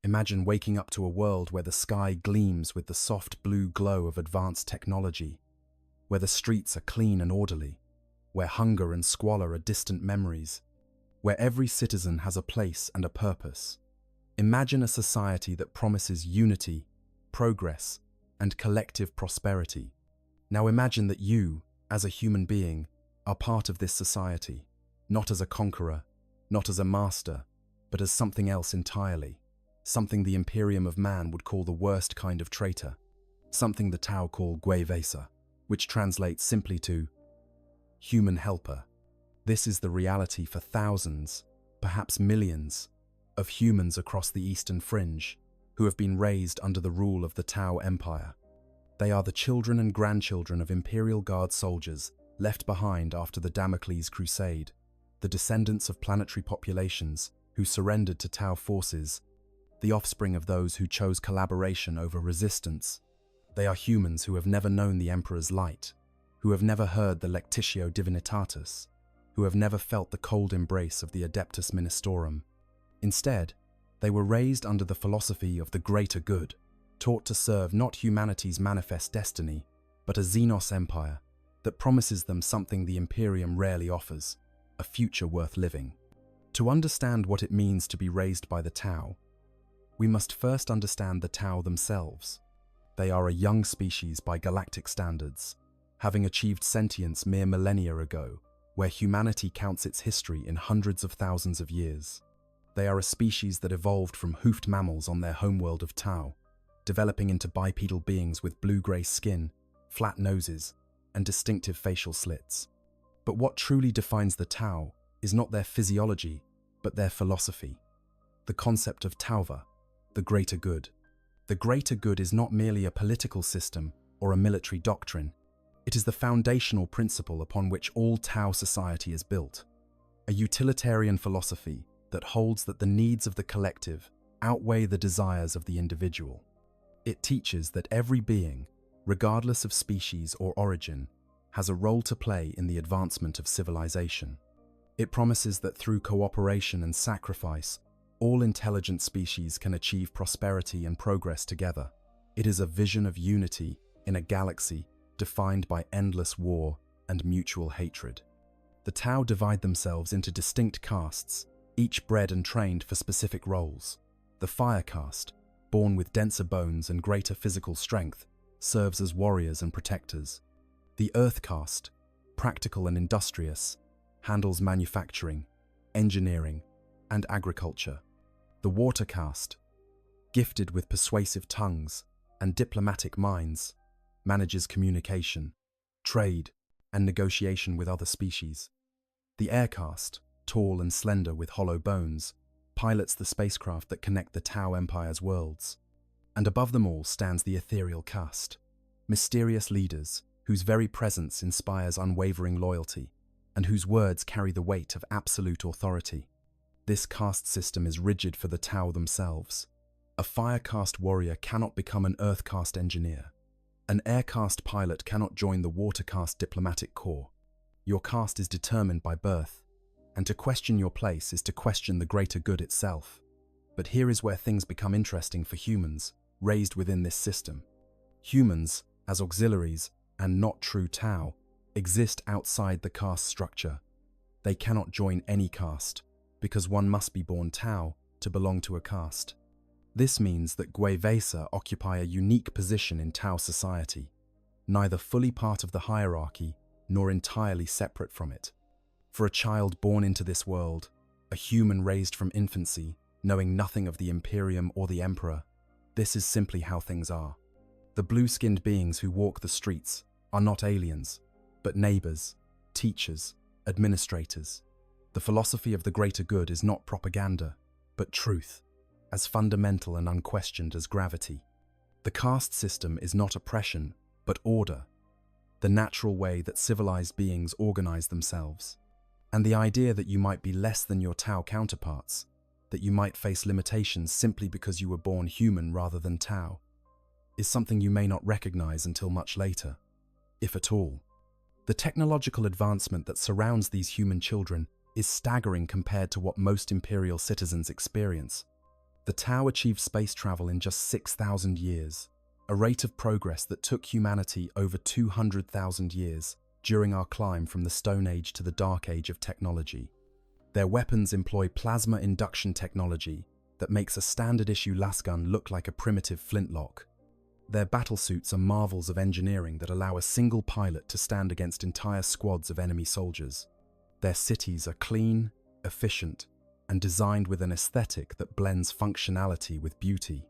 Imagine waking up to a world where the sky gleams with the soft blue glow of advanced technology, where the streets are clean and orderly, where hunger and squalor are distant memories, where every citizen has a place and a purpose. Imagine a society that promises unity, progress, and collective prosperity. Now imagine that you, as a human being, are part of this society, not as a conqueror, not as a master, but as something else entirely, something the Imperium of man would call the worst kind of traitor, something the Tao call Gwevesa, which translates simply to human helper. This is the reality for thousands, perhaps millions, of humans across the Eastern Fringe who have been raised under the rule of the Tao Empire. They are the children and grandchildren of Imperial Guard soldiers left behind after the Damocles Crusade, the descendants of planetary populations who surrendered to Tao forces, the offspring of those who chose collaboration over resistance. They are humans who have never known the Emperor's light, who have never heard the Lectitio Divinitatis, who have never felt the cold embrace of the Adeptus Ministorum. Instead, they were raised under the philosophy of the greater good, taught to serve not humanity's manifest destiny, but a Xenos empire that promises them something the Imperium rarely offers, a future worth living. To understand what it means to be raised by the Tao, we must first understand the Tao themselves. They are a young species by galactic standards, having achieved sentience mere millennia ago, where humanity counts its history in hundreds of thousands of years. They are a species that evolved from hoofed mammals on their homeworld of Tao, developing into bipedal beings with blue-grey skin, flat noses, and distinctive facial slits. But what truly defines the Tao is not their physiology, but their philosophy. The concept of Tauva, the greater good. The greater good is not merely a political system or a military doctrine. It is the foundational principle upon which all Tao society is built. A utilitarian philosophy that holds that the needs of the collective outweigh the desires of the individual. It teaches that every being, regardless of species or origin, has a role to play in the advancement of civilization. It promises that through cooperation and sacrifice, all intelligent species can achieve prosperity and progress together. It is a vision of unity in a galaxy defined by endless war and mutual hatred. The Tao divide themselves into distinct castes, each bred and trained for specific roles. The Fire caste, born with denser bones and greater physical strength, serves as warriors and protectors. The Earth caste, practical and industrious, handles manufacturing, engineering, and agriculture. The Water caste, gifted with persuasive tongues and diplomatic minds, manages communication, trade, and negotiation with other species. The Air caste, tall and slender with hollow bones, pilots the spacecraft that connect the Tao Empire's worlds. And above them all stands the Ethereal caste, mysterious leaders whose very presence inspires unwavering loyalty and whose words carry the weight of absolute authority. This caste system is rigid for the Tao themselves. A Fire caste warrior cannot become an Earth caste engineer. An Air caste pilot cannot join the Water caste diplomatic corps. Your caste is determined by birth, and to question your place is to question the greater good itself. But here is where things become interesting for humans, raised within this system. Humans, as auxiliaries and not true Tao, exist outside the caste structure. They cannot join any caste, because one must be born Tao to belong to a caste. This means that Gwevesa occupy a unique position in Tao society, neither fully part of the hierarchy nor entirely separate from it. For a child born into this world, a human raised from infancy, knowing nothing of the Imperium or the Emperor, this is simply how things are. The blue-skinned beings who walk the streets are not aliens, but neighbors, teachers, administrators. The philosophy of the greater good is not propaganda, but truth, as fundamental and unquestioned as gravity. The caste system is not oppression, but order, the natural way that civilized beings organize themselves. And the idea that you might be less than your Tao counterparts, that you might face limitations simply because you were born human rather than Tao, is something you may not recognize until much later, if at all. The technological advancement that surrounds these human children is staggering compared to what most imperial citizens experience. The Tau achieved space travel in just 6,000 years, a rate of progress that took humanity over 200,000 years during our climb from the Stone Age to the Dark Age of technology. Their weapons employ plasma induction technology that makes a standard-issue lasgun look like a primitive flintlock. Their battlesuits are marvels of engineering that allow a single pilot to stand against entire squads of enemy soldiers. Their cities are clean, efficient, and designed with an aesthetic that blends functionality with beauty.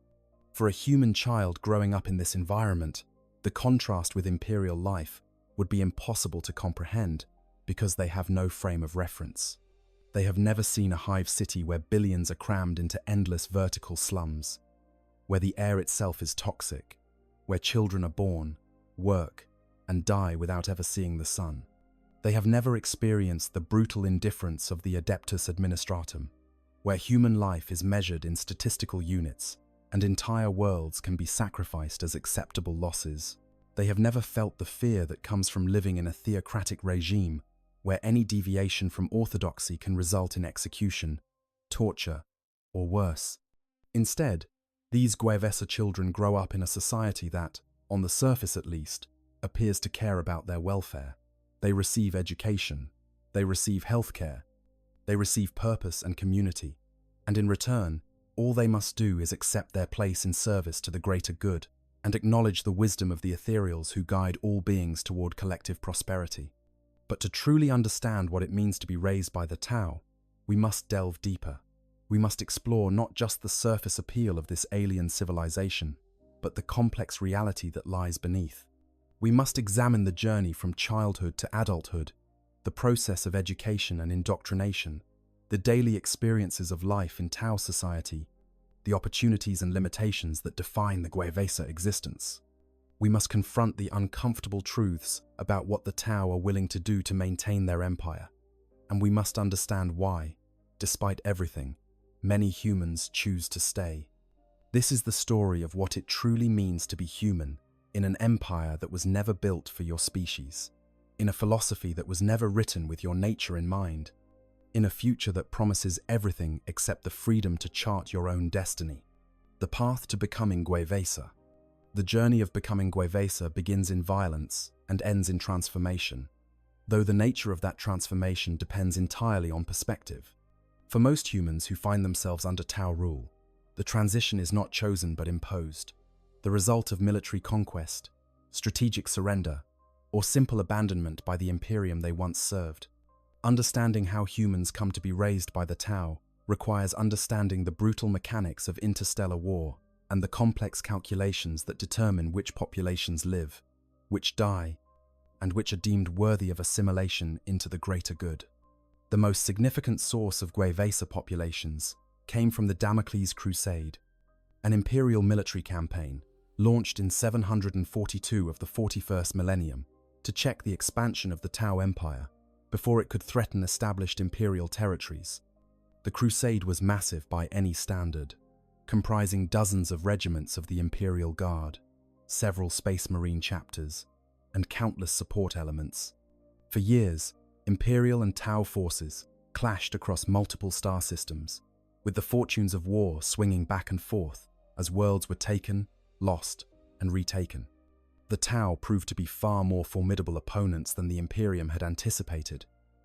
For a human child growing up in this environment, the contrast with Imperial life would be impossible to comprehend because they have no frame of reference. They have never seen a hive city where billions are crammed into endless vertical slums, where the air itself is toxic, where children are born, work, and die without ever seeing the sun. They have never experienced the brutal indifference of the Adeptus Administratum, where human life is measured in statistical units and entire worlds can be sacrificed as acceptable losses. They have never felt the fear that comes from living in a theocratic regime where any deviation from orthodoxy can result in execution, torture, or worse. Instead, these Guevesa children grow up in a society that, on the surface at least, appears to care about their welfare. They receive education, they receive healthcare, they receive purpose and community, and in return, all they must do is accept their place in service to the greater good and acknowledge the wisdom of the ethereals who guide all beings toward collective prosperity. But to truly understand what it means to be raised by the Tau, we must delve deeper. We must explore not just the surface appeal of this alien civilization, but the complex reality that lies beneath. We must examine the journey from childhood to adulthood, the process of education and indoctrination, the daily experiences of life in Tau society, the opportunities and limitations that define the Guevesa existence. We must confront the uncomfortable truths about what the Tau are willing to do to maintain their empire, and we must understand why, despite everything, many humans choose to stay. This is the story of what it truly means to be human in an empire that was never built for your species, in a philosophy that was never written with your nature in mind, in a future that promises everything except the freedom to chart your own destiny. The path to becoming Guevesa. The journey of becoming Guevesa begins in violence and ends in transformation, though the nature of that transformation depends entirely on perspective. For most humans who find themselves under Tau rule, the transition is not chosen but imposed, the result of military conquest, strategic surrender, or simple abandonment by the Imperium they once served. Understanding how humans come to be raised by the Tau requires understanding the brutal mechanics of interstellar war and the complex calculations that determine which populations live, which die, and which are deemed worthy of assimilation into the greater good. The most significant source of Guevesa populations came from the Damocles Crusade, an imperial military campaign launched in 742 of the 41st millennium to check the expansion of the Tau Empire before it could threaten established imperial territories. The crusade was massive by any standard, comprising dozens of regiments of the Imperial Guard, several Space Marine chapters, and countless support elements. For years, Imperial and Tau forces clashed across multiple star systems, with the fortunes of war swinging back and forth as worlds were taken, lost, and retaken. The Tau proved to be far more formidable opponents than the Imperium had anticipated.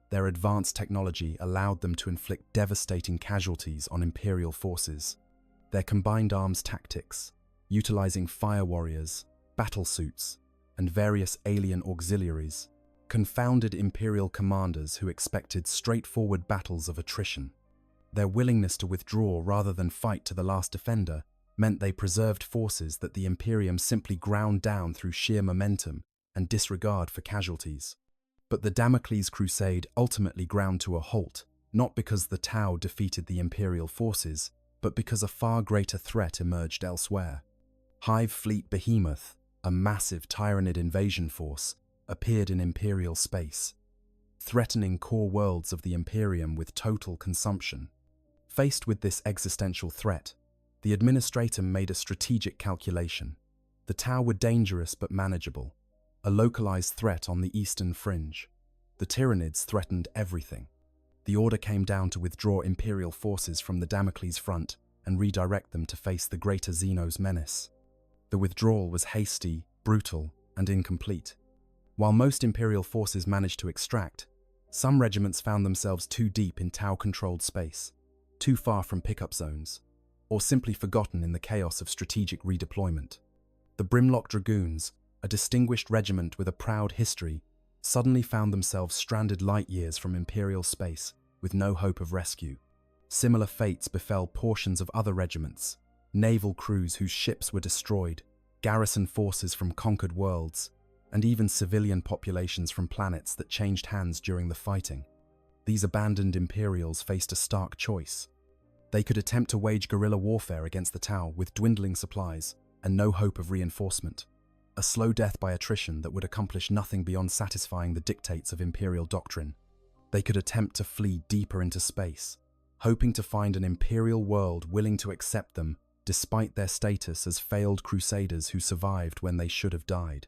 Their advanced technology allowed them to inflict devastating casualties on Imperial forces. Their combined arms tactics, utilizing fire warriors, battlesuits, and various alien auxiliaries, confounded Imperial commanders who expected straightforward battles of attrition. Their willingness to withdraw rather than fight to the last defender meant they preserved forces that the Imperium simply ground down through sheer momentum and disregard for casualties. But the Damocles Crusade ultimately ground to a halt, not because the Tau defeated the Imperial forces, but because a far greater threat emerged elsewhere. Hive Fleet Behemoth, a massive Tyranid invasion force, appeared in Imperial space, threatening core worlds of the Imperium with total consumption. Faced with this existential threat, the Administratum made a strategic calculation. The Tau were dangerous but manageable, a localized threat on the eastern fringe. The Tyranids threatened everything. The order came down to withdraw Imperial forces from the Damocles front and redirect them to face the greater Xenos menace. The withdrawal was hasty, brutal, and incomplete. While most Imperial forces managed to extract, some regiments found themselves too deep in Tau-controlled space, too far from pickup zones, or simply forgotten in the chaos of strategic redeployment. The Brimlock Dragoons, a distinguished regiment with a proud history, suddenly found themselves stranded light years from Imperial space with no hope of rescue. Similar fates befell portions of other regiments, naval crews whose ships were destroyed, garrison forces from conquered worlds, and even civilian populations from planets that changed hands during the fighting. These abandoned Imperials faced a stark choice. They could attempt to wage guerrilla warfare against the Tau with dwindling supplies and no hope of reinforcement, a slow death by attrition that would accomplish nothing beyond satisfying the dictates of Imperial doctrine. They could attempt to flee deeper into space, hoping to find an Imperial world willing to accept them despite their status as failed crusaders who survived when they should have died.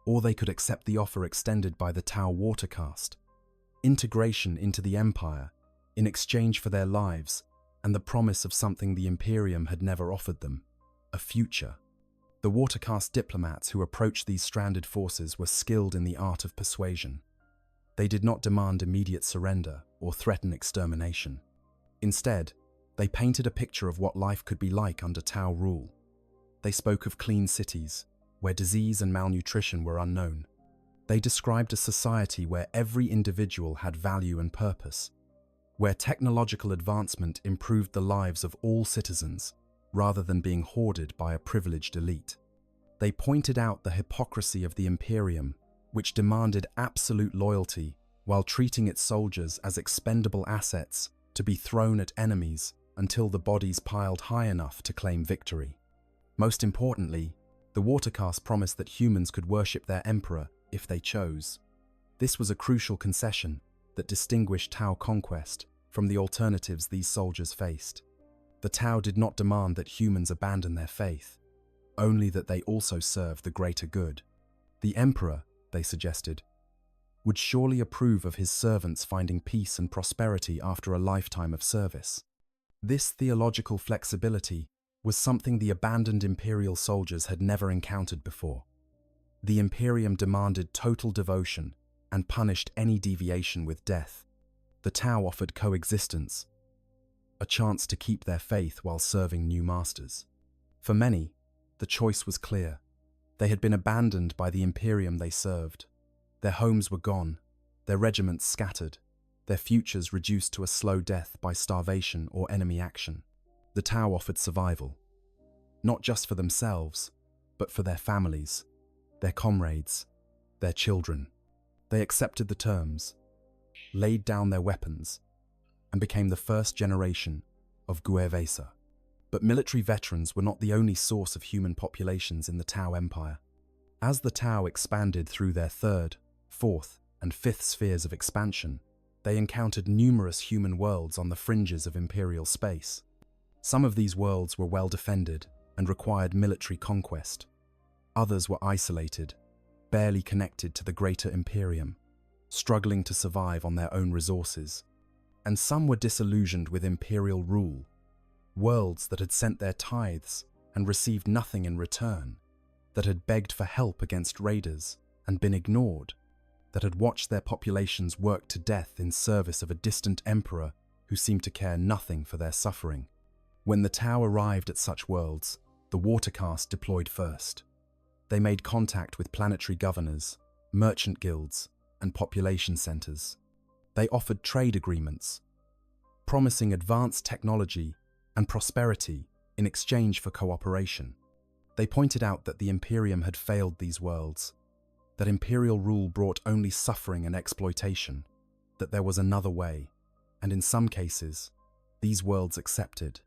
Or they could accept the offer extended by the Tau Watercast, integration into the Empire in exchange for their lives and the promise of something the Imperium had never offered them, a future. The Watercast diplomats who approached these stranded forces were skilled in the art of persuasion. They did not demand immediate surrender or threaten extermination. Instead, they painted a picture of what life could be like under Tau rule. They spoke of clean cities, where disease and malnutrition were unknown. They described a society where every individual had value and purpose, where technological advancement improved the lives of all citizens, rather than being hoarded by a privileged elite. They pointed out the hypocrisy of the Imperium, which demanded absolute loyalty while treating its soldiers as expendable assets to be thrown at enemies until the bodies piled high enough to claim victory. Most importantly, the Watercast promised that humans could worship their emperor if they chose. This was a crucial concession that distinguished Tau conquest from the alternatives these soldiers faced. The Tau did not demand that humans abandon their faith, only that they also serve the greater good. The emperor, they suggested, would surely approve of his servants finding peace and prosperity after a lifetime of service. This theological flexibility was something the abandoned Imperial soldiers had never encountered before. The Imperium demanded total devotion and punished any deviation with death. The Tau offered coexistence, a chance to keep their faith while serving new masters. For many, the choice was clear. They had been abandoned by the Imperium they served. Their homes were gone, their regiments scattered, their futures reduced to a slow death by starvation or enemy action. The Tau offered survival, not just for themselves, but for their families, their comrades, their children. They accepted the terms, laid down their weapons, and became the first generation of Guervesa. But military veterans were not the only source of human populations in the Tau Empire. As the Tau expanded through their third, fourth, and fifth spheres of expansion, they encountered numerous human worlds on the fringes of Imperial space. Some of these worlds were well defended and required military conquest. Others were isolated, barely connected to the greater Imperium, struggling to survive on their own resources. And some were disillusioned with Imperial rule, worlds that had sent their tithes and received nothing in return, that had begged for help against raiders and been ignored, that had watched their populations work to death in service of a distant emperor who seemed to care nothing for their suffering. When the Tau arrived at such worlds, the Watercast deployed first. They made contact with planetary governors, merchant guilds, and population centers. They offered trade agreements, promising advanced technology and prosperity in exchange for cooperation. They pointed out that the Imperium had failed these worlds, that Imperial rule brought only suffering and exploitation, that there was another way, and in some cases, these worlds accepted.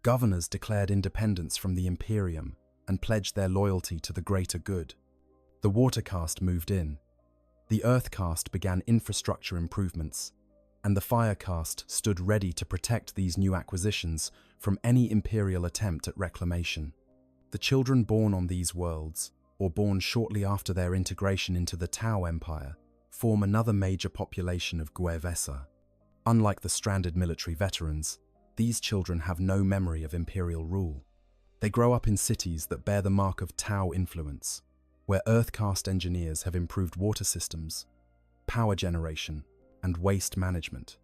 Governors declared independence from the Imperium and pledged their loyalty to the greater good. The Watercast moved in. The Earthcast began infrastructure improvements, and the Firecast stood ready to protect these new acquisitions from any Imperial attempt at reclamation. The children born on these worlds, or born shortly after their integration into the Tau Empire, form another major population of Guervesa. Unlike the stranded military veterans, These children have no memory of imperial rule. They grow up in cities that bear the mark of Tau influence, where Earth-caste engineers have improved water systems, power generation, and waste management.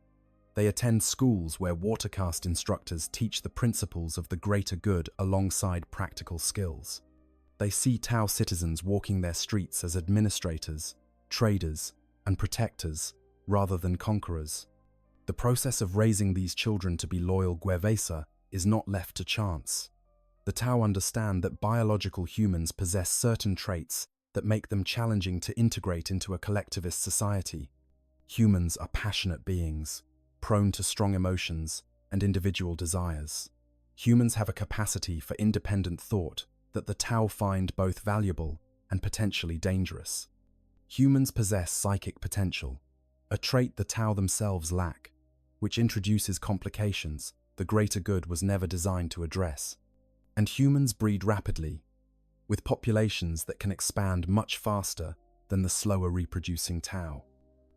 They attend schools where water-caste instructors teach the principles of the greater good alongside practical skills. They see Tau citizens walking their streets as administrators, traders, and protectors, rather than conquerors. The process of raising these children to be loyal Gwevesa is not left to chance. The Tau understand that biological humans possess certain traits that make them challenging to integrate into a collectivist society. Humans are passionate beings, prone to strong emotions and individual desires. Humans have a capacity for independent thought that the Tau find both valuable and potentially dangerous. Humans possess psychic potential, a trait the Tau themselves lack, which introduces complications the greater good was never designed to address. And humans breed rapidly, with populations that can expand much faster than the slower reproducing Tau.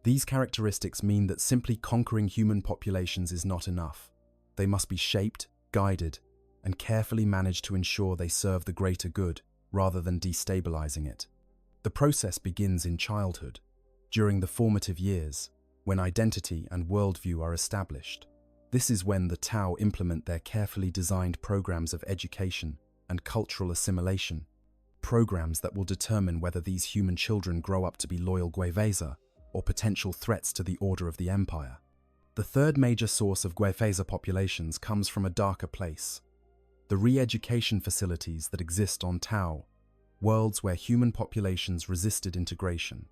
These characteristics mean that simply conquering human populations is not enough. They must be shaped, guided, and carefully managed to ensure they serve the greater good rather than destabilizing it. The process begins in childhood, during the formative years, when identity and worldview are established. This is when the Tau implement their carefully designed programs of education and cultural assimilation, programs that will determine whether these human children grow up to be loyal Gwevesa or potential threats to the order of the empire. The third major source of Gwevesa populations comes from a darker place: the re-education facilities that exist on Tau, worlds where human populations resisted integration.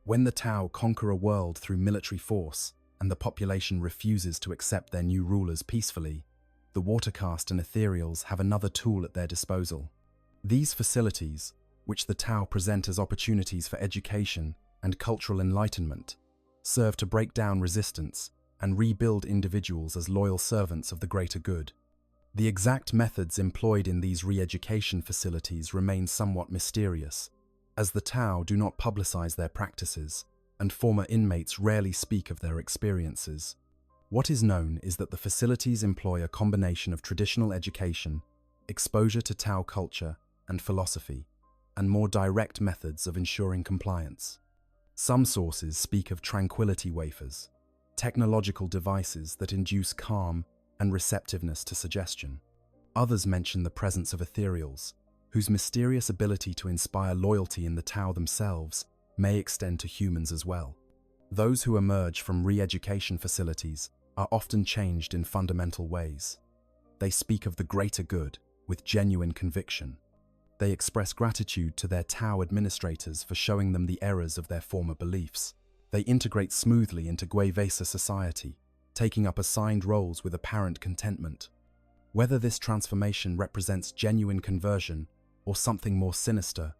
When the Tau conquer a world through military force and the population refuses to accept their new rulers peacefully, the watercaste and ethereals have another tool at their disposal. These facilities, which the Tau present as opportunities for education and cultural enlightenment, serve to break down resistance and rebuild individuals as loyal servants of the greater good. The exact methods employed in these re-education facilities remain somewhat mysterious, as the Tau do not publicize their practices, and former inmates rarely speak of their experiences. What is known is that the facilities employ a combination of traditional education, exposure to Tau culture and philosophy, and more direct methods of ensuring compliance. Some sources speak of tranquility wafers, technological devices that induce calm and receptiveness to suggestion. Others mention the presence of ethereals, whose mysterious ability to inspire loyalty in the Tau themselves may extend to humans as well. Those who emerge from re-education facilities are often changed in fundamental ways. They speak of the greater good with genuine conviction. They express gratitude to their Tau administrators for showing them the errors of their former beliefs. They integrate smoothly into Gwevesa society, taking up assigned roles with apparent contentment. Whether this transformation represents genuine conversion or something more sinister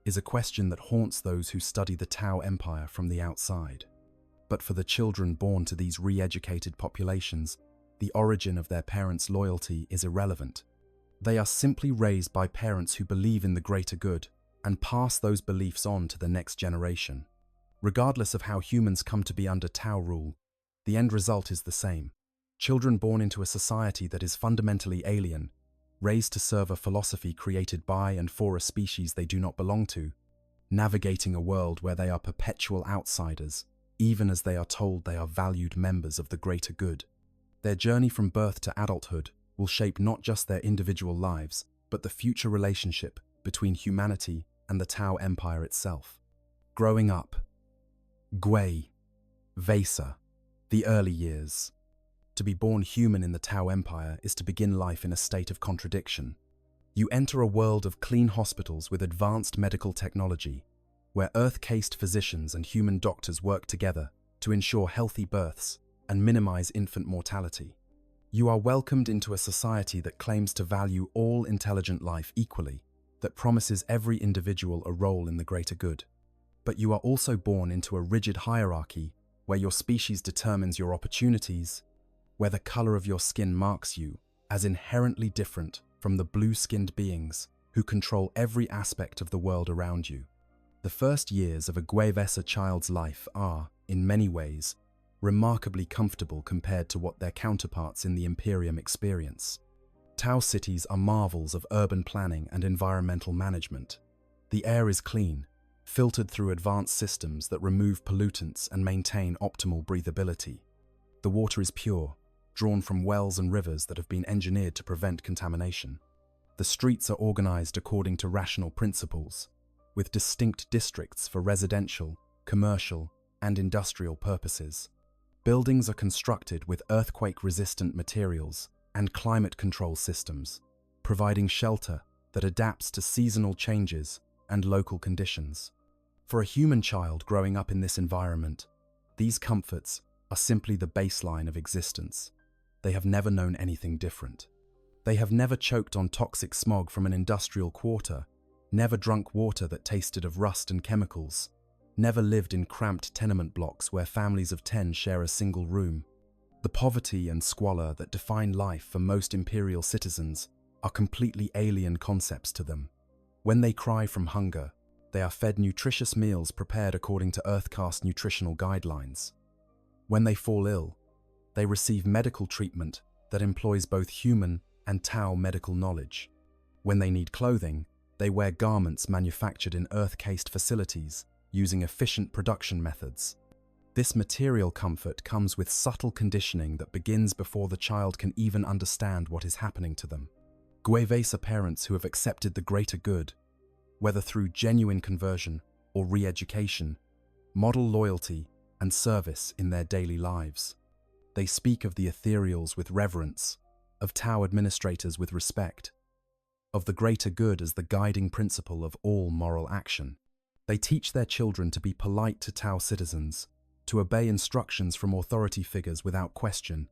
is a question that haunts those who study the Tau Empire from the outside. But for the children born to these re-educated populations, the origin of their parents' loyalty is irrelevant. They are simply raised by parents who believe in the greater good and pass those beliefs on to the next generation. Regardless of how humans come to be under Tau rule, the end result is the same. Children born into a society that is fundamentally alien, raised to serve a philosophy created by and for a species they do not belong to, navigating a world where they are perpetual outsiders, even as they are told they are valued members of the greater good. Their journey from birth to adulthood will shape not just their individual lives, but the future relationship between humanity and the Tau Empire itself. Growing up. Gwevesa. The early years. To be born human in the Tau Empire is to begin life in a state of contradiction. You enter a world of clean hospitals with advanced medical technology, where Earth-cased physicians and human doctors work together to ensure healthy births and minimize infant mortality. You are welcomed into a society that claims to value all intelligent life equally, that promises every individual a role in the greater good. But you are also born into a rigid hierarchy where your species determines your opportunities, where the color of your skin marks you as inherently different from the blue-skinned beings who control every aspect of the world around you. The first years of a Gwevesa child's life are, in many ways, remarkably comfortable compared to what their counterparts in the Imperium experience. Tau cities are marvels of urban planning and environmental management. The air is clean, filtered through advanced systems that remove pollutants and maintain optimal breathability. The water is pure, drawn from wells and rivers that have been engineered to prevent contamination. The streets are organized according to rational principles, with distinct districts for residential, commercial, and industrial purposes. Buildings are constructed with earthquake-resistant materials and climate control systems, providing shelter that adapts to seasonal changes and local conditions. For a human child growing up in this environment, these comforts are simply the baseline of existence. They have never known anything different. They have never choked on toxic smog from an industrial quarter, never drunk water that tasted of rust and chemicals, never lived in cramped tenement blocks where families of 10 share a single room. The poverty and squalor that define life for most imperial citizens are completely alien concepts to them. When they cry from hunger, they are fed nutritious meals prepared according to Earthcast nutritional guidelines. When they fall ill, they receive medical treatment that employs both human and Tau medical knowledge. When they need clothing, they wear garments manufactured in earth-cased facilities using efficient production methods. This material comfort comes with subtle conditioning that begins before the child can even understand what is happening to them. Guevesa parents who have accepted the greater good, whether through genuine conversion or re-education, model loyalty and service in their daily lives. They speak of the ethereals with reverence, of Tau administrators with respect, of the greater good as the guiding principle of all moral action. They teach their children to be polite to Tau citizens, to obey instructions from authority figures without question,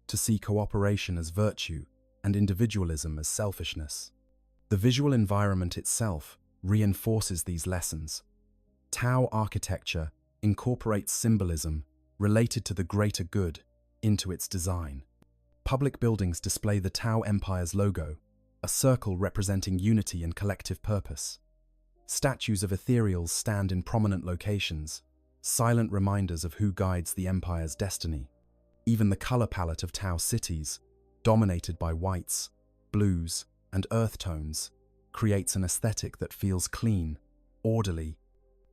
to see cooperation as virtue and individualism as selfishness. The visual environment itself reinforces these lessons. Tau architecture incorporates symbolism related to the greater good into its design. Public buildings display the Tau Empire's logo, a circle representing unity and collective purpose. Statues of ethereals stand in prominent locations, silent reminders of who guides the Empire's destiny. Even the color palette of Tau cities, dominated by whites, blues, and earth tones, creates an aesthetic that feels clean, orderly,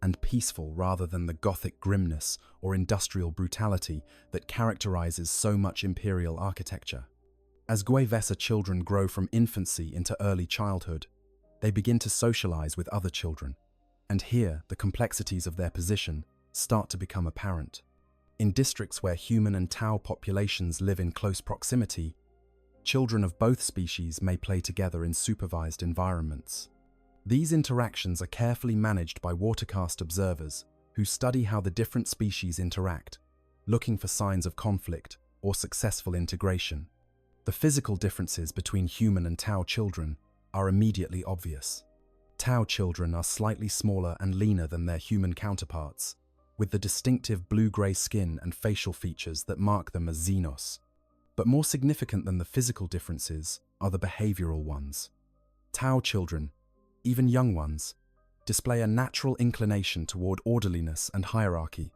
and peaceful rather than the Gothic grimness or industrial brutality that characterizes so much imperial architecture. As Guevesa children grow from infancy into early childhood, they begin to socialize with other children, and here the complexities of their position start to become apparent. In districts where human and Tau populations live in close proximity, children of both species may play together in supervised environments. These interactions are carefully managed by Watercast observers who study how the different species interact, looking for signs of conflict or successful integration. The physical differences between human and Tau children are immediately obvious. Tau children are slightly smaller and leaner than their human counterparts, with the distinctive blue-grey skin and facial features that mark them as Xenos. But more significant than the physical differences are the behavioral ones. Tau children, even young ones, display a natural inclination toward orderliness and hierarchy.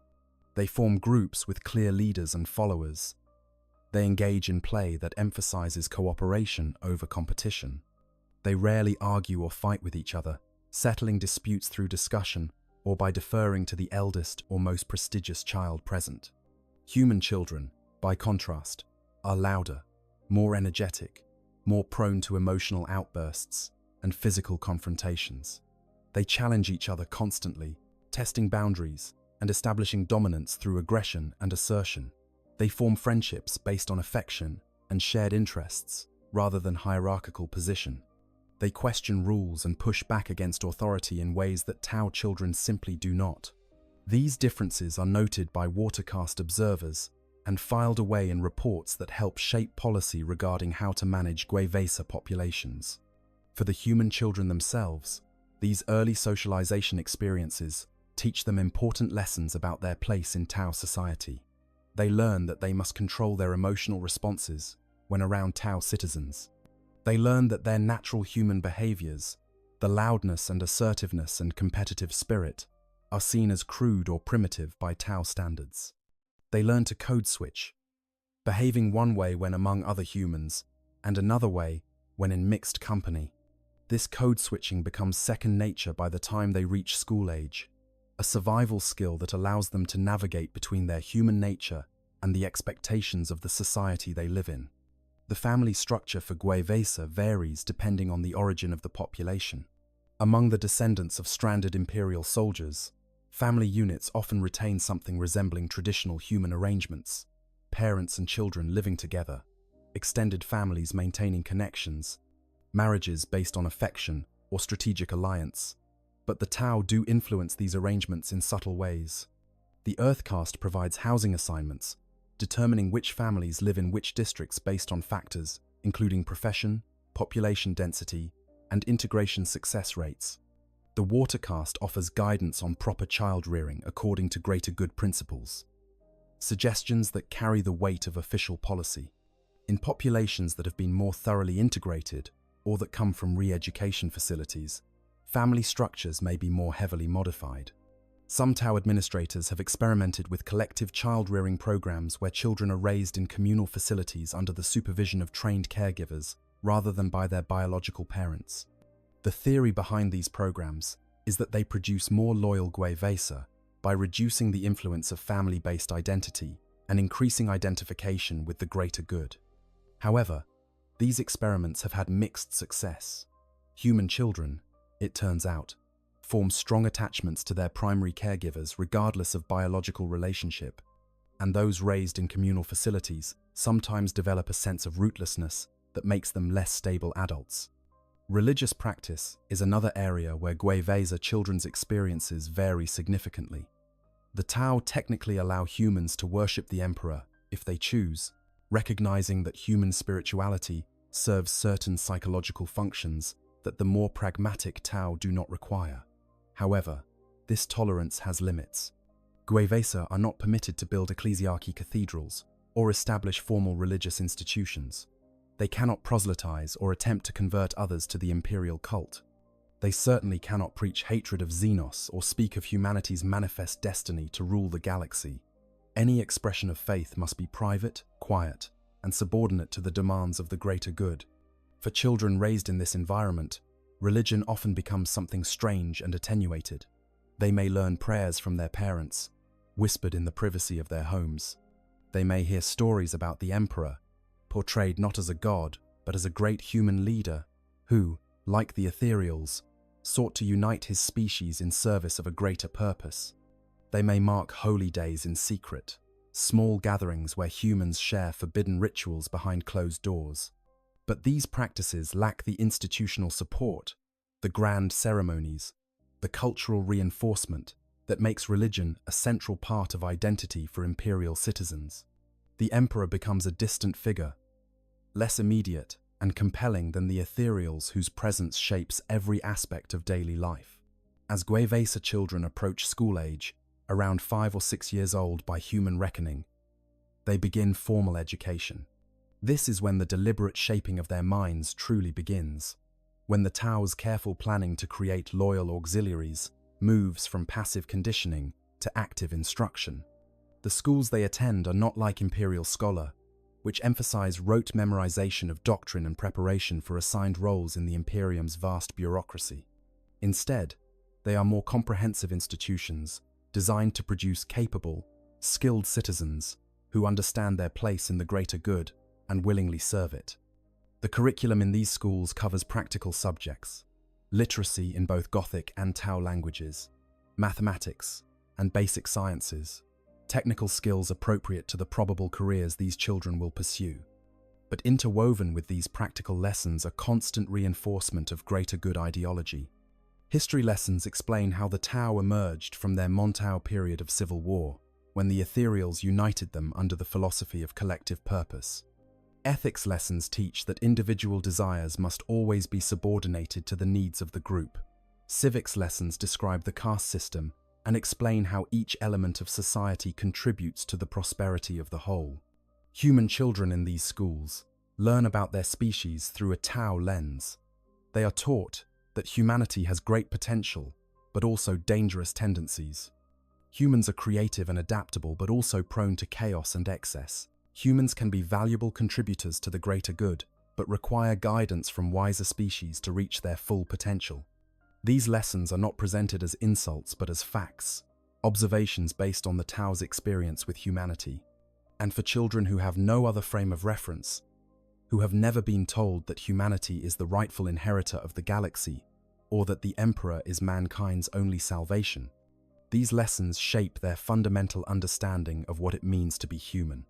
They form groups with clear leaders and followers. They engage in play that emphasizes cooperation over competition. They rarely argue or fight with each other, settling disputes through discussion or by deferring to the eldest or most prestigious child present. Human children, by contrast, are louder, more energetic, more prone to emotional outbursts and physical confrontations. They challenge each other constantly, testing boundaries and establishing dominance through aggression and assertion. They form friendships based on affection and shared interests rather than hierarchical position. They question rules and push back against authority in ways that Tau children simply do not. These differences are noted by Watercast observers and filed away in reports that help shape policy regarding how to manage Guevesa populations. For the human children themselves, these early socialization experiences teach them important lessons about their place in Tau society. They learn that they must control their emotional responses when around Tau citizens. They learn that their natural human behaviors, the loudness and assertiveness and competitive spirit, are seen as crude or primitive by Tau standards. They learn to code switch, behaving one way when among other humans, and another way when in mixed company. This code switching becomes second nature by the time they reach school age, a survival skill that allows them to navigate between their human nature and the expectations of the society they live in. The family structure for Gwevesa varies depending on the origin of the population. Among the descendants of stranded imperial soldiers, family units often retain something resembling traditional human arrangements, parents and children living together, extended families maintaining connections, marriages based on affection or strategic alliance. But the Tau do influence these arrangements in subtle ways. The Earth caste provides housing assignments, determining which families live in which districts based on factors including profession, population density, and integration success rates. The Water caste offers guidance on proper child rearing according to greater good principles, suggestions that carry the weight of official policy. In populations that have been more thoroughly integrated or that come from re-education facilities, family structures may be more heavily modified. Some Tau administrators have experimented with collective child-rearing programs where children are raised in communal facilities under the supervision of trained caregivers rather than by their biological parents. The theory behind these programs is that they produce more loyal Gwevesa by reducing the influence of family-based identity and increasing identification with the greater good. However, these experiments have had mixed success. Human children, it turns out, form strong attachments to their primary caregivers regardless of biological relationship, and those raised in communal facilities sometimes develop a sense of rootlessness that makes them less stable adults. Religious practice is another area where Gwevesa children's experiences vary significantly. The Tau technically allow humans to worship the Emperor if they choose, recognizing that human spirituality serves certain psychological functions that the more pragmatic Tau do not require. However, this tolerance has limits. Gwevesa are not permitted to build ecclesiarchy cathedrals or establish formal religious institutions. They cannot proselytize or attempt to convert others to the imperial cult. They certainly cannot preach hatred of Xenos or speak of humanity's manifest destiny to rule the galaxy. Any expression of faith must be private, quiet, and subordinate to the demands of the greater good. For children raised in this environment, religion often becomes something strange and attenuated. They may learn prayers from their parents, whispered in the privacy of their homes. They may hear stories about the Emperor, portrayed not as a god, but as a great human leader who, like the ethereals, sought to unite his species in service of a greater purpose. They may mark holy days in secret, small gatherings where humans share forbidden rituals behind closed doors. But these practices lack the institutional support, the grand ceremonies, the cultural reinforcement that makes religion a central part of identity for imperial citizens. The Emperor becomes a distant figure, less immediate and compelling than the ethereals whose presence shapes every aspect of daily life. As Gwevesa children approach school age, around 5 or 6 years old by human reckoning, they begin formal education. This is when the deliberate shaping of their minds truly begins, when the Tau's careful planning to create loyal auxiliaries moves from passive conditioning to active instruction. The schools they attend are not like Imperial Scholar, which emphasize rote memorization of doctrine and preparation for assigned roles in the Imperium's vast bureaucracy. Instead, they are more comprehensive institutions designed to produce capable, skilled citizens who understand their place in the greater good and willingly serve it. The curriculum in these schools covers practical subjects, literacy in both Gothic and Tau languages, mathematics, and basic sciences, technical skills appropriate to the probable careers these children will pursue. But interwoven with these practical lessons are constant reinforcement of greater good ideology. History lessons explain how the Tau emerged from their Montau period of civil war, when the ethereals united them under the philosophy of collective purpose. Ethics lessons teach that individual desires must always be subordinated to the needs of the group. Civics lessons describe the caste system and explain how each element of society contributes to the prosperity of the whole. Human children in these schools learn about their species through a Tau lens. They are taught that humanity has great potential, but also dangerous tendencies. Humans are creative and adaptable, but also prone to chaos and excess. Humans can be valuable contributors to the greater good, but require guidance from wiser species to reach their full potential. These lessons are not presented as insults, but as facts, observations based on the Tao's experience with humanity. And for children who have no other frame of reference, who have never been told that humanity is the rightful inheritor of the galaxy, or that the Emperor is mankind's only salvation, these lessons shape their fundamental understanding of what it means to be human.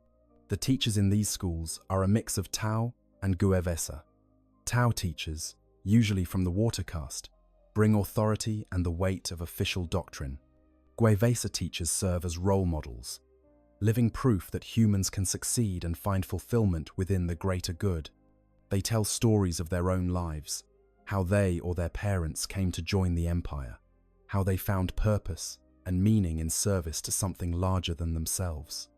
The teachers in these schools are a mix of Tao and Guevesa. Tao teachers, usually from the water caste, bring authority and the weight of official doctrine. Guevesa teachers serve as role models, living proof that humans can succeed and find fulfillment within the greater good. They tell stories of their own lives, how they or their parents came to join the empire, how they found purpose and meaning in service to something larger than themselves.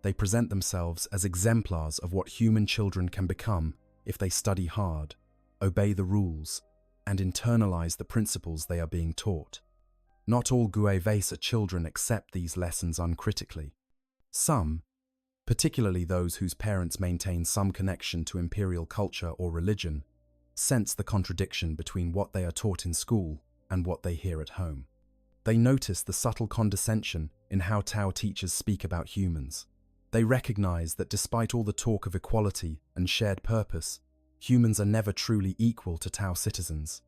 They present themselves as exemplars of what human children can become if they study hard, obey the rules, and internalize the principles they are being taught. Not all Guevesa children accept these lessons uncritically. Some, particularly those whose parents maintain some connection to imperial culture or religion, sense the contradiction between what they are taught in school and what they hear at home. They notice the subtle condescension in how Tao teachers speak about humans. They recognize that despite all the talk of equality and shared purpose, humans are never truly equal to Tao citizens.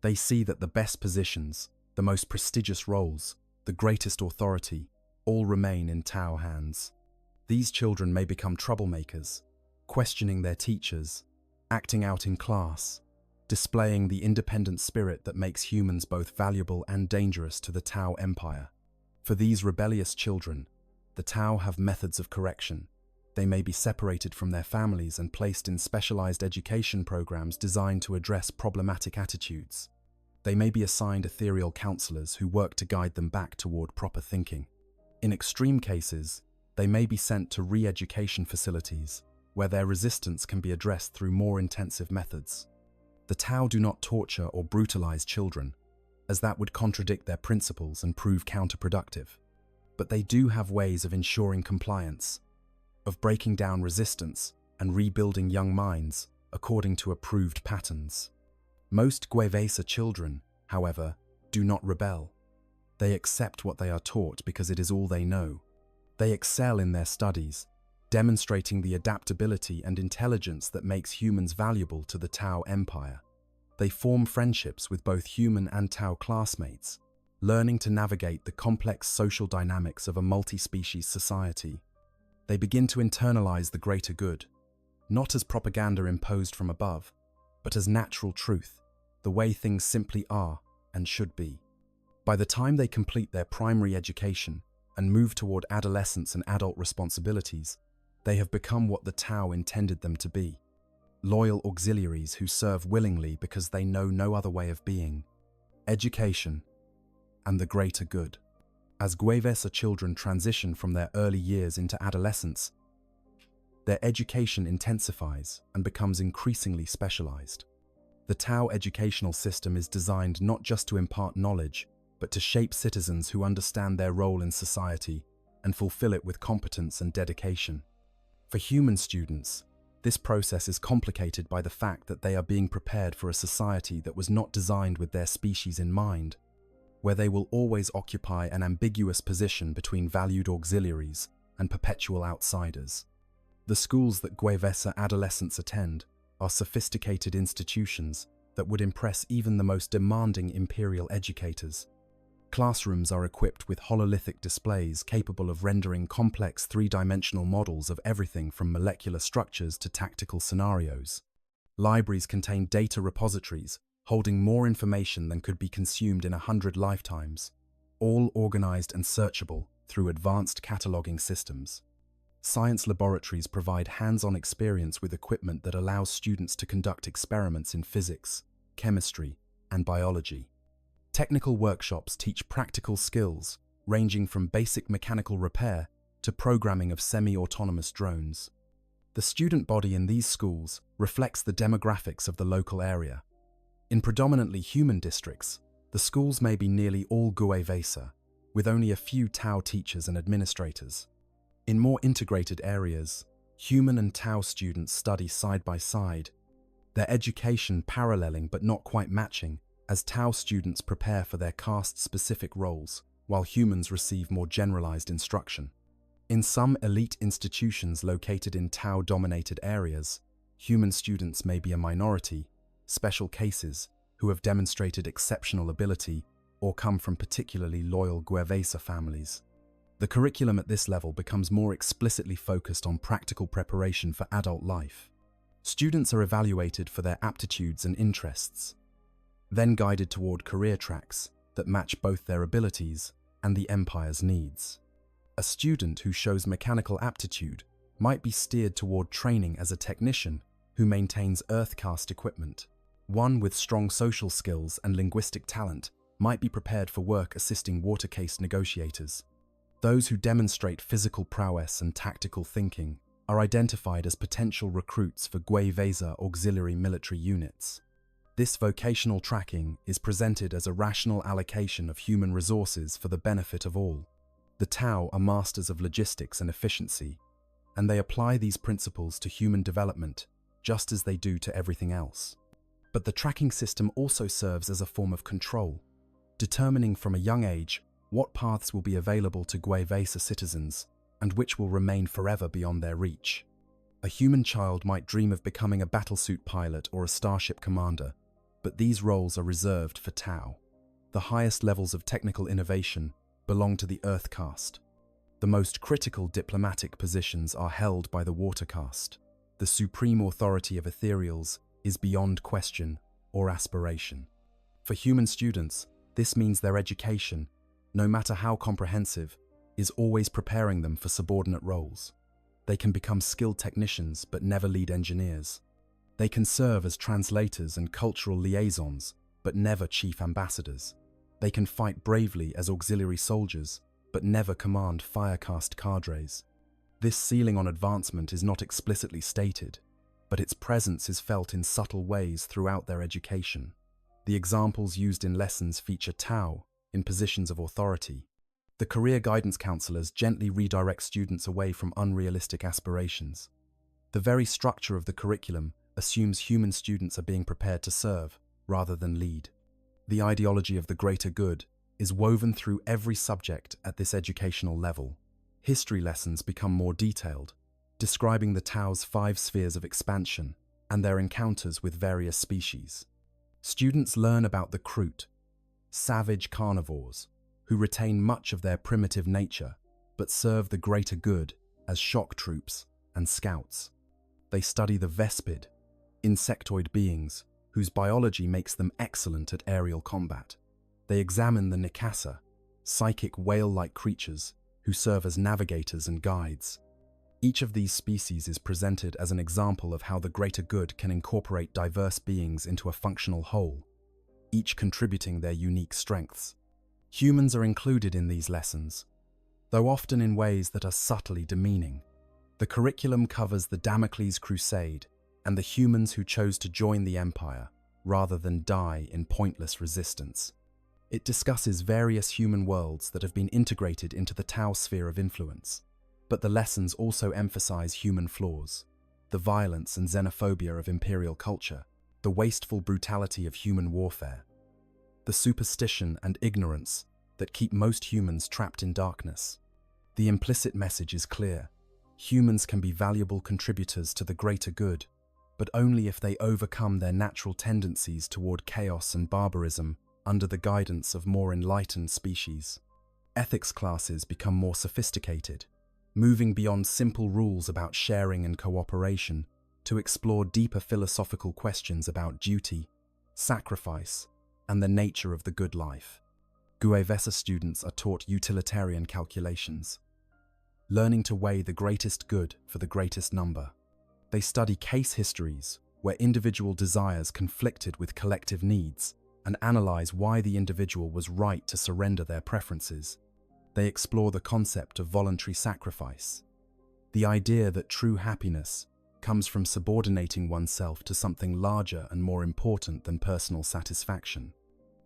They see that the best positions, the most prestigious roles, the greatest authority, all remain in Tao hands. These children may become troublemakers, questioning their teachers, acting out in class, displaying the independent spirit that makes humans both valuable and dangerous to the Tao Empire. For these rebellious children, the Tao have methods of correction. They may be separated from their families and placed in specialized education programs designed to address problematic attitudes. They may be assigned ethereal counselors who work to guide them back toward proper thinking. In extreme cases, they may be sent to re-education facilities, where their resistance can be addressed through more intensive methods. The Tao do not torture or brutalize children, as that would contradict their principles and prove counterproductive. But they do have ways of ensuring compliance, of breaking down resistance and rebuilding young minds according to approved patterns. Most Guevesa children, however, do not rebel. They accept what they are taught because it is all they know. They excel in their studies, demonstrating the adaptability and intelligence that makes humans valuable to the Tao Empire. They form friendships with both human and Tao classmates, learning to navigate the complex social dynamics of a multi-species society. They begin to internalize the greater good, not as propaganda imposed from above, but as natural truth, the way things simply are and should be. By the time they complete their primary education and move toward adolescence and adult responsibilities, they have become what the Tao intended them to be: loyal auxiliaries who serve willingly because they know no other way of being. Education and the greater good. As Guevesa children transition from their early years into adolescence, their education intensifies and becomes increasingly specialized. The Tao educational system is designed not just to impart knowledge, but to shape citizens who understand their role in society and fulfill it with competence and dedication. For human students, this process is complicated by the fact that they are being prepared for a society that was not designed with their species in mind, where they will always occupy an ambiguous position between valued auxiliaries and perpetual outsiders. The schools that Guevesa adolescents attend are sophisticated institutions that would impress even the most demanding imperial educators. Classrooms are equipped with hololithic displays capable of rendering complex three-dimensional models of everything from molecular structures to tactical scenarios. Libraries contain data repositories holding more information than could be consumed in 100 lifetimes, all organized and searchable through advanced cataloging systems. Science laboratories provide hands-on experience with equipment that allows students to conduct experiments in physics, chemistry, and biology. Technical workshops teach practical skills, ranging from basic mechanical repair to programming of semi-autonomous drones. The student body in these schools reflects the demographics of the local area. In predominantly human districts, the schools may be nearly all Guevesa, with only a few Tau teachers and administrators. In more integrated areas, human and Tau students study side by side, their education paralleling but not quite matching, as Tau students prepare for their caste-specific roles, while humans receive more generalized instruction. In some elite institutions located in Tau-dominated areas, human students may be a minority, special cases, who have demonstrated exceptional ability or come from particularly loyal Guevesa families. The curriculum at this level becomes more explicitly focused on practical preparation for adult life. Students are evaluated for their aptitudes and interests, then guided toward career tracks that match both their abilities and the Empire's needs. A student who shows mechanical aptitude might be steered toward training as a technician who maintains earth-cast equipment. One with strong social skills and linguistic talent might be prepared for work assisting water case negotiators. Those who demonstrate physical prowess and tactical thinking are identified as potential recruits for Guevesa auxiliary military units. This vocational tracking is presented as a rational allocation of human resources for the benefit of all. The Tau are masters of logistics and efficiency, and they apply these principles to human development just as they do to everything else. But the tracking system also serves as a form of control, determining from a young age what paths will be available to Guevesa citizens and which will remain forever beyond their reach. A human child might dream of becoming a battlesuit pilot or a starship commander, but these roles are reserved for Tau. The highest levels of technical innovation belong to the Earth caste. The most critical diplomatic positions are held by the Water caste. The supreme authority of ethereals is beyond question or aspiration. For human students, this means their education, no matter how comprehensive, is always preparing them for subordinate roles. They can become skilled technicians but never lead engineers. They can serve as translators and cultural liaisons but never chief ambassadors. They can fight bravely as auxiliary soldiers but never command firecast cadres. This ceiling on advancement is not explicitly stated, but its presence is felt in subtle ways throughout their education. The examples used in lessons feature Tau in positions of authority. The career guidance counselors gently redirect students away from unrealistic aspirations. The very structure of the curriculum assumes human students are being prepared to serve rather than lead. The ideology of the greater good is woven through every subject at this educational level. History lessons become more detailed, describing the Tau's 5 spheres of expansion and their encounters with various species. Students learn about the Kroot, savage carnivores, who retain much of their primitive nature but serve the greater good as shock troops and scouts. They study the Vespid, insectoid beings whose biology makes them excellent at aerial combat. They examine the Nikasa, psychic whale-like creatures who serve as navigators and guides. Each of these species is presented as an example of how the greater good can incorporate diverse beings into a functional whole, each contributing their unique strengths. Humans are included in these lessons, though often in ways that are subtly demeaning. The curriculum covers the Damocles Crusade and the humans who chose to join the Empire rather than die in pointless resistance. It discusses various human worlds that have been integrated into the Tau sphere of influence, but the lessons also emphasize human flaws, the violence and xenophobia of imperial culture, the wasteful brutality of human warfare, the superstition and ignorance that keep most humans trapped in darkness. The implicit message is clear. Humans can be valuable contributors to the greater good, but only if they overcome their natural tendencies toward chaos and barbarism under the guidance of more enlightened species. Ethics classes become more sophisticated, moving beyond simple rules about sharing and cooperation to explore deeper philosophical questions about duty, sacrifice, and the nature of the good life. Guevesa students are taught utilitarian calculations, learning to weigh the greatest good for the greatest number. They study case histories, where individual desires conflicted with collective needs, and analyze why the individual was right to surrender their preferences. They explore the concept of voluntary sacrifice, the idea that true happiness comes from subordinating oneself to something larger and more important than personal satisfaction.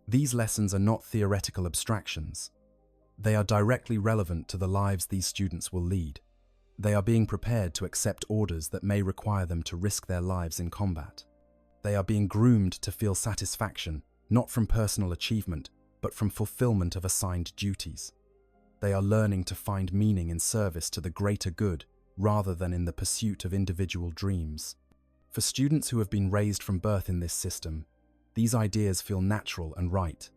These lessons are not theoretical abstractions. They are directly relevant to the lives these students will lead. They are being prepared to accept orders that may require them to risk their lives in combat. They are being groomed to feel satisfaction, not from personal achievement, but from fulfillment of assigned duties. They are learning to find meaning in service to the greater good, rather than in the pursuit of individual dreams. For students who have been raised from birth in this system, these ideas feel natural and right.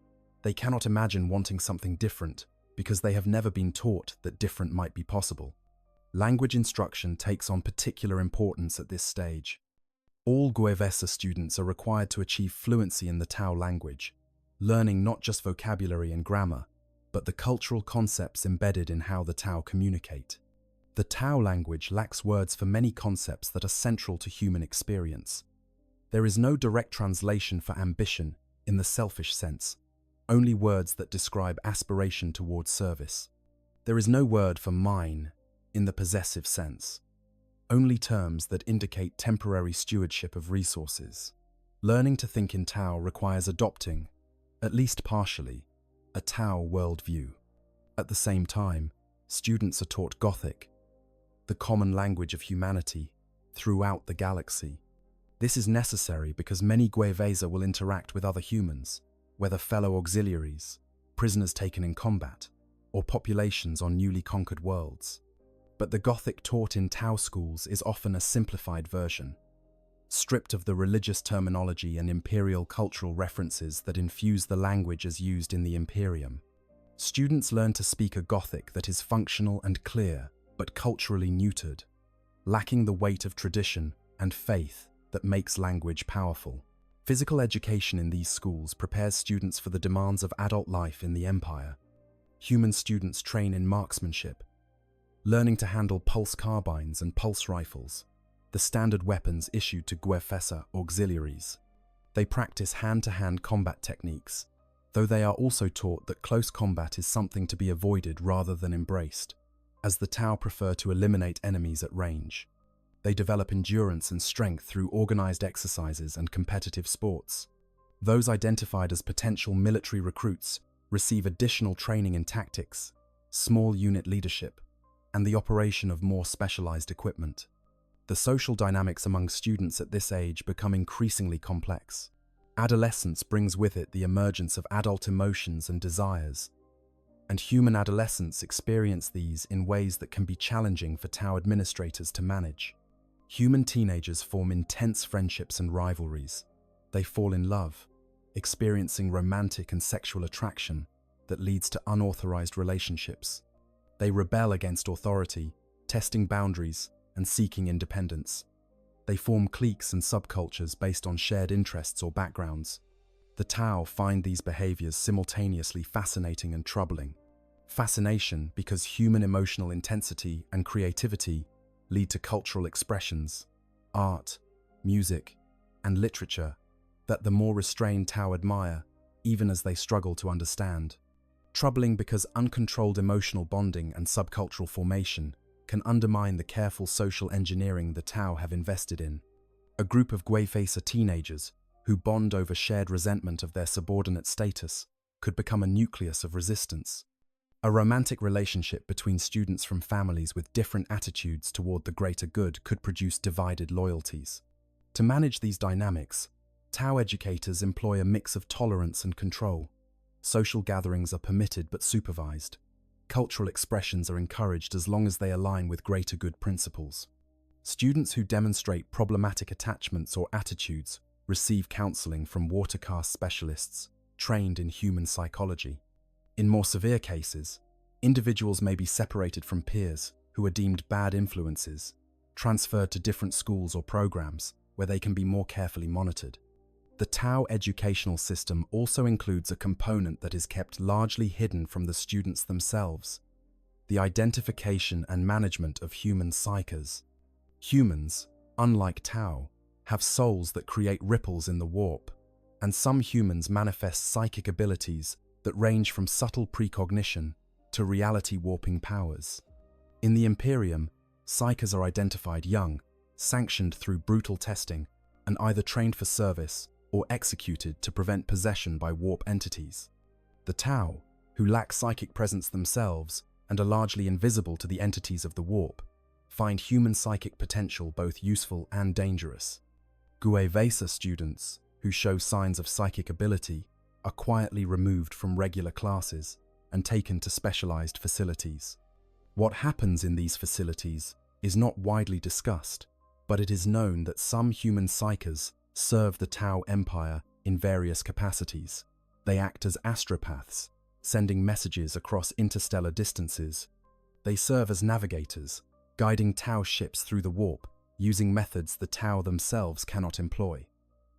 They cannot imagine wanting something different because they have never been taught that different might be possible. Language instruction takes on particular importance at this stage. All GWVESA students are required to achieve fluency in the Tau language, learning not just vocabulary and grammar, but the cultural concepts embedded in how the Tau communicate. The Tau language lacks words for many concepts that are central to human experience. There is no direct translation for ambition in the selfish sense, only words that describe aspiration towards service. There is no word for mine in the possessive sense, only terms that indicate temporary stewardship of resources. Learning to think in Tau requires adopting, at least partially, a Tau worldview. At the same time, students are taught Gothic, the common language of humanity, throughout the galaxy. This is necessary because many GWVESA will interact with other humans, whether fellow auxiliaries, prisoners taken in combat, or populations on newly conquered worlds. But the Gothic taught in Tau schools is often a simplified version, stripped of the religious terminology and imperial cultural references that infuse the language as used in the Imperium. Students learn to speak a Gothic that is functional and clear, but culturally neutered, lacking the weight of tradition and faith that makes language powerful. Physical education in these schools prepares students for the demands of adult life in the Empire. Human students train in marksmanship, learning to handle pulse carbines and pulse rifles, the standard weapons issued to GWVESA auxiliaries. They practice hand-to-hand combat techniques, though they are also taught that close combat is something to be avoided rather than embraced, as the Tau prefer to eliminate enemies at range. They develop endurance and strength through organized exercises and competitive sports. Those identified as potential military recruits receive additional training in tactics, small unit leadership, and the operation of more specialized equipment. The social dynamics among students at this age become increasingly complex. Adolescence brings with it the emergence of adult emotions and desires, and human adolescents experience these in ways that can be challenging for Tau administrators to manage. Human teenagers form intense friendships and rivalries. They fall in love, experiencing romantic and sexual attraction that leads to unauthorized relationships. They rebel against authority, testing boundaries and seeking independence. They form cliques and subcultures based on shared interests or backgrounds. The Tau find these behaviors simultaneously fascinating and troubling. Fascination because human emotional intensity and creativity lead to cultural expressions, art, music, and literature that the more restrained Tau admire, even as they struggle to understand. Troubling because uncontrolled emotional bonding and subcultural formation can undermine the careful social engineering the Tau have invested in. A group of GWVESA teenagers who bond over shared resentment of their subordinate status could become a nucleus of resistance. A romantic relationship between students from families with different attitudes toward the greater good could produce divided loyalties. To manage these dynamics, Tau educators employ a mix of tolerance and control. Social gatherings are permitted but supervised. Cultural expressions are encouraged as long as they align with greater good principles. Students who demonstrate problematic attachments or attitudes receive counseling from watercast specialists trained in human psychology. In more severe cases, individuals may be separated from peers who are deemed bad influences, transferred to different schools or programs where they can be more carefully monitored. The Tau educational system also includes a component that is kept largely hidden from the students themselves: the identification and management of human psyches. Humans, unlike Tau, have souls that create ripples in the warp, and some humans manifest psychic abilities that range from subtle precognition to reality-warping powers. In the Imperium, psychers are identified young, sanctioned through brutal testing, and either trained for service or executed to prevent possession by warp entities. The Tau, who lack psychic presence themselves and are largely invisible to the entities of the warp, find human psychic potential both useful and dangerous. WH40K students, who show signs of psychic ability, are quietly removed from regular classes and taken to specialized facilities. What happens in these facilities is not widely discussed, but it is known that some human psykers serve the Tau Empire in various capacities. They act as astropaths, sending messages across interstellar distances. They serve as navigators, guiding Tau ships through the warp, using methods the Tau themselves cannot employ.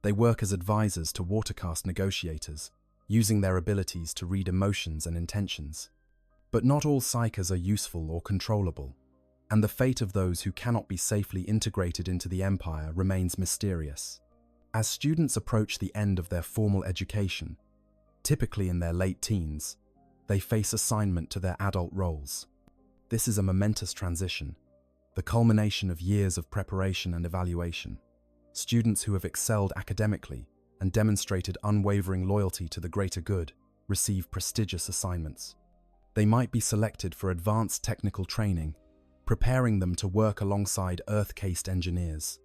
They work as advisors to watercast negotiators, using their abilities to read emotions and intentions. But not all psykers are useful or controllable, and the fate of those who cannot be safely integrated into the Empire remains mysterious. As students approach the end of their formal education, typically in their late teens, they face assignment to their adult roles. This is a momentous transition, the culmination of years of preparation and evaluation. Students who have excelled academically and demonstrated unwavering loyalty to the greater good receive prestigious assignments. They might be selected for advanced technical training, preparing them to work alongside Earth-cased engineers.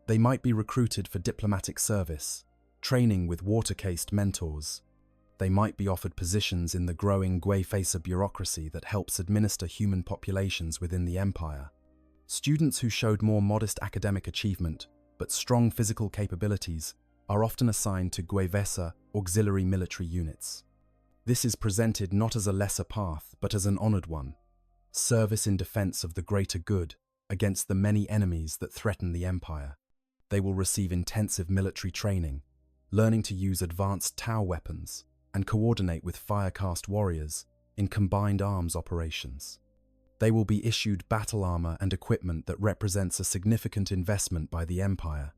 They might be recruited for diplomatic service, training with water-cased mentors. They might be offered positions in the growing WH40K bureaucracy that helps administer human populations within the Empire. Students who showed more modest academic achievement but strong physical capabilities are often assigned to WH40K auxiliary military units. This is presented not as a lesser path, but as an honored one. Service in defense of the greater good against the many enemies that threaten the Empire. They will receive intensive military training, learning to use advanced Tau weapons and coordinate with Firecast warriors in combined arms operations. They will be issued battle armor and equipment that represents a significant investment by the Empire.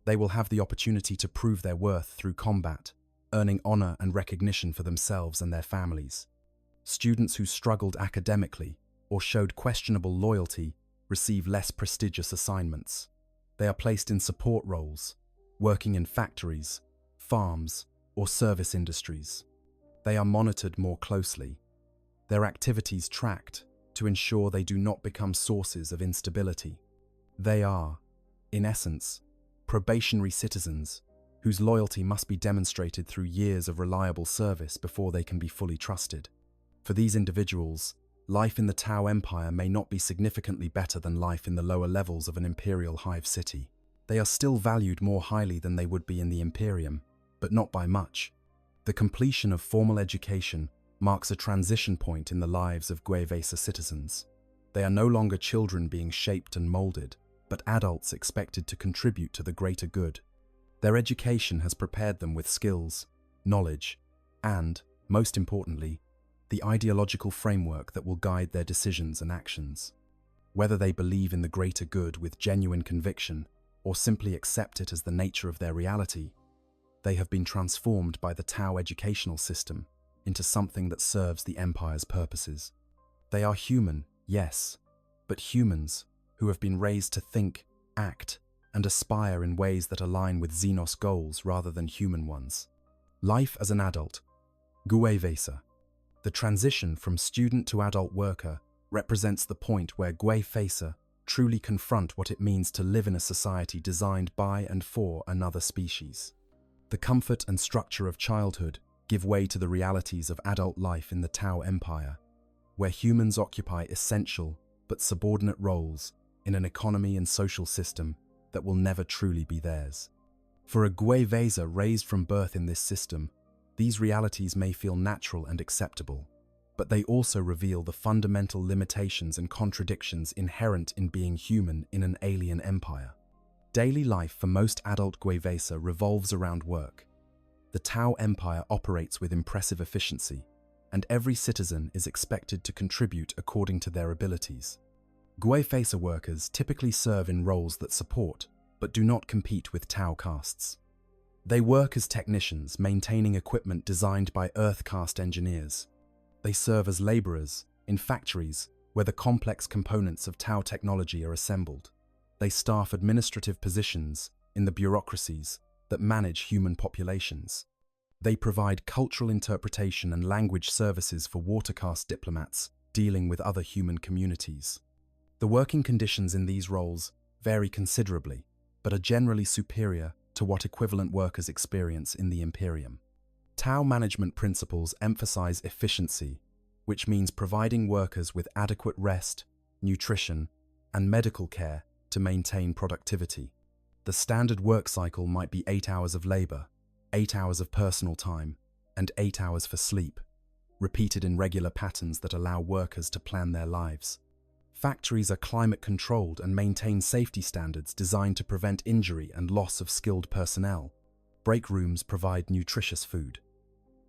They will have the opportunity to prove their worth through combat, earning honor and recognition for themselves and their families. Students who struggled academically or showed questionable loyalty receive less prestigious assignments. They are placed in support roles, working in factories, farms, or service industries. They are monitored more closely, their activities tracked to ensure they do not become sources of instability. They are, in essence, probationary citizens whose loyalty must be demonstrated through years of reliable service before they can be fully trusted. For these individuals, life in the Tau Empire may not be significantly better than life in the lower levels of an imperial hive city. They are still valued more highly than they would be in the Imperium, but not by much. The completion of formal education marks a transition point in the lives of WH40K citizens. They are no longer children being shaped and molded, but adults expected to contribute to the greater good. Their education has prepared them with skills, knowledge, and, most importantly, the ideological framework that will guide their decisions and actions. Whether they believe in the greater good with genuine conviction or simply accept it as the nature of their reality, they have been transformed by the Tau educational system into something that serves the Empire's purposes. They are human, yes, but humans who have been raised to think, act, and aspire in ways that align with Xenos goals rather than human ones. Life as an adult. WH40K. The transition from student to adult worker represents the point where WH40K truly confront what it means to live in a society designed by and for another species. The comfort and structure of childhood give way to the realities of adult life in the Tau Empire, where humans occupy essential but subordinate roles in an economy and social system that will never truly be theirs. For a WH40K raised from birth in this system, these realities may feel natural and acceptable, but they also reveal the fundamental limitations and contradictions inherent in being human in an alien empire. Daily life for most adult WH40K revolves around work. The Tau Empire operates with impressive efficiency, and every citizen is expected to contribute according to their abilities. WH40K workers typically serve in roles that support, but do not compete with Tau castes. They work as technicians, maintaining equipment designed by Earth-caste engineers. They serve as laborers in factories where the complex components of Tau technology are assembled. They staff administrative positions in the bureaucracies that manage human populations. They provide cultural interpretation and language services for watercaste diplomats dealing with other human communities. The working conditions in these roles vary considerably, but are generally superior to what equivalent workers experience in the Imperium. Tau management principles emphasize efficiency, which means providing workers with adequate rest, nutrition, and medical care to maintain productivity. The standard work cycle might be 8 hours of labor, 8 hours of personal time, and 8 hours for sleep, repeated in regular patterns that allow workers to plan their lives. Factories are climate-controlled and maintain safety standards designed to prevent injury and loss of skilled personnel. Break rooms provide nutritious food,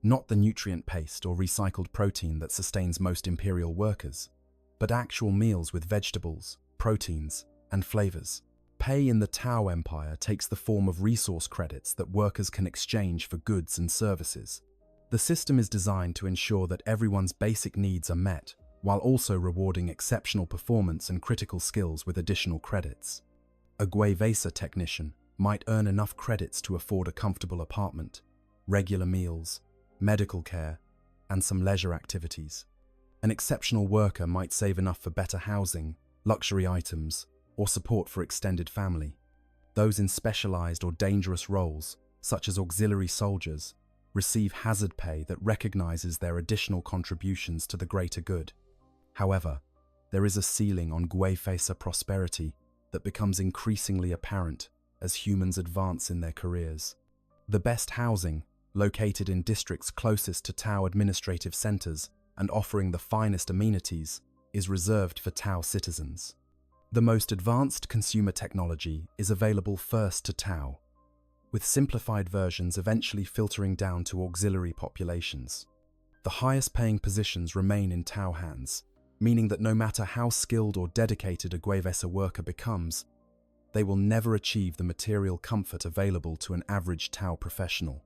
not the nutrient paste or recycled protein that sustains most Imperial workers, but actual meals with vegetables, proteins, and flavors. Pay in the Tau Empire takes the form of resource credits that workers can exchange for goods and services. The system is designed to ensure that everyone's basic needs are met, while also rewarding exceptional performance and critical skills with additional credits. A Guevesa technician might earn enough credits to afford a comfortable apartment, regular meals, medical care, and some leisure activities. An exceptional worker might save enough for better housing, luxury items, or support for extended family. Those in specialized or dangerous roles, such as auxiliary soldiers, receive hazard pay that recognizes their additional contributions to the greater good. However, there is a ceiling on Guevesa prosperity that becomes increasingly apparent as humans advance in their careers. The best housing, located in districts closest to Tau administrative centers and offering the finest amenities, is reserved for Tau citizens. The most advanced consumer technology is available first to Tau, with simplified versions eventually filtering down to auxiliary populations. The highest paying positions remain in Tau hands, meaning that no matter how skilled or dedicated a Guevesa worker becomes, they will never achieve the material comfort available to an average Tau professional.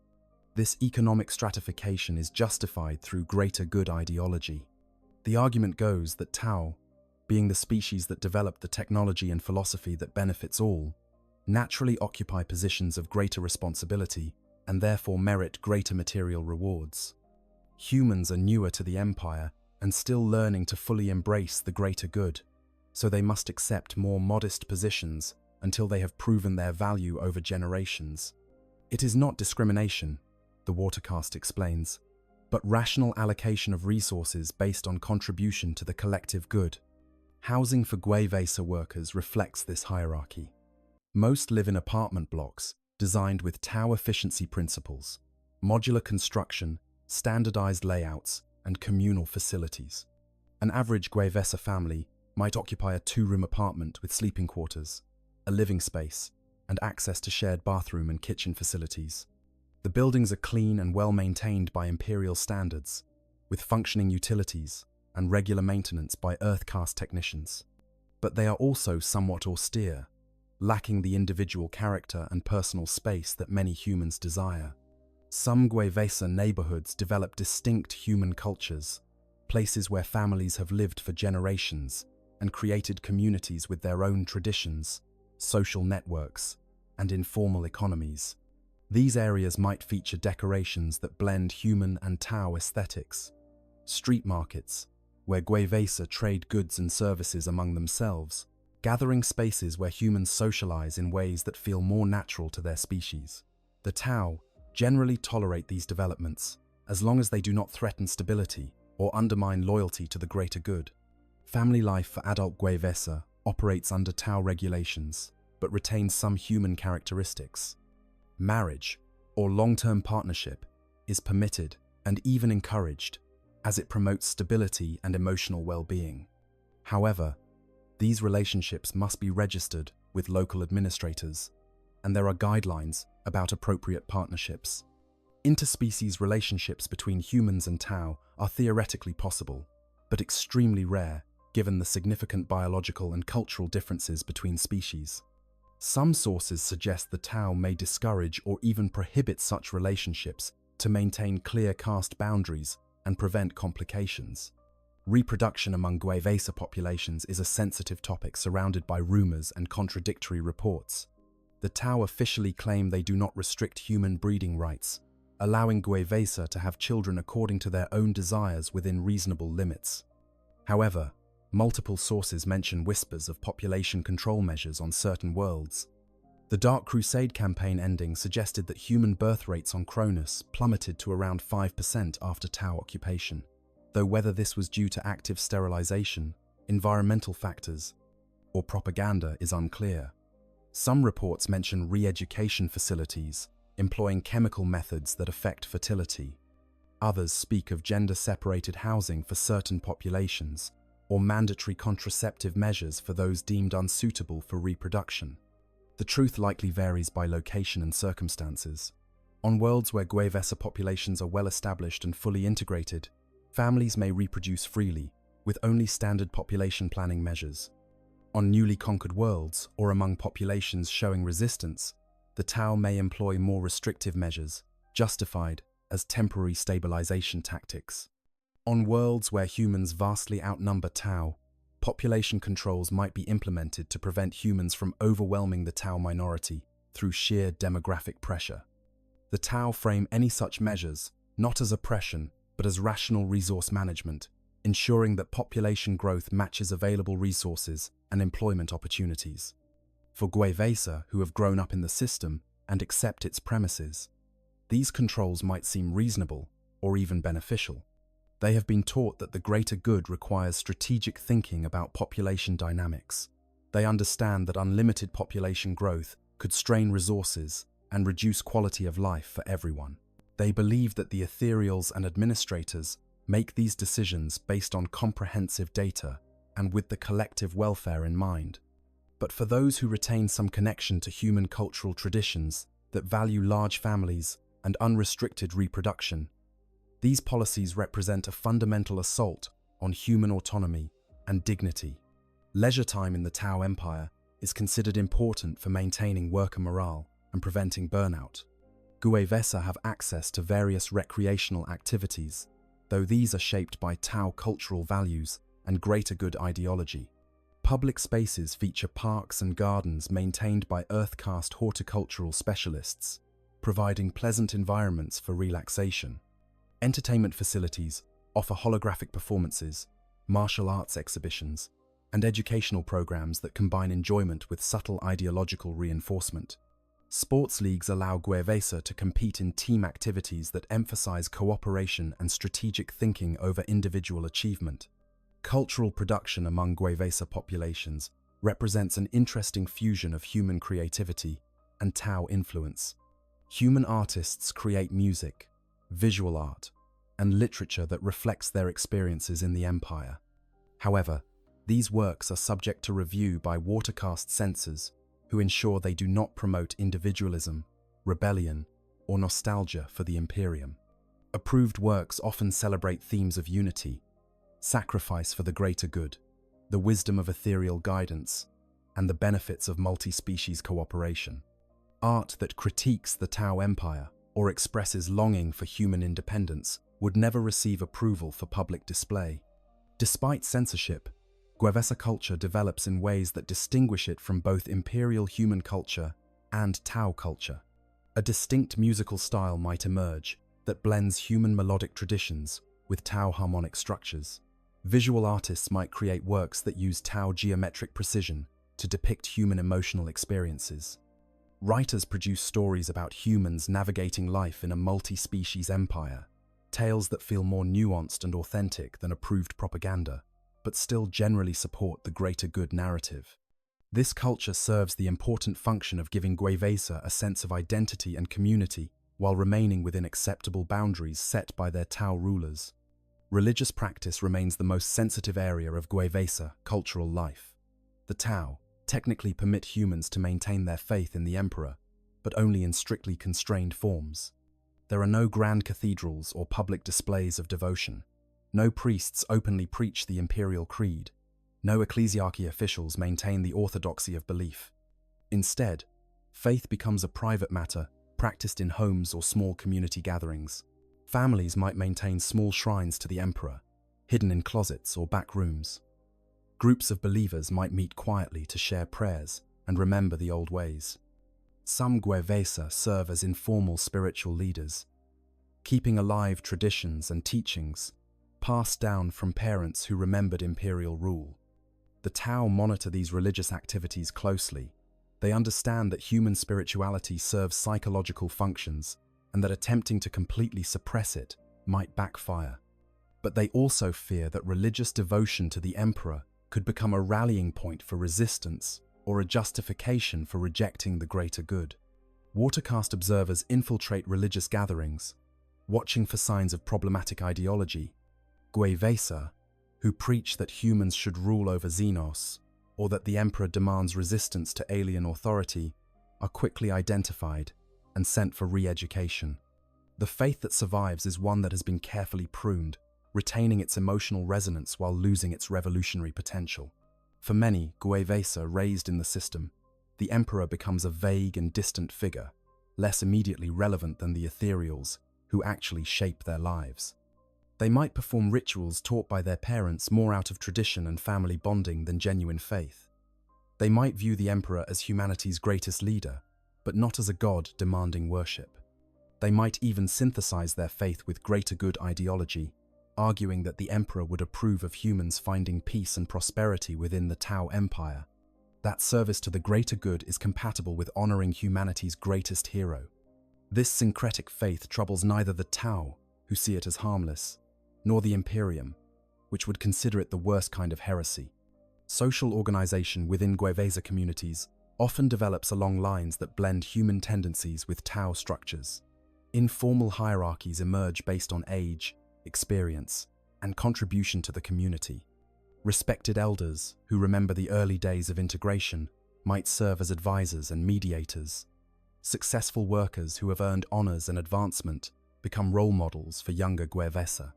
This economic stratification is justified through greater good ideology. The argument goes that Tau, being the species that developed the technology and philosophy that benefits all, naturally occupy positions of greater responsibility and therefore merit greater material rewards. Humans are newer to the Empire and still learning to fully embrace the greater good, so they must accept more modest positions until they have proven their value over generations. It is not discrimination, the Watercast explains, but rational allocation of resources based on contribution to the collective good. Housing for Guevesa workers reflects this hierarchy. Most live in apartment blocks designed with Tau efficiency principles, modular construction, standardized layouts, and communal facilities. An average Guevesa family might occupy a 2-room apartment with sleeping quarters, a living space, and access to shared bathroom and kitchen facilities. The buildings are clean and well maintained by Imperial standards, with functioning utilities and regular maintenance by Earthcast technicians. But they are also somewhat austere, lacking the individual character and personal space that many humans desire. Some Guevesa neighborhoods develop distinct human cultures, places where families have lived for generations and created communities with their own traditions, social networks, and informal economies. These areas might feature decorations that blend human and Tau aesthetics, street markets, where Guevesa trade goods and services among themselves, gathering spaces where humans socialize in ways that feel more natural to their species. The Tau generally tolerate these developments, as long as they do not threaten stability or undermine loyalty to the greater good. Family life for adult Guevesa operates under Tau regulations, but retains some human characteristics. Marriage, or long-term partnership, is permitted and even encouraged, as it promotes stability and emotional well-being. However, these relationships must be registered with local administrators, and there are guidelines about appropriate partnerships. Interspecies relationships between humans and Tau are theoretically possible, but extremely rare given the significant biological and cultural differences between species. Some sources suggest the Tau may discourage or even prohibit such relationships to maintain clear caste boundaries and prevent complications. Reproduction among Guevesa populations is a sensitive topic surrounded by rumors and contradictory reports. The Tau officially claim they do not restrict human breeding rights, allowing Gwevesa to have children according to their own desires within reasonable limits. However, multiple sources mention whispers of population control measures on certain worlds. The Dark Crusade campaign ending suggested that human birth rates on Cronus plummeted to around 5% after Tau occupation, though whether this was due to active sterilization, environmental factors, or propaganda is unclear. Some reports mention re-education facilities employing chemical methods that affect fertility. Others speak of gender-separated housing for certain populations, or mandatory contraceptive measures for those deemed unsuitable for reproduction. The truth likely varies by location and circumstances. On worlds where Gwevesa populations are well established and fully integrated, families may reproduce freely, with only standard population planning measures. On newly conquered worlds, or among populations showing resistance, the Tau may employ more restrictive measures, justified as temporary stabilization tactics. On worlds where humans vastly outnumber Tau, population controls might be implemented to prevent humans from overwhelming the Tau minority through sheer demographic pressure. The Tau frame any such measures not as oppression, but as rational resource management, ensuring that population growth matches available resources and employment opportunities. For Gwevesa, who have grown up in the system and accept its premises, these controls might seem reasonable or even beneficial. They have been taught that the greater good requires strategic thinking about population dynamics. They understand that unlimited population growth could strain resources and reduce quality of life for everyone. They believe that the ethereals and administrators make these decisions based on comprehensive data and with the collective welfare in mind. But for those who retain some connection to human cultural traditions that value large families and unrestricted reproduction, these policies represent a fundamental assault on human autonomy and dignity. Leisure time in the Tau Empire is considered important for maintaining worker morale and preventing burnout. Gwevesa have access to various recreational activities, though these are shaped by Tau cultural values and greater good ideology. Public spaces feature parks and gardens maintained by Earth-caste horticultural specialists, providing pleasant environments for relaxation. Entertainment facilities offer holographic performances, martial arts exhibitions, and educational programs that combine enjoyment with subtle ideological reinforcement. Sports leagues allow Gwevesa to compete in team activities that emphasize cooperation and strategic thinking over individual achievement. Cultural production among Gwevesa populations represents an interesting fusion of human creativity and Tau influence. Human artists create music, visual art, and literature that reflects their experiences in the Empire. However, these works are subject to review by watercaste censors who ensure they do not promote individualism, rebellion, or nostalgia for the Imperium. Approved works often celebrate themes of unity, sacrifice for the greater good, the wisdom of ethereal guidance, and the benefits of multi-species cooperation. Art that critiques the Tau Empire or expresses longing for human independence would never receive approval for public display. Despite censorship, Gwevesa culture develops in ways that distinguish it from both imperial human culture and Tau culture. A distinct musical style might emerge that blends human melodic traditions with Tau harmonic structures. Visual artists might create works that use Tau geometric precision to depict human emotional experiences. Writers produce stories about humans navigating life in a multi-species empire, tales that feel more nuanced and authentic than approved propaganda, but still generally support the greater good narrative. This culture serves the important function of giving Gwevesa a sense of identity and community while remaining within acceptable boundaries set by their Tau rulers. Religious practice remains the most sensitive area of Gwevesa cultural life. The Tau technically permit humans to maintain their faith in the Emperor, but only in strictly constrained forms. There are no grand cathedrals or public displays of devotion. No priests openly preach the imperial creed. No ecclesiarchy officials maintain the orthodoxy of belief. Instead, faith becomes a private matter practiced in homes or small community gatherings. Families might maintain small shrines to the Emperor, hidden in closets or back rooms. Groups of believers might meet quietly to share prayers and remember the old ways. Some Gwevesa serve as informal spiritual leaders, keeping alive traditions and teachings passed down from parents who remembered imperial rule. The Tau monitor these religious activities closely. They understand that human spirituality serves psychological functions and that attempting to completely suppress it might backfire. But they also fear that religious devotion to the emperor could become a rallying point for resistance or a justification for rejecting the greater good. Watercast observers infiltrate religious gatherings, watching for signs of problematic ideology. Gwevesa, who preach that humans should rule over Xenos, or that the emperor demands resistance to alien authority, are quickly identified and sent for re-education. The faith that survives is one that has been carefully pruned, retaining its emotional resonance while losing its revolutionary potential. For many Gwevesa raised in the system, the emperor becomes a vague and distant figure, less immediately relevant than the ethereals who actually shape their lives. They might perform rituals taught by their parents more out of tradition and family bonding than genuine faith. They might view the emperor as humanity's greatest leader, but not as a god demanding worship. They might even synthesize their faith with greater good ideology, arguing that the emperor would approve of humans finding peace and prosperity within the Tau Empire. That service to the greater good is compatible with honoring humanity's greatest hero. This syncretic faith troubles neither the Tau, who see it as harmless, nor the Imperium, which would consider it the worst kind of heresy. Social organization within Gwevesa communities often develops along lines that blend human tendencies with Tau structures. Informal hierarchies emerge based on age, experience, and contribution to the community. Respected elders, who remember the early days of integration, might serve as advisors and mediators. Successful workers who have earned honors and advancement become role models for younger Gwevesa.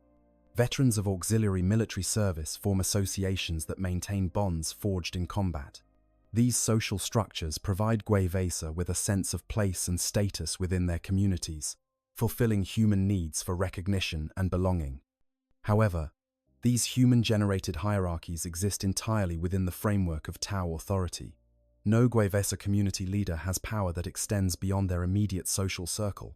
Veterans of auxiliary military service form associations that maintain bonds forged in combat. These social structures provide Gwevesa with a sense of place and status within their communities, fulfilling human needs for recognition and belonging. However, these human-generated hierarchies exist entirely within the framework of Tau authority. No Gwevesa community leader has power that extends beyond their immediate social circle.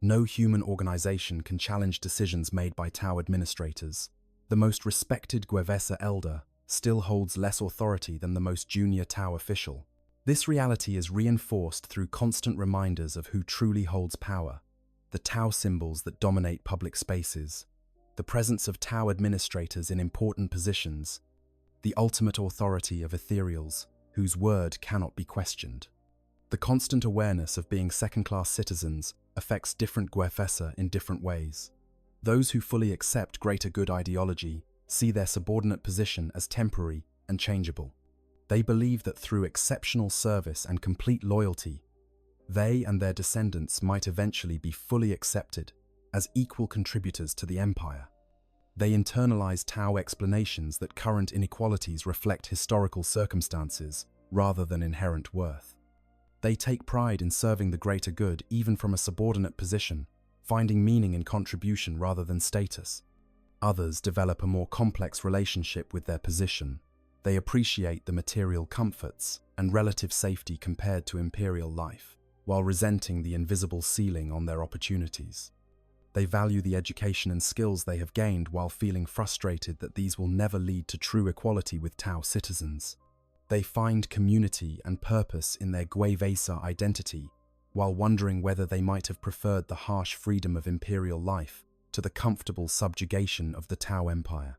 No human organization can challenge decisions made by Tau administrators. The most respected Gwevesa elder still holds less authority than the most junior Tau official. This reality is reinforced through constant reminders of who truly holds power: the Tau symbols that dominate public spaces, the presence of Tau administrators in important positions, the ultimate authority of ethereals whose word cannot be questioned. The constant awareness of being second-class citizens affects different Gwevesa in different ways. Those who fully accept greater good ideology see their subordinate position as temporary and changeable. They believe that through exceptional service and complete loyalty, they and their descendants might eventually be fully accepted as equal contributors to the empire. They internalize Tau explanations that current inequalities reflect historical circumstances rather than inherent worth. They take pride in serving the greater good even from a subordinate position, finding meaning in contribution rather than status. Others develop a more complex relationship with their position. They appreciate the material comforts and relative safety compared to imperial life, while resenting the invisible ceiling on their opportunities. They value the education and skills they have gained while feeling frustrated that these will never lead to true equality with Tau citizens. They find community and purpose in their Gwevesa identity, while wondering whether they might have preferred the harsh freedom of imperial life to the comfortable subjugation of the Tau Empire.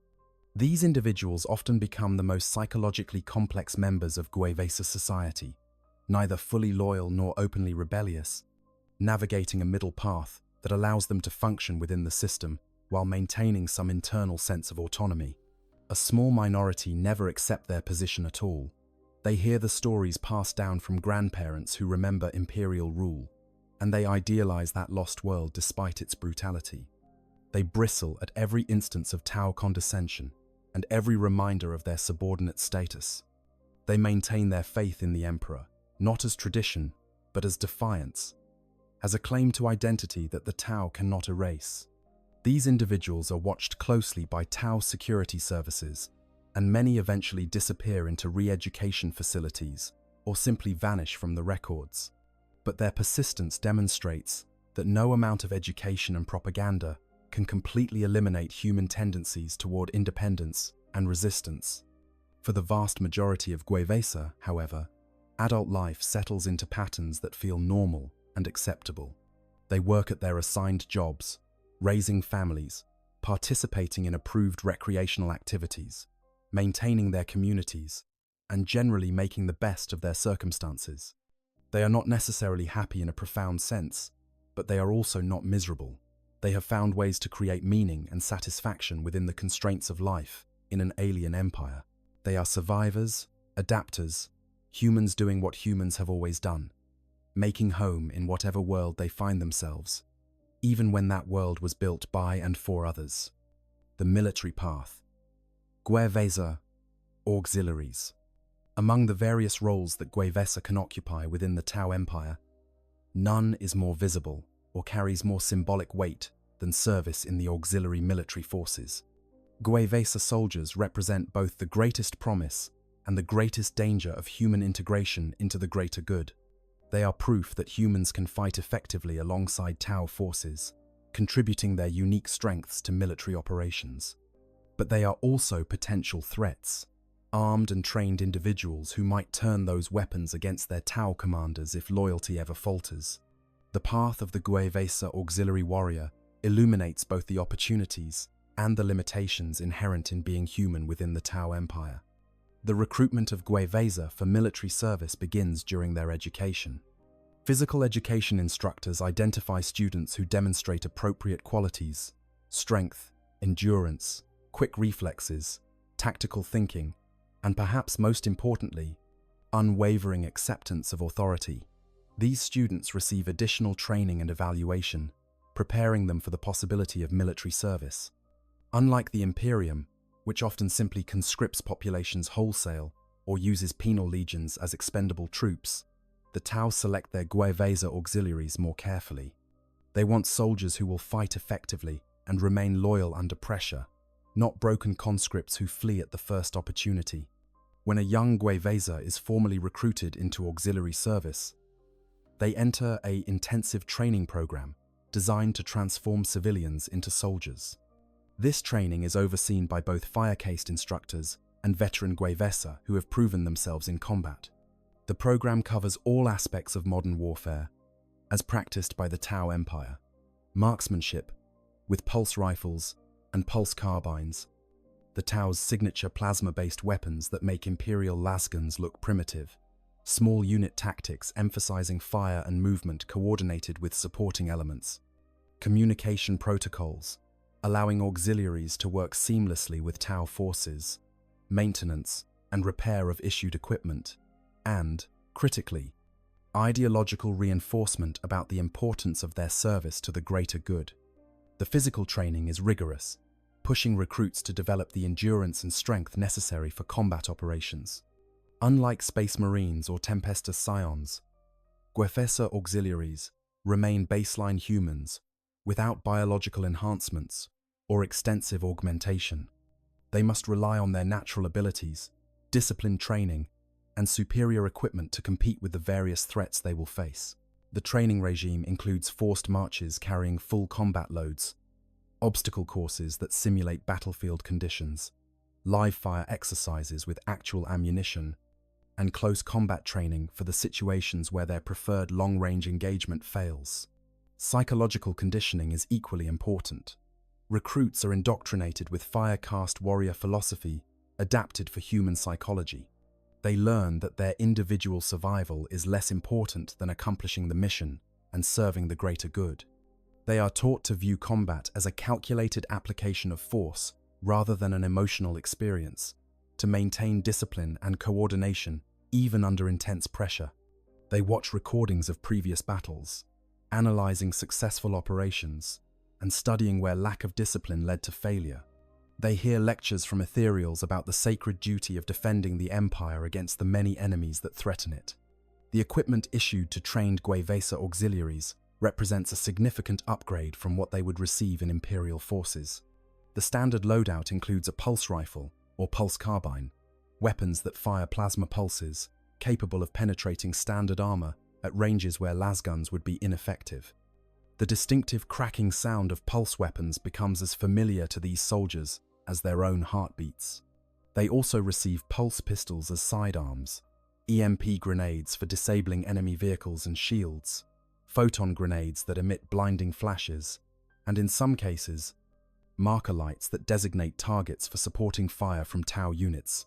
These individuals often become the most psychologically complex members of Gwevesa society, neither fully loyal nor openly rebellious, navigating a middle path that allows them to function within the system while maintaining some internal sense of autonomy. A small minority never accept their position at all. They hear the stories passed down from grandparents who remember imperial rule, and they idealize that lost world despite its brutality. They bristle at every instance of Tau condescension and every reminder of their subordinate status. They maintain their faith in the emperor, not as tradition, but as defiance, as a claim to identity that the Tau cannot erase. These individuals are watched closely by Tau security services, and many eventually disappear into re-education facilities or simply vanish from the records. But their persistence demonstrates that no amount of education and propaganda can completely eliminate human tendencies toward independence and resistance. For the vast majority of Gwevesa, however, adult life settles into patterns that feel normal and acceptable. They work at their assigned jobs, raising families, participating in approved recreational activities, maintaining their communities, and generally making the best of their circumstances. They are not necessarily happy in a profound sense, but they are also not miserable. They have found ways to create meaning and satisfaction within the constraints of life in an alien empire. They are survivors, adapters, humans doing what humans have always done, making home in whatever world they find themselves, even when that world was built by and for others. The military path. Gwevesa auxiliaries. Among the various roles that Gwevesa can occupy within the Tau Empire, none is more visible or carries more symbolic weight than service in the auxiliary military forces. Gwevesa soldiers represent both the greatest promise and the greatest danger of human integration into the greater good. They are proof that humans can fight effectively alongside Tau forces, contributing their unique strengths to military operations. But they are also potential threats, armed and trained individuals who might turn those weapons against their Tau commanders if loyalty ever falters. The path of the Gwevesa auxiliary warrior illuminates both the opportunities and the limitations inherent in being human within the Tau Empire. The recruitment of Gwevesa for military service begins during their education. Physical education instructors identify students who demonstrate appropriate qualities: strength, endurance, quick reflexes, tactical thinking, and perhaps most importantly, unwavering acceptance of authority. These students receive additional training and evaluation, preparing them for the possibility of military service. Unlike the Imperium, which often simply conscripts populations wholesale or uses penal legions as expendable troops, the Tau select their Gwevesa auxiliaries more carefully. They want soldiers who will fight effectively and remain loyal under pressure, not broken conscripts who flee at the first opportunity. When a young Gwevesa is formally recruited into auxiliary service, they enter an intensive training program designed to transform civilians into soldiers. This training is overseen by both fire-cased instructors and veteran Gwevesa who have proven themselves in combat. The program covers all aspects of modern warfare, as practiced by the Tau Empire. Marksmanship, with pulse rifles and pulse carbines, the Tau's signature plasma-based weapons that make Imperial lasguns look primitive. Small unit tactics emphasizing fire and movement coordinated with supporting elements. Communication protocols, allowing auxiliaries to work seamlessly with Tau forces. Maintenance and repair of issued equipment. And, critically, ideological reinforcement about the importance of their service to the greater good. The physical training is rigorous, pushing recruits to develop the endurance and strength necessary for combat operations. Unlike Space Marines or Tempestus Scions, Gwevesa auxiliaries remain baseline humans without biological enhancements or extensive augmentation. They must rely on their natural abilities, disciplined training, and superior equipment to compete with the various threats they will face. The training regime includes forced marches carrying full combat loads, obstacle courses that simulate battlefield conditions, live fire exercises with actual ammunition, and close combat training for the situations where their preferred long-range engagement fails. Psychological conditioning is equally important. Recruits are indoctrinated with fire-cast warrior philosophy adapted for human psychology. They learn that their individual survival is less important than accomplishing the mission and serving the greater good. They are taught to view combat as a calculated application of force rather than an emotional experience, to maintain discipline and coordination even under intense pressure. They watch recordings of previous battles, analyzing successful operations, and studying where lack of discipline led to failure. They hear lectures from ethereals about the sacred duty of defending the Empire against the many enemies that threaten it. The equipment issued to trained Gwevesa auxiliaries represents a significant upgrade from what they would receive in Imperial forces. The standard loadout includes a pulse rifle, or pulse carbine, weapons that fire plasma pulses, capable of penetrating standard armor at ranges where lasguns would be ineffective. The distinctive cracking sound of pulse weapons becomes as familiar to these soldiers as their own heartbeats. They also receive pulse pistols as sidearms, EMP grenades for disabling enemy vehicles and shields, photon grenades that emit blinding flashes, and in some cases, marker lights that designate targets for supporting fire from Tau units.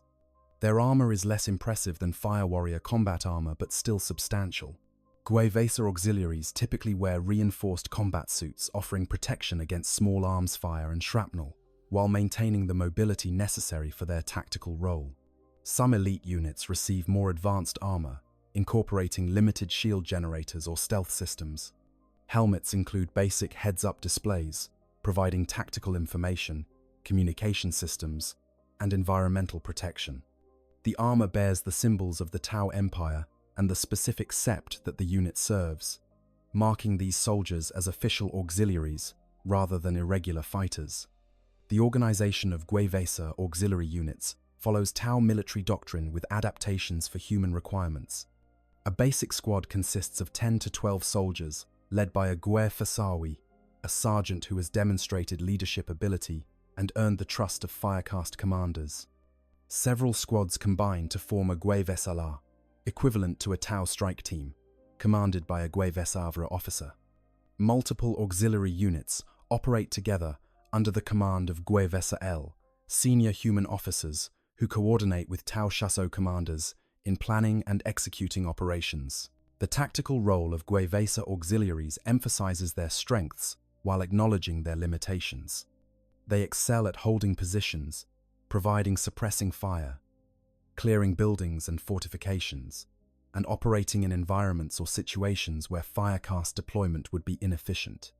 Their armor is less impressive than Fire Warrior combat armor, but still substantial. Gwevesa auxiliaries typically wear reinforced combat suits offering protection against small arms fire and shrapnel, while maintaining the mobility necessary for their tactical role. Some elite units receive more advanced armor, incorporating limited shield generators or stealth systems. Helmets include basic heads-up displays, providing tactical information, communication systems, and environmental protection. The armor bears the symbols of the Tau Empire and the specific sept that the unit serves, marking these soldiers as official auxiliaries rather than irregular fighters. The organization of Gwevesa auxiliary units follows Tau military doctrine with adaptations for human requirements. A basic squad consists of 10 to 12 soldiers, led by a Gwefesawi, a sergeant who has demonstrated leadership ability and earned the trust of Firecast commanders. Several squads combine to form a Gwevesala, equivalent to a Tau strike team, commanded by a Gwevesavra officer. Multiple auxiliary units operate together under the command of Gwevesa L, senior human officers who coordinate with Tau Shasso commanders in planning and executing operations. The tactical role of Gwevesa auxiliaries emphasizes their strengths while acknowledging their limitations. They excel at holding positions, providing suppressing fire, clearing buildings and fortifications, and operating in environments or situations where Firecast deployment would be inefficient.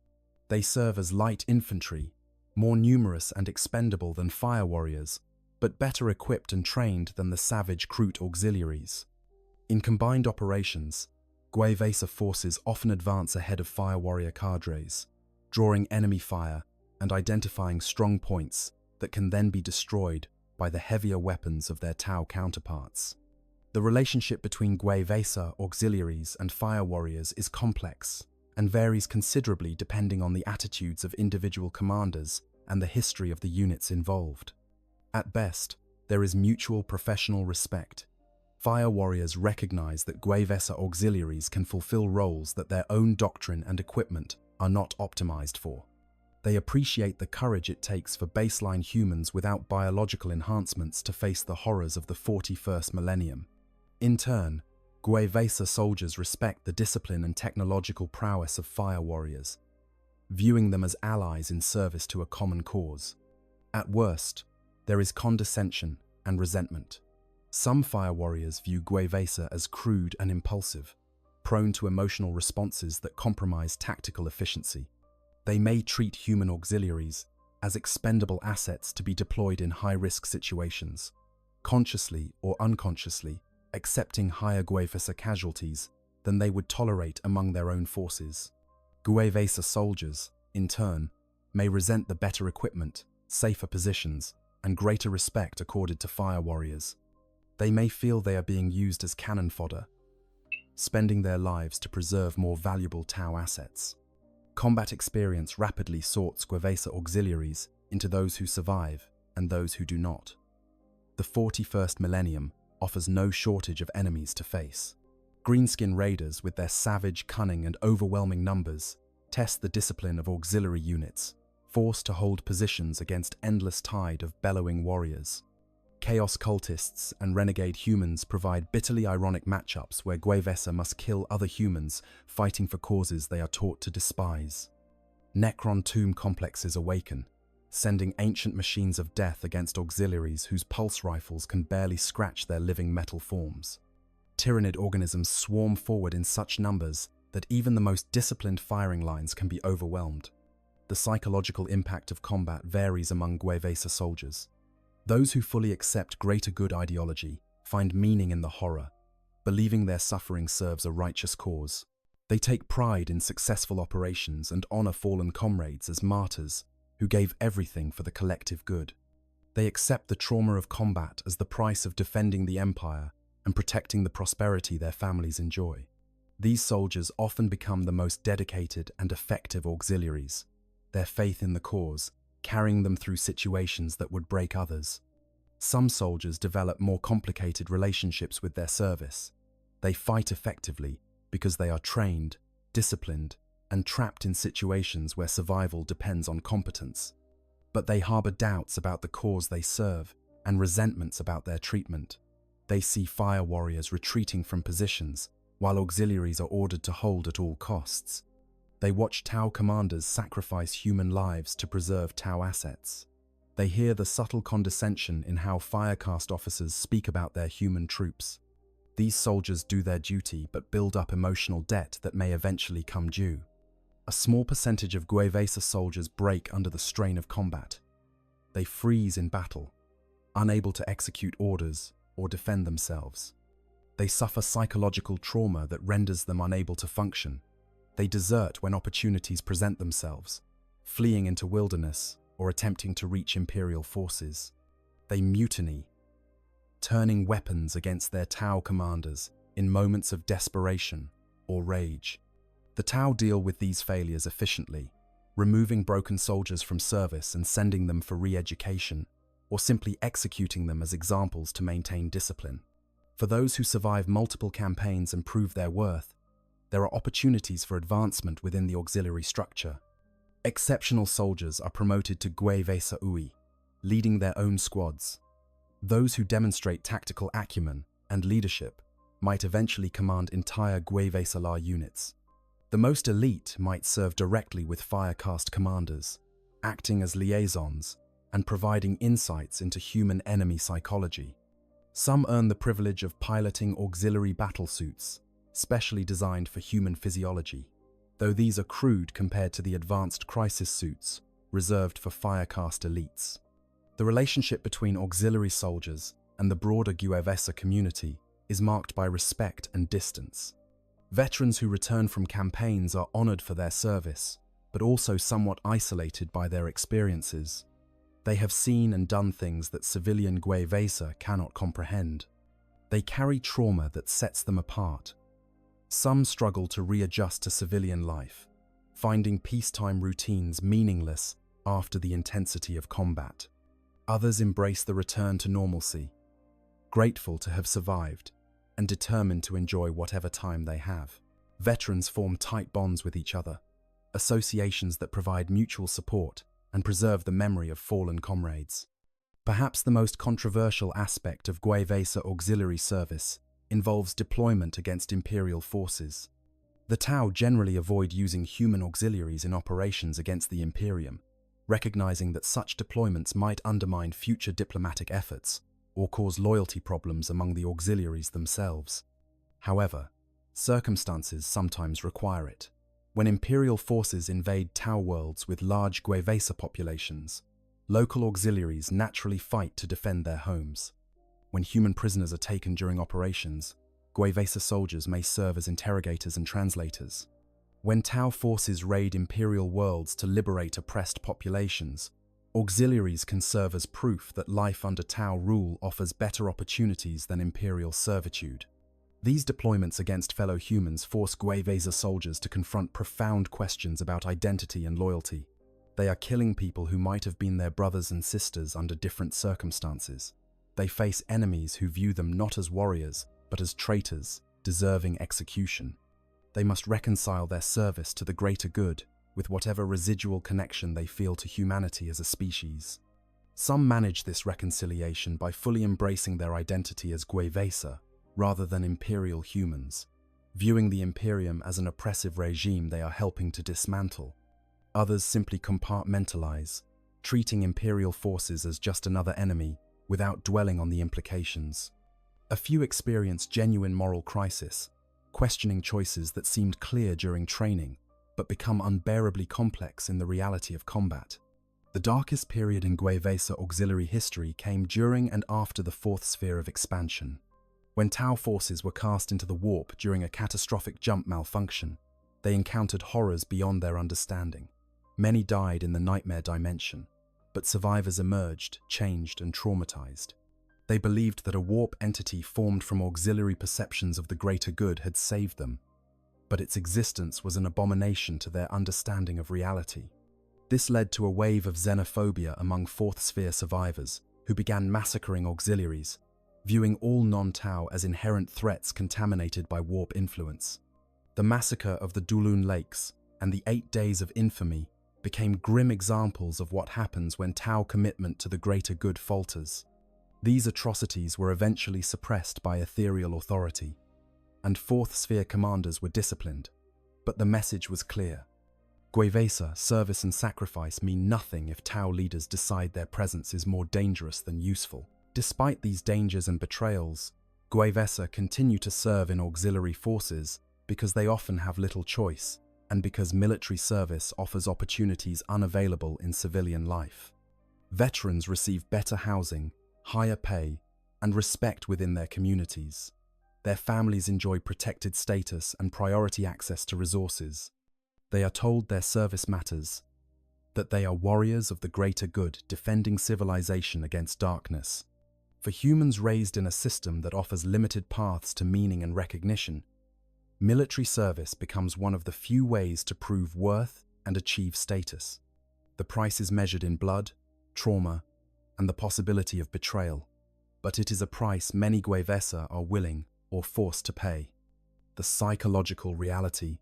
They serve as light infantry, more numerous and expendable than Fire Warriors, but better equipped and trained than the savage Kroot auxiliaries. In combined operations, Gwevesa forces often advance ahead of Fire Warrior cadres, drawing enemy fire and identifying strong points that can then be destroyed by the heavier weapons of their Tau counterparts. The relationship between Gwevesa auxiliaries and Fire Warriors is complex and varies considerably depending on the attitudes of individual commanders and the history of the units involved. At best, there is mutual professional respect. Fire Warriors recognize that Gwevesa auxiliaries can fulfill roles that their own doctrine and equipment are not optimized for. They appreciate the courage it takes for baseline humans without biological enhancements to face the horrors of the 41st millennium. In turn, Gwevesa soldiers respect the discipline and technological prowess of Fire Warriors, viewing them as allies in service to a common cause. At worst, there is condescension and resentment. Some Fire Warriors view Gwevesa as crude and impulsive, prone to emotional responses that compromise tactical efficiency. They may treat human auxiliaries as expendable assets to be deployed in high-risk situations, consciously or unconsciously accepting higher Gwevesa casualties than they would tolerate among their own forces. Gwevesa soldiers, in turn, may resent the better equipment, safer positions, and greater respect accorded to Fire Warriors. They may feel they are being used as cannon fodder, spending their lives to preserve more valuable Tau assets. Combat experience rapidly sorts Gwevesa auxiliaries into those who survive and those who do not. The 41st millennium offers no shortage of enemies to face. Greenskin raiders, with their savage cunning and overwhelming numbers, test the discipline of auxiliary units, forced to hold positions against endless tide of bellowing warriors. Chaos cultists and renegade humans provide bitterly ironic matchups where Gwevesa must kill other humans fighting for causes they are taught to despise. Necron tomb complexes awaken, sending ancient machines of death against auxiliaries whose pulse rifles can barely scratch their living metal forms. Tyrannid organisms swarm forward in such numbers that even the most disciplined firing lines can be overwhelmed. The psychological impact of combat varies among Gwevesa soldiers. Those who fully accept greater good ideology find meaning in the horror, believing their suffering serves a righteous cause. They take pride in successful operations and honor fallen comrades as martyrs who gave everything for the collective good. They accept the trauma of combat as the price of defending the empire and protecting the prosperity their families enjoy. These soldiers often become the most dedicated and effective auxiliaries, their faith in the cause carrying them through situations that would break others. Some soldiers develop more complicated relationships with their service. They fight effectively because they are trained, disciplined, and trapped in situations where survival depends on competence. But they harbor doubts about the cause they serve and resentments about their treatment. They see fire warriors retreating from positions while auxiliaries are ordered to hold at all costs. They watch Tau commanders sacrifice human lives to preserve Tau assets. They hear the subtle condescension in how Firecast officers speak about their human troops. These soldiers do their duty but build up emotional debt that may eventually come due. A small percentage of Guevesa soldiers break under the strain of combat. They freeze in battle, unable to execute orders or defend themselves. They suffer psychological trauma that renders them unable to function. They desert when opportunities present themselves, fleeing into wilderness or attempting to reach Imperial forces. They mutiny, turning weapons against their Tau commanders in moments of desperation or rage. The Tau deal with these failures efficiently, removing broken soldiers from service and sending them for re-education, or simply executing them as examples to maintain discipline. For those who survive multiple campaigns and prove their worth, there are opportunities for advancement within the auxiliary structure. Exceptional soldiers are promoted to Guevesa UI, leading their own squads. Those who demonstrate tactical acumen and leadership might eventually command entire Guevesa La units. The most elite might serve directly with Firecast commanders, acting as liaisons and providing insights into human enemy psychology. Some earn the privilege of piloting auxiliary battlesuits, specially designed for human physiology, though these are crude compared to the advanced crisis suits reserved for Firecast elites. The relationship between auxiliary soldiers and the broader Guevesa community is marked by respect and distance. Veterans who return from campaigns are honored for their service, but also somewhat isolated by their experiences. They have seen and done things that civilian Guevesa cannot comprehend. They carry trauma that sets them apart. Some struggle to readjust to civilian life, finding peacetime routines meaningless after the intensity of combat. Others embrace the return to normalcy, grateful to have survived and determined to enjoy whatever time they have. Veterans form tight bonds with each other, associations that provide mutual support and preserve the memory of fallen comrades. Perhaps the most controversial aspect of Guevesa auxiliary service involves deployment against Imperial forces. The Tau generally avoid using human auxiliaries in operations against the Imperium, recognizing that such deployments might undermine future diplomatic efforts or cause loyalty problems among the auxiliaries themselves. However, circumstances sometimes require it. When Imperial forces invade Tau worlds with large Guevesa populations, local auxiliaries naturally fight to defend their homes. When human prisoners are taken during operations, Guevesa soldiers may serve as interrogators and translators. When Tau forces raid Imperial worlds to liberate oppressed populations, auxiliaries can serve as proof that life under Tau rule offers better opportunities than Imperial servitude. These deployments against fellow humans force Guevesa soldiers to confront profound questions about identity and loyalty. They are killing people who might have been their brothers and sisters under different circumstances. They face enemies who view them not as warriors, but as traitors, deserving execution. They must reconcile their service to the greater good with whatever residual connection they feel to humanity as a species. Some manage this reconciliation by fully embracing their identity as Guevesa, rather than Imperial humans, viewing the Imperium as an oppressive regime they are helping to dismantle. Others simply compartmentalize, treating Imperial forces as just another enemy without dwelling on the implications. A few experience genuine moral crisis, questioning choices that seemed clear during training, but become unbearably complex in the reality of combat. The darkest period in Guevesa auxiliary history came during and after the fourth sphere of expansion. When Tau forces were cast into the warp during a catastrophic jump malfunction, they encountered horrors beyond their understanding. Many died in the nightmare dimension, but survivors emerged, changed, and traumatized. They believed that a warp entity formed from auxiliary perceptions of the greater good had saved them. but its existence was an abomination to their understanding of reality. This led to a wave of xenophobia among Fourth Sphere survivors, who began massacring auxiliaries, viewing all non-Tau as inherent threats contaminated by warp influence. The massacre of the Dulun Lakes and the 8 Days of Infamy became grim examples of what happens when Tau commitment to the greater good falters. These atrocities were eventually suppressed by ethereal authority, and Fourth Sphere commanders were disciplined, but the message was clear. Gwevesa, service and sacrifice mean nothing if Tau leaders decide their presence is more dangerous than useful. Despite these dangers and betrayals, Gwevesa continue to serve in auxiliary forces because they often have little choice, and because military service offers opportunities unavailable in civilian life. Veterans receive better housing, higher pay, and respect within their communities. Their families enjoy protected status and priority access to resources. They are told their service matters, that they are warriors of the greater good defending civilization against darkness. For humans raised in a system that offers limited paths to meaning and recognition, military service becomes one of the few ways to prove worth and achieve status. The price is measured in blood, trauma, and the possibility of betrayal, but it is a price many Gwevesa are willing or forced to pay. The psychological reality,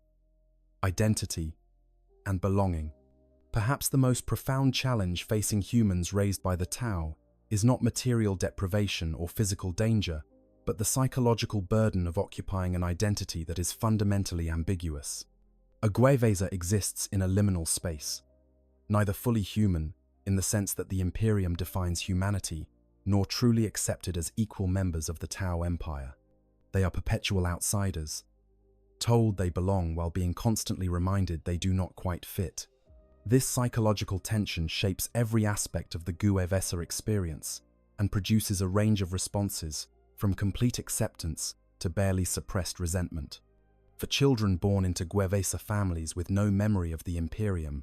identity, and belonging. Perhaps the most profound challenge facing humans raised by the Tau is not material deprivation or physical danger, but the psychological burden of occupying an identity that is fundamentally ambiguous. A Gwevesa exists in a liminal space, neither fully human, in the sense that the Imperium defines humanity, nor truly accepted as equal members of the Tau Empire. They are perpetual outsiders, told they belong while being constantly reminded they do not quite fit. This psychological tension shapes every aspect of the Gwevesa experience and produces a range of responses, from complete acceptance to barely suppressed resentment. For children born into Gwevesa families with no memory of the Imperium,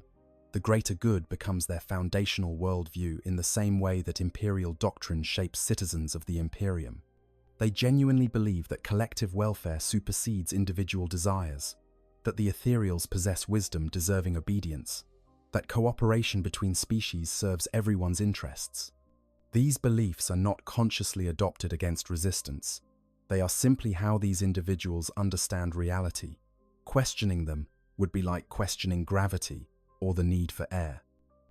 the greater good becomes their foundational worldview in the same way that imperial doctrine shapes citizens of the Imperium. They genuinely believe that collective welfare supersedes individual desires, that the ethereals possess wisdom deserving obedience, that cooperation between species serves everyone's interests. These beliefs are not consciously adopted against resistance. They are simply how these individuals understand reality. Questioning them would be like questioning gravity or the need for air.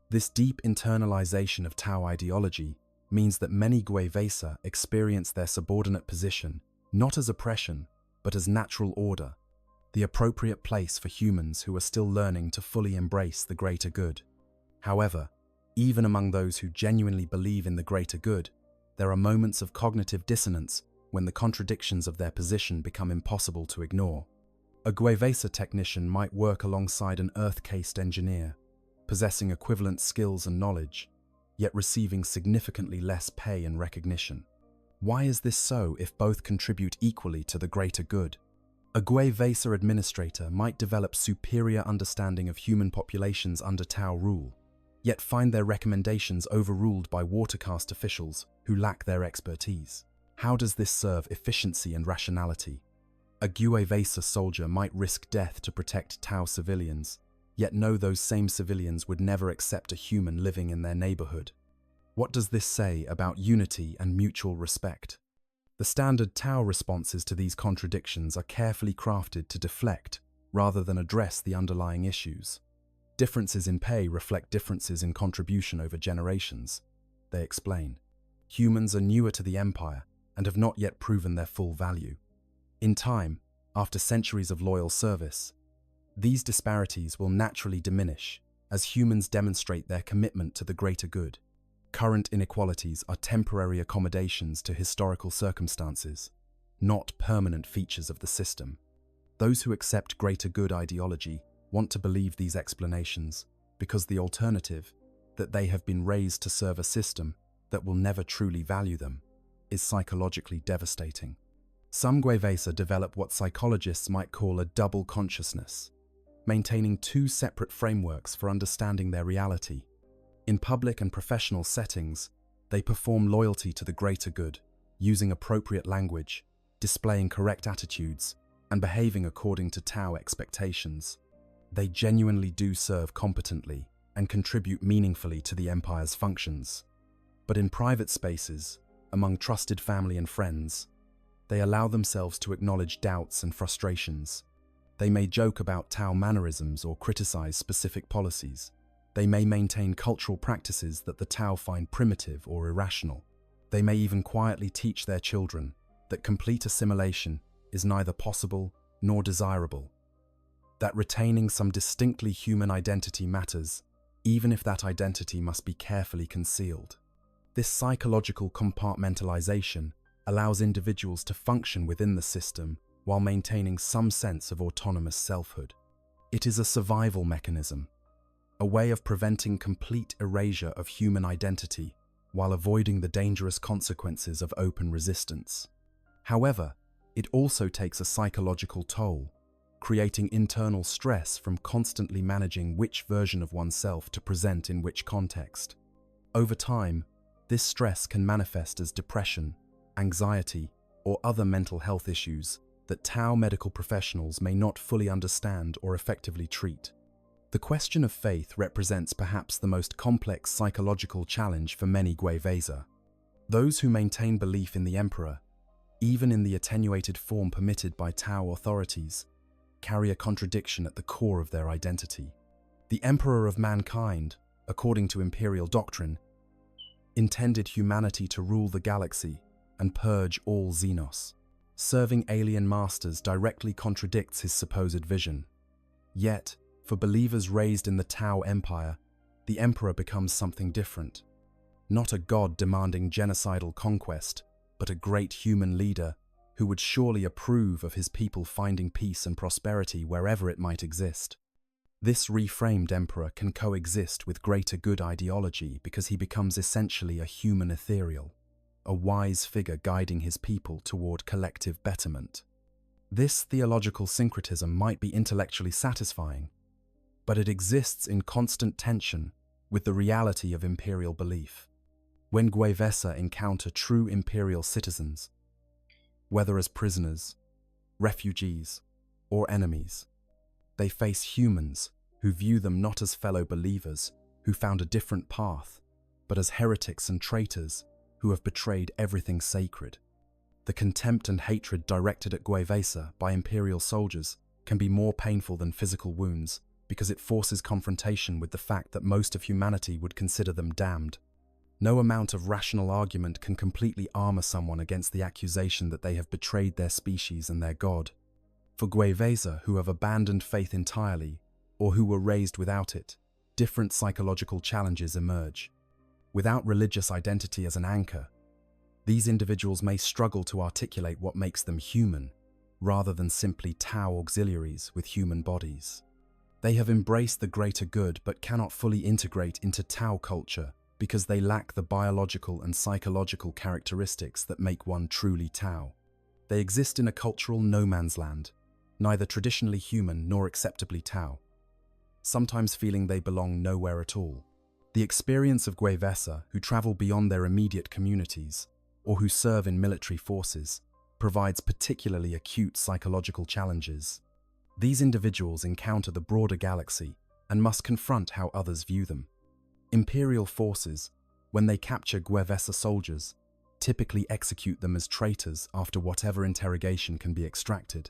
This deep internalization of Tau ideology means that many Gwevesa experience their subordinate position not as oppression, but as natural order, the appropriate place for humans who are still learning to fully embrace the greater good. However, even among those who genuinely believe in the greater good, there are moments of cognitive dissonance when the contradictions of their position become impossible to ignore. A Gwevesa technician might work alongside an Earth-cased engineer, possessing equivalent skills and knowledge, yet receiving significantly less pay and recognition. Why is this so if both contribute equally to the greater good? A Gwevesa administrator might develop superior understanding of human populations under Tau rule, yet find their recommendations overruled by watercaste officials who lack their expertise. How does this serve efficiency and rationality? A Gwevesa soldier might risk death to protect Tau civilians, yet know those same civilians would never accept a human living in their neighborhood. What does this say about unity and mutual respect? The standard Tau responses to these contradictions are carefully crafted to deflect rather than address the underlying issues. Differences in pay reflect differences in contribution over generations, they explain. Humans are newer to the Empire and have not yet proven their full value. In time, after centuries of loyal service, these disparities will naturally diminish as humans demonstrate their commitment to the greater good. Current inequalities are temporary accommodations to historical circumstances, not permanent features of the system. Those who accept greater good ideology want to believe these explanations because the alternative, that they have been raised to serve a system that will never truly value them, is psychologically devastating. Some Gwevesa develop what psychologists might call a double consciousness, maintaining two separate frameworks for understanding their reality. In public and professional settings, they perform loyalty to the greater good, using appropriate language, displaying correct attitudes, and behaving according to Tau expectations. They genuinely do serve competently and contribute meaningfully to the Empire's functions. But in private spaces, among trusted family and friends, they allow themselves to acknowledge doubts and frustrations. They may joke about Tau mannerisms or criticize specific policies. They may maintain cultural practices that the Tau find primitive or irrational. They may even quietly teach their children that complete assimilation is neither possible nor desirable, that retaining some distinctly human identity matters, even if that identity must be carefully concealed. This psychological compartmentalization allows individuals to function within the system while maintaining some sense of autonomous selfhood. It is a survival mechanism, a way of preventing complete erasure of human identity while avoiding the dangerous consequences of open resistance. However, it also takes a psychological toll, creating internal stress from constantly managing which version of oneself to present in which context. Over time, this stress can manifest as depression, anxiety, or other mental health issues that Tau medical professionals may not fully understand or effectively treat. The question of faith represents perhaps the most complex psychological challenge for many Gwevesa. Those who maintain belief in the Emperor, even in the attenuated form permitted by Tau authorities, carry a contradiction at the core of their identity. The Emperor of mankind, according to Imperial doctrine, intended humanity to rule the galaxy and purge all Xenos. Serving alien masters directly contradicts his supposed vision. Yet, for believers raised in the Tau Empire, the Emperor becomes something different. Not a god demanding genocidal conquest, but a great human leader who would surely approve of his people finding peace and prosperity wherever it might exist. This reframed Emperor can coexist with greater good ideology because he becomes essentially a human ethereal, a wise figure guiding his people toward collective betterment. This theological syncretism might be intellectually satisfying, but it exists in constant tension with the reality of imperial belief. When Gwevesa encounter true imperial citizens, whether as prisoners, refugees, or enemies, they face humans who view them not as fellow believers who found a different path, but as heretics and traitors who have betrayed everything sacred. The contempt and hatred directed at Gwevesa by imperial soldiers can be more painful than physical wounds because it forces confrontation with the fact that most of humanity would consider them damned. No amount of rational argument can completely armor someone against the accusation that they have betrayed their species and their god. For Gwevesa who have abandoned faith entirely, or who were raised without it, different psychological challenges emerge. Without religious identity as an anchor, these individuals may struggle to articulate what makes them human, rather than simply Tau auxiliaries with human bodies. They have embraced the greater good but cannot fully integrate into Tau culture because they lack the biological and psychological characteristics that make one truly Tau. They exist in a cultural no man's land, neither traditionally human nor acceptably Tau, sometimes feeling they belong nowhere at all. The experience of Gwevesa who travel beyond their immediate communities or who serve in military forces provides particularly acute psychological challenges. These individuals encounter the broader galaxy and must confront how others view them. Imperial forces, when they capture Gwevesa soldiers, typically execute them as traitors after whatever interrogation can be extracted.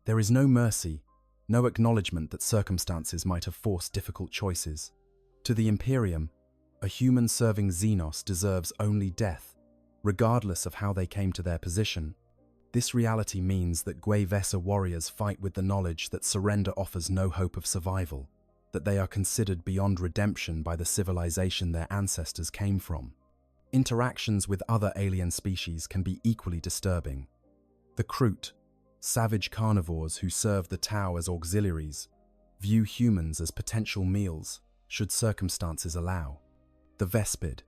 There is no mercy, no acknowledgement that circumstances might have forced difficult choices. To the Imperium, a human serving Xenos deserves only death, regardless of how they came to their position. This reality means that Gwevesa warriors fight with the knowledge that surrender offers no hope of survival, that they are considered beyond redemption by the civilization their ancestors came from. Interactions with other alien species can be equally disturbing. The Kroot, savage carnivores who serve the Tau as auxiliaries, view humans as potential meals should circumstances allow. The Vespid,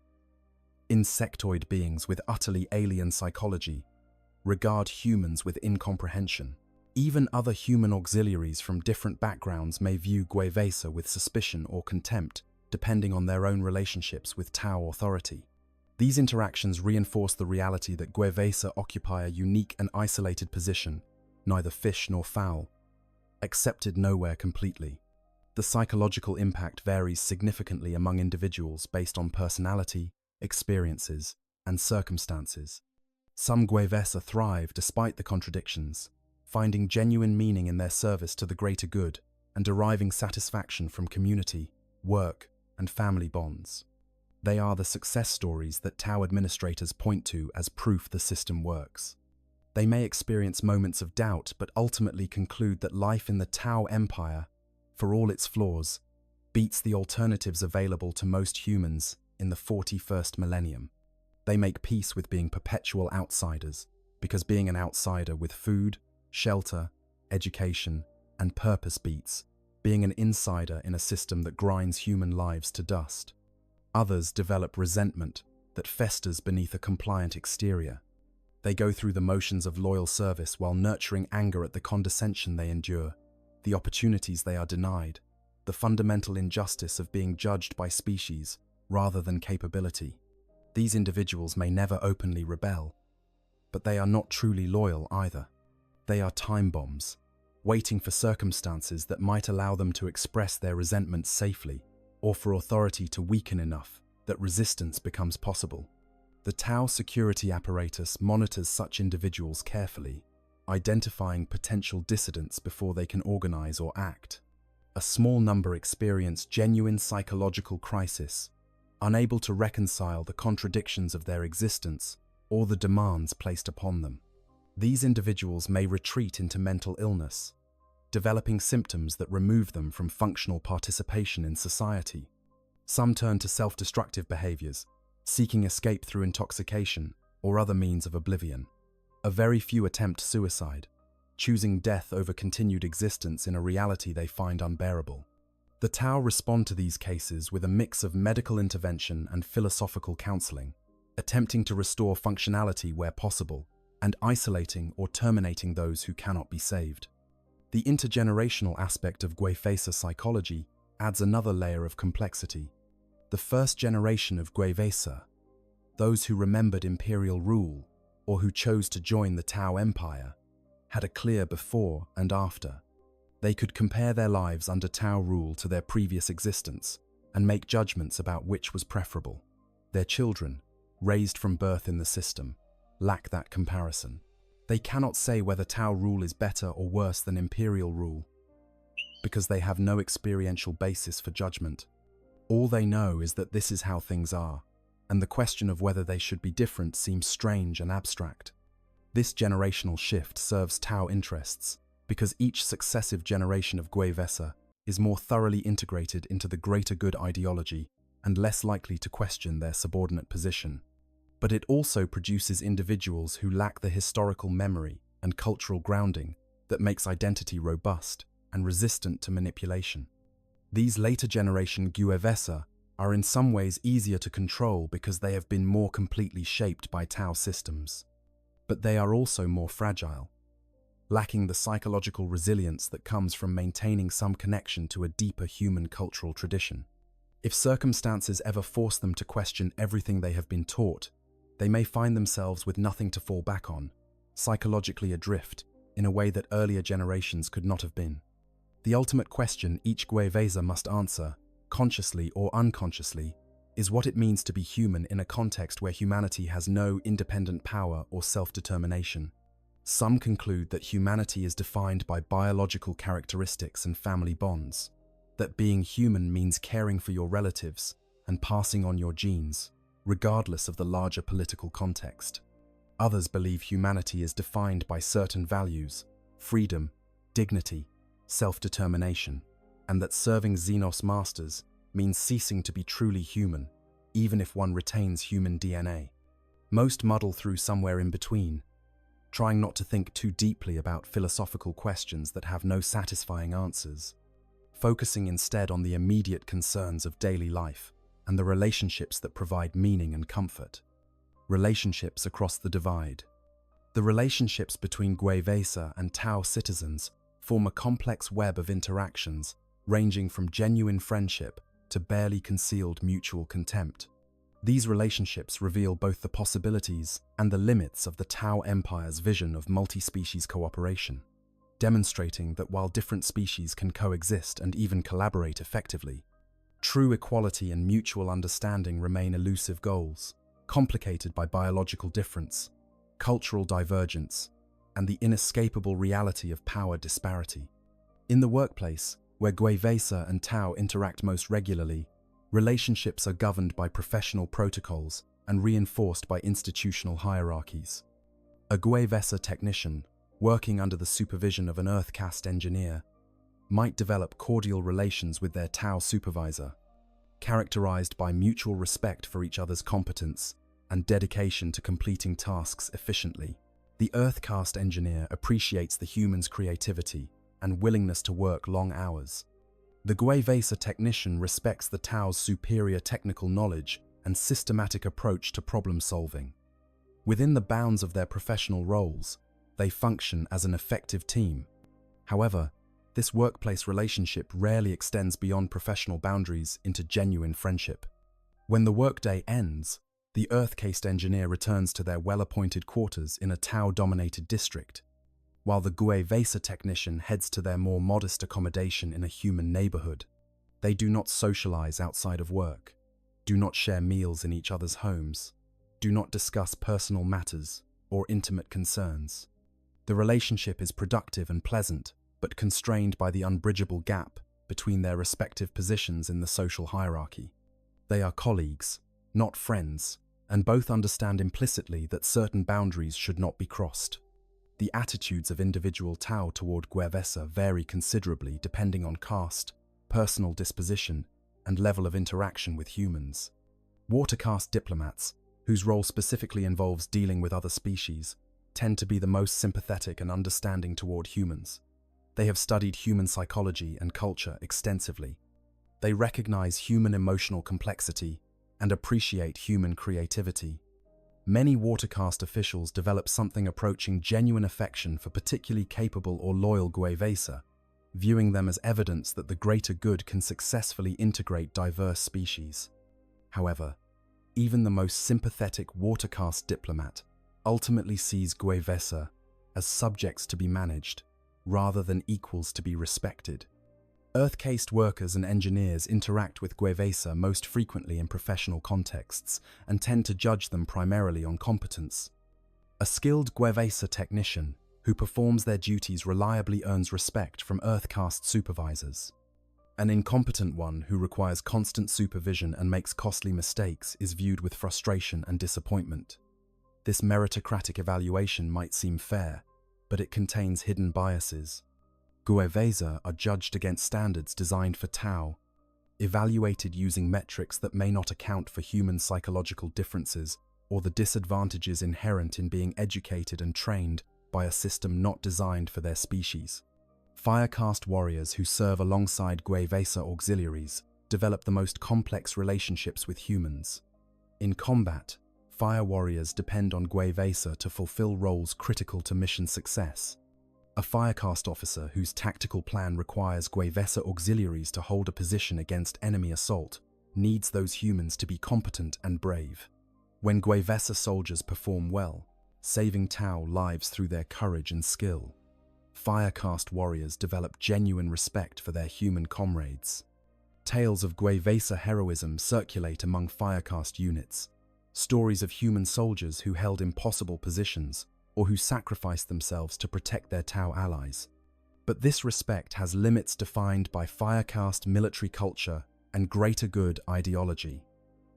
insectoid beings with utterly alien psychology, regard humans with incomprehension. Even other human auxiliaries from different backgrounds may view Gwevesa with suspicion or contempt, depending on their own relationships with Tau authority. These interactions reinforce the reality that Gwevesa occupy a unique and isolated position, neither fish nor fowl, accepted nowhere completely. The psychological impact varies significantly among individuals based on personality, experiences, and circumstances. Some Gwevesa thrive despite the contradictions, finding genuine meaning in their service to the greater good and deriving satisfaction from community, work, and family bonds. They are the success stories that Tau administrators point to as proof the system works. They may experience moments of doubt but ultimately conclude that life in the Tau Empire, for all its flaws, beats the alternatives available to most humans in the 41st millennium. They make peace with being perpetual outsiders, because being an outsider with food, shelter, education, and purpose beats being an insider in a system that grinds human lives to dust. Others develop resentment that festers beneath a compliant exterior. They go through the motions of loyal service while nurturing anger at the condescension they endure, the opportunities they are denied, the fundamental injustice of being judged by species rather than capability. These individuals may never openly rebel, but they are not truly loyal either. They are time bombs, waiting for circumstances that might allow them to express their resentment safely, or for authority to weaken enough that resistance becomes possible. The Tau security apparatus monitors such individuals carefully, identifying potential dissidents before they can organize or act. A small number experience genuine psychological crisis, unable to reconcile the contradictions of their existence or the demands placed upon them. These individuals may retreat into mental illness, developing symptoms that remove them from functional participation in society. Some turn to self-destructive behaviors, seeking escape through intoxication or other means of oblivion. A very few attempt suicide, choosing death over continued existence in a reality they find unbearable. The Tau respond to these cases with a mix of medical intervention and philosophical counseling, attempting to restore functionality where possible, and isolating or terminating those who cannot be saved. The intergenerational aspect of Gwevesa psychology adds another layer of complexity. The first generation of Gwevesa, those who remembered imperial rule or who chose to join the Tau Empire, had a clear before and after. They could compare their lives under Tau rule to their previous existence and make judgments about which was preferable. Their children, raised from birth in the system, lack that comparison. They cannot say whether Tau rule is better or worse than imperial rule, because they have no experiential basis for judgment. All they know is that this is how things are, and the question of whether they should be different seems strange and abstract. This generational shift serves Tau interests, because each successive generation of Gwevesa is more thoroughly integrated into the greater good ideology and less likely to question their subordinate position. But it also produces individuals who lack the historical memory and cultural grounding that makes identity robust and resistant to manipulation. These later generation Gwevesa are in some ways easier to control because they have been more completely shaped by Tau systems. But they are also more fragile, lacking the psychological resilience that comes from maintaining some connection to a deeper human cultural tradition. If circumstances ever force them to question everything they have been taught, they may find themselves with nothing to fall back on, psychologically adrift in a way that earlier generations could not have been. The ultimate question each Gwevesa must answer, consciously or unconsciously, is what it means to be human in a context where humanity has no independent power or self-determination. Some conclude that humanity is defined by biological characteristics and family bonds, that being human means caring for your relatives and passing on your genes, regardless of the larger political context. Others believe humanity is defined by certain values, freedom, dignity, self-determination, and that serving Xenos masters means ceasing to be truly human, even if one retains human DNA. Most muddle through somewhere in between, trying not to think too deeply about philosophical questions that have no satisfying answers, focusing instead on the immediate concerns of daily life and the relationships that provide meaning and comfort. Relationships across the divide. The relationships between Gwevesa and Tau citizens form a complex web of interactions ranging from genuine friendship to barely concealed mutual contempt. These relationships reveal both the possibilities and the limits of the Tau Empire's vision of multi-species cooperation. demonstrating that while different species can coexist and even collaborate effectively, true equality and mutual understanding remain elusive goals, complicated by biological difference, cultural divergence, and the inescapable reality of power disparity. In the workplace, where Gwevesa and Tau interact most regularly, relationships are governed by professional protocols and reinforced by institutional hierarchies. A Gwevesa technician, working under the supervision of an Earth caste engineer, might develop cordial relations with their Tau supervisor, characterized by mutual respect for each other's competence and dedication to completing tasks efficiently. The Earth caste engineer appreciates the human's creativity and willingness to work long hours. The Gwevesa technician respects the Tau's superior technical knowledge and systematic approach to problem solving. Within the bounds of their professional roles, they function as an effective team. However, this workplace relationship rarely extends beyond professional boundaries into genuine friendship. When the workday ends, the Earth-caste engineer returns to their well-appointed quarters in a Tau-dominated district, while the Gwevesa technician heads to their more modest accommodation in a human neighborhood. They do not socialize outside of work, do not share meals in each other's homes, do not discuss personal matters or intimate concerns. The relationship is productive and pleasant, but constrained by the unbridgeable gap between their respective positions in the social hierarchy. They are colleagues, not friends, and both understand implicitly that certain boundaries should not be crossed. The attitudes of individual Tau toward Gwevesa vary considerably depending on caste, personal disposition, and level of interaction with humans. Water caste diplomats, whose role specifically involves dealing with other species, tend to be the most sympathetic and understanding toward humans. They have studied human psychology and culture extensively. They recognize human emotional complexity and appreciate human creativity. Many water caste officials develop something approaching genuine affection for particularly capable or loyal Gwevesa, viewing them as evidence that the greater good can successfully integrate diverse species. However, even the most sympathetic water caste diplomat ultimately sees Gwevesa as subjects to be managed, rather than equals to be respected. Earth-caste workers and engineers interact with Gwevesa most frequently in professional contexts and tend to judge them primarily on competence. A skilled Gwevesa technician who performs their duties reliably earns respect from Earth-caste supervisors. An incompetent one who requires constant supervision and makes costly mistakes is viewed with frustration and disappointment. This meritocratic evaluation might seem fair, but it contains hidden biases. Gwevesa are judged against standards designed for Tau, evaluated using metrics that may not account for human psychological differences or the disadvantages inherent in being educated and trained by a system not designed for their species. Fire caste warriors who serve alongside Gwevesa auxiliaries develop the most complex relationships with humans. In combat, fire warriors depend on Gwevesa to fulfill roles critical to mission success. A fire caste officer whose tactical plan requires Gwevesa auxiliaries to hold a position against enemy assault needs those humans to be competent and brave. When Gwevesa soldiers perform well, saving Tau lives through their courage and skill, fire caste warriors develop genuine respect for their human comrades. Tales of Gwevesa heroism circulate among fire caste units, stories of human soldiers who held impossible positions or who sacrificed themselves to protect their Tau allies. But this respect has limits defined by fire caste military culture and greater good ideology.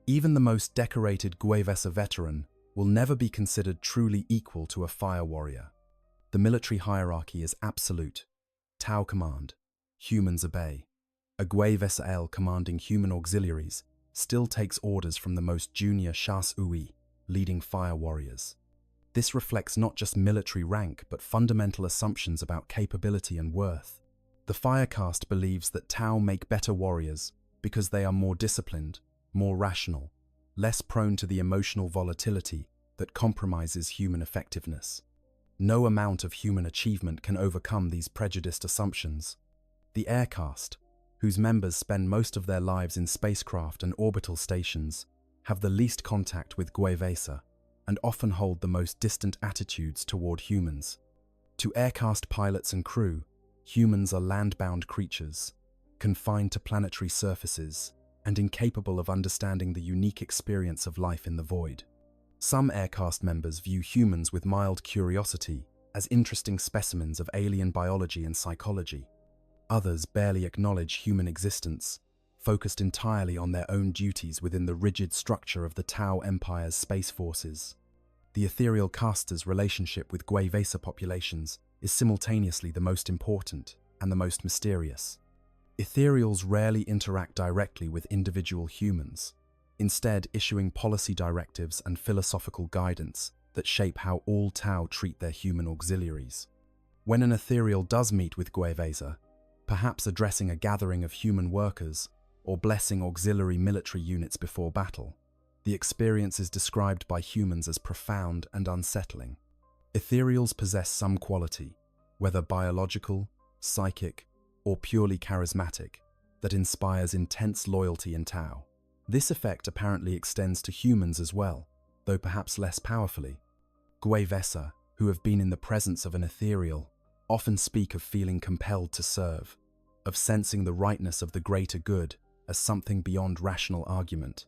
Even the most decorated Gwevesa veteran will never be considered truly equal to a fire warrior. The military hierarchy is absolute. Tau command, humans obey. A Gwevesa L commanding human auxiliaries still takes orders from the most junior Shas Ui, leading fire warriors. This reflects not just military rank, but fundamental assumptions about capability and worth. The fire caste believes that Tau make better warriors because they are more disciplined, more rational, less prone to the emotional volatility that compromises human effectiveness. No amount of human achievement can overcome these prejudiced assumptions. The air caste, whose members spend most of their lives in spacecraft and orbital stations, have the least contact with Gwevesa and often hold the most distant attitudes toward humans. To aircraft pilots and crew, humans are land-bound creatures, confined to planetary surfaces and incapable of understanding the unique experience of life in the void. Some aircast members view humans with mild curiosity as interesting specimens of alien biology and psychology. Others barely acknowledge human existence, focused entirely on their own duties within the rigid structure of the Tau Empire's space forces. The ethereal caster's relationship with Gwevesa populations is simultaneously the most important and the most mysterious. Ethereals rarely interact directly with individual humans, instead issuing policy directives and philosophical guidance that shape how all Tau treat their human auxiliaries. When an ethereal does meet with Gwevesa, perhaps addressing a gathering of human workers or blessing auxiliary military units before battle, the experience is described by humans as profound and unsettling. Ethereals possess some quality, whether biological, psychic, or purely charismatic, that inspires intense loyalty in Tau. This effect apparently extends to humans as well, though perhaps less powerfully. Gwevesa, who have been in the presence of an ethereal, often speak of feeling compelled to serve, of sensing the rightness of the greater good as something beyond rational argument.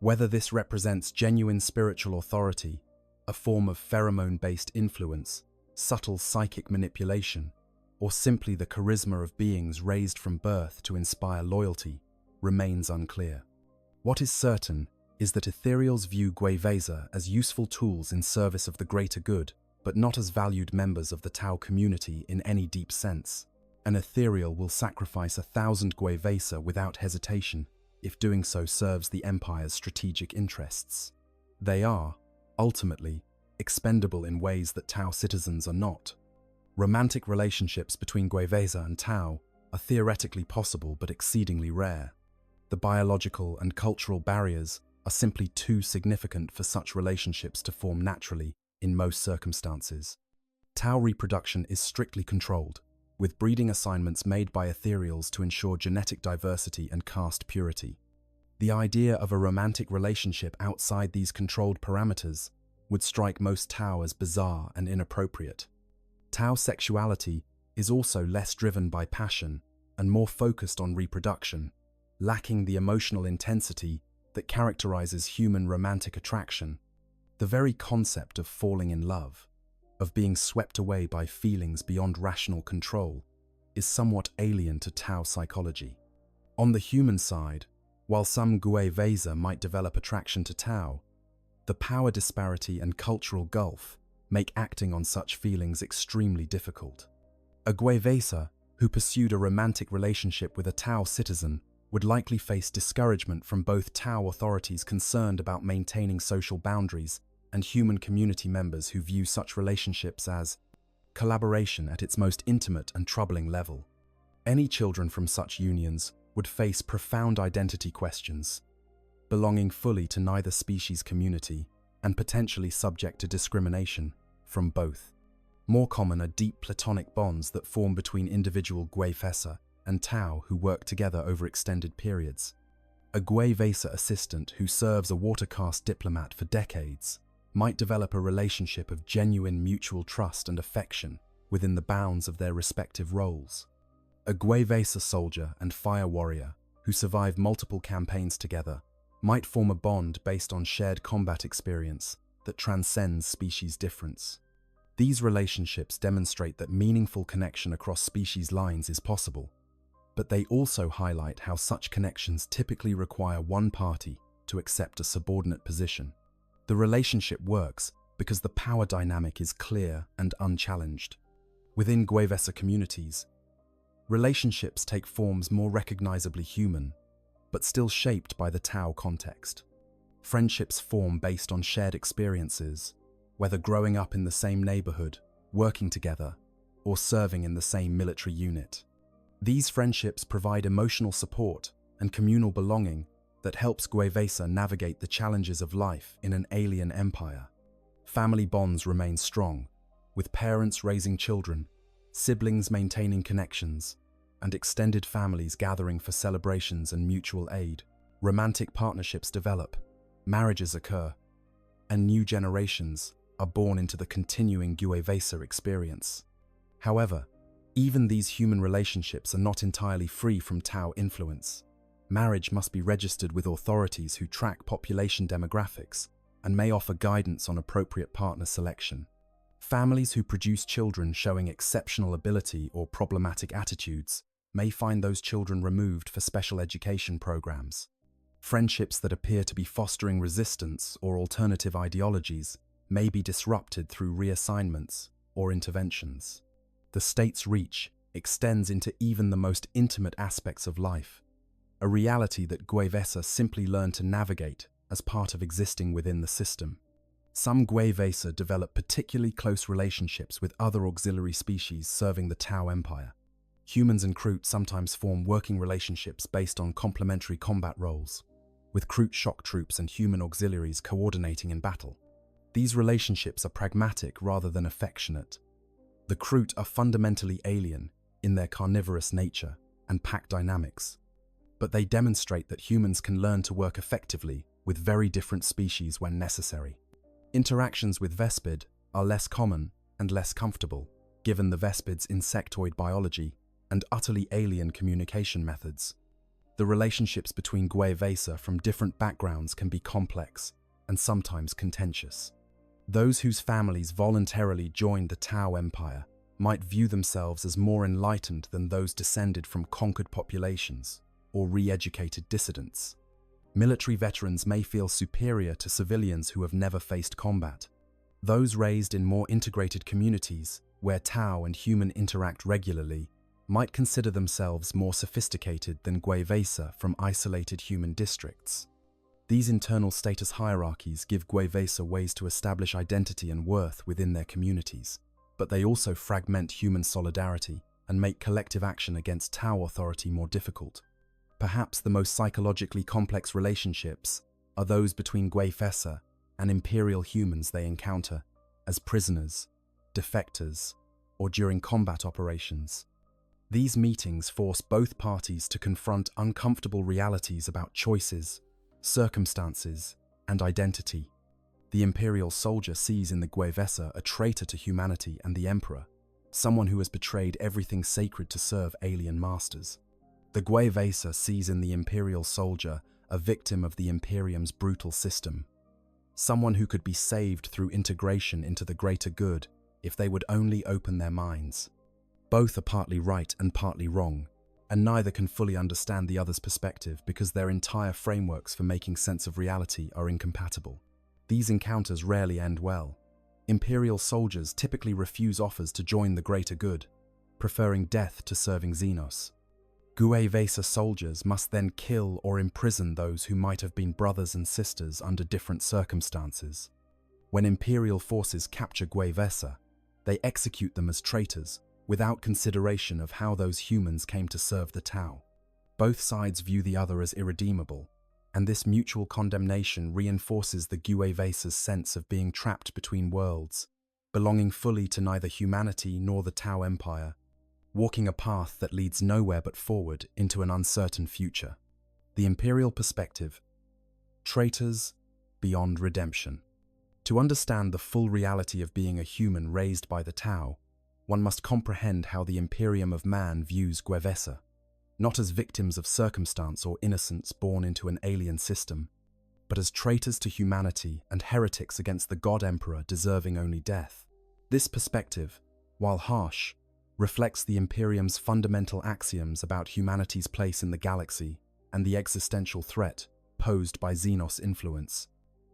Whether this represents genuine spiritual authority, a form of pheromone-based influence, subtle psychic manipulation, or simply the charisma of beings raised from birth to inspire loyalty, remains unclear. What is certain is that ethereals view Gwevesa as useful tools in service of the greater good, but not as valued members of the Tau community in any deep sense. An ethereal will sacrifice 1,000 Gwevesa without hesitation if doing so serves the Empire's strategic interests. They are, ultimately, expendable in ways that Tau citizens are not. Romantic relationships between Gwevesa and Tau are theoretically possible but exceedingly rare. The biological and cultural barriers are simply too significant for such relationships to form naturally in most circumstances. Tau reproduction is strictly controlled, with breeding assignments made by ethereals to ensure genetic diversity and caste purity. The idea of a romantic relationship outside these controlled parameters would strike most Tau as bizarre and inappropriate. Tau sexuality is also less driven by passion and more focused on reproduction, lacking the emotional intensity that characterizes human romantic attraction. The very concept of falling in love, of being swept away by feelings beyond rational control, is somewhat alien to Tau psychology. On the human side, while some Gwevesa might develop attraction to Tau, the power disparity and cultural gulf make acting on such feelings extremely difficult. A Gwevesa who pursued a romantic relationship with a Tau citizen would likely face discouragement from both Tau authorities concerned about maintaining social boundaries and human community members who view such relationships as collaboration at its most intimate and troubling level. Any children from such unions would face profound identity questions, belonging fully to neither species community and potentially subject to discrimination from both. More common are deep platonic bonds that form between individual Gwevesa and Tau who work together over extended periods. A Gwevesa assistant who serves a water-caste diplomat for decades might develop a relationship of genuine mutual trust and affection within the bounds of their respective roles. A Gwevesa soldier and fire warrior who survive multiple campaigns together might form a bond based on shared combat experience that transcends species difference. These relationships demonstrate that meaningful connection across species lines is possible, but they also highlight how such connections typically require one party to accept a subordinate position. The relationship works because the power dynamic is clear and unchallenged. Within Gwevesa communities, relationships take forms more recognizably human, but still shaped by the Tau context. Friendships form based on shared experiences, whether growing up in the same neighborhood, working together, or serving in the same military unit. These friendships provide emotional support and communal belonging that helps Gwevesa navigate the challenges of life in an alien empire. Family bonds remain strong, with parents raising children, siblings maintaining connections, and extended families gathering for celebrations and mutual aid. Romantic partnerships develop, marriages occur, and new generations are born into the continuing Gwevesa experience. However, even these human relationships are not entirely free from Tau influence. Marriage must be registered with authorities who track population demographics and may offer guidance on appropriate partner selection. Families who produce children showing exceptional ability or problematic attitudes may find those children removed for special education programs. Friendships that appear to be fostering resistance or alternative ideologies may be disrupted through reassignments or interventions. The state's reach extends into even the most intimate aspects of life, a reality that Gwevesa simply learn to navigate as part of existing within the system. Some Gwevesa develop particularly close relationships with other auxiliary species serving the Tau Empire. Humans and Kroot sometimes form working relationships based on complementary combat roles, with Kroot shock troops and human auxiliaries coordinating in battle. These relationships are pragmatic rather than affectionate. The Kroot are fundamentally alien in their carnivorous nature and pack dynamics, but they demonstrate that humans can learn to work effectively with very different species when necessary. Interactions with Vespid are less common and less comfortable, given the Vespid's insectoid biology and utterly alien communication methods. The relationships between Gwevesa from different backgrounds can be complex and sometimes contentious. Those whose families voluntarily joined the Tau Empire might view themselves as more enlightened than those descended from conquered populations or re-educated dissidents. Military veterans may feel superior to civilians who have never faced combat. Those raised in more integrated communities, where Tau and human interact regularly, might consider themselves more sophisticated than Gwevesa from isolated human districts. These internal status hierarchies give Gwevesa ways to establish identity and worth within their communities, but they also fragment human solidarity and make collective action against Tau authority more difficult. Perhaps the most psychologically complex relationships are those between Gwevesa and Imperial humans they encounter as prisoners, defectors, or during combat operations. These meetings force both parties to confront uncomfortable realities about choices, circumstances, and identity. The Imperial soldier sees in the Gwevesa a traitor to humanity and the Emperor, someone who has betrayed everything sacred to serve alien masters. The Gwevesa sees in the Imperial soldier a victim of the Imperium's brutal system, someone who could be saved through integration into the greater good if they would only open their minds. Both are partly right and partly wrong, and neither can fully understand the other's perspective because their entire frameworks for making sense of reality are incompatible. These encounters rarely end well. Imperial soldiers typically refuse offers to join the greater good, preferring death to serving Xenos. Gwevesa soldiers must then kill or imprison those who might have been brothers and sisters under different circumstances. When Imperial forces capture Gwevesa, they execute them as traitors, without consideration of how those humans came to serve the Tau. Both sides view the other as irredeemable, and this mutual condemnation reinforces the Gwevesa's sense of being trapped between worlds, belonging fully to neither humanity nor the Tau Empire, walking a path that leads nowhere but forward into an uncertain future. The Imperial perspective: traitors beyond redemption. To understand the full reality of being a human raised by the Tau, one must comprehend how the Imperium of man views Gwevesa, not as victims of circumstance or innocents born into an alien system, but as traitors to humanity and heretics against the God Emperor deserving only death. This perspective, while harsh, reflects the Imperium's fundamental axioms about humanity's place in the galaxy and the existential threat posed by Xenos influence.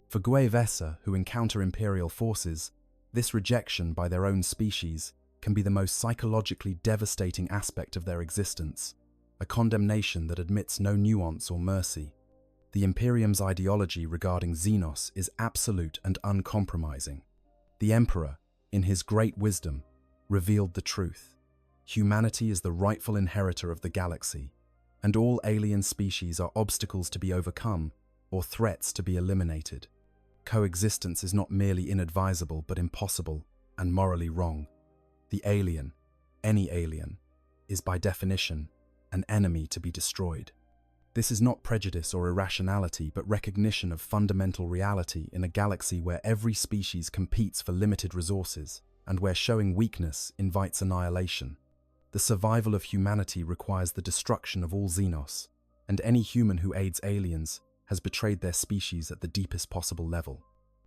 For Gwevesa, who encounter Imperial forces, this rejection by their own species can be the most psychologically devastating aspect of their existence, a condemnation that admits no nuance or mercy. The Imperium's ideology regarding Xenos is absolute and uncompromising. The Emperor, in his great wisdom, revealed the truth. Humanity is the rightful inheritor of the galaxy, and all alien species are obstacles to be overcome or threats to be eliminated. Coexistence is not merely inadvisable but impossible and morally wrong. The alien, any alien, is by definition an enemy to be destroyed. This is not prejudice or irrationality, but recognition of fundamental reality in a galaxy where every species competes for limited resources. and where showing weakness invites annihilation. The survival of humanity requires the destruction of all Xenos, and any human who aids aliens has betrayed their species at the deepest possible level.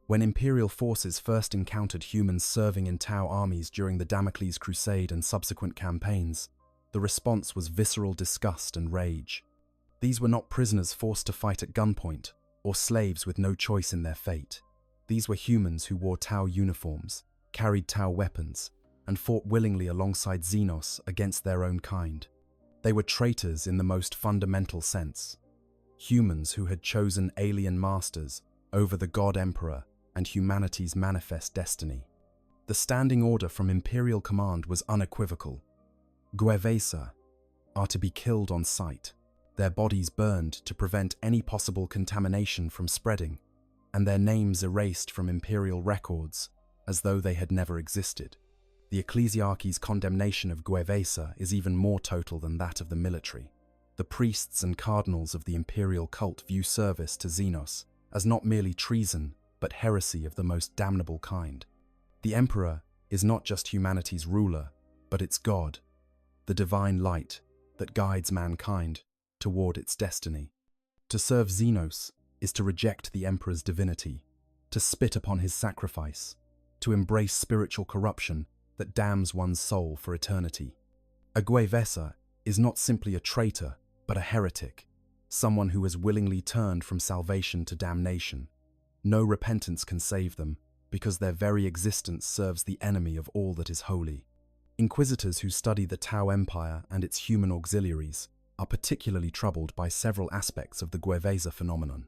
When Imperial forces first encountered humans serving in Tau armies during the Damocles Crusade and subsequent campaigns, the response was visceral disgust and rage. These were not prisoners forced to fight at gunpoint, or slaves with no choice in their fate. These were humans who wore Tau uniforms, carried Tau weapons, and fought willingly alongside Xenos against their own kind. They were traitors in the most fundamental sense. Humans who had chosen alien masters over the God Emperor and humanity's manifest destiny. The standing order from Imperial command was unequivocal. Guevesa are to be killed on sight, their bodies burned to prevent any possible contamination from spreading, and their names erased from Imperial records as though they had never existed. The ecclesiarchy's condemnation of Guevesa is even more total than that of the military. The priests and cardinals of the Imperial cult view service to Xenos as not merely treason, but heresy of the most damnable kind. The Emperor is not just humanity's ruler, but its God, the divine light that guides mankind toward its destiny. To serve Xenos is to reject the Emperor's divinity, to spit upon his sacrifice, to embrace spiritual corruption that damns one's soul for eternity. A Guevesa is not simply a traitor, but a heretic, someone who has willingly turned from salvation to damnation. No repentance can save them, because their very existence serves the enemy of all that is holy. Inquisitors who study the Tau Empire and its human auxiliaries are particularly troubled by several aspects of the Guevesa phenomenon.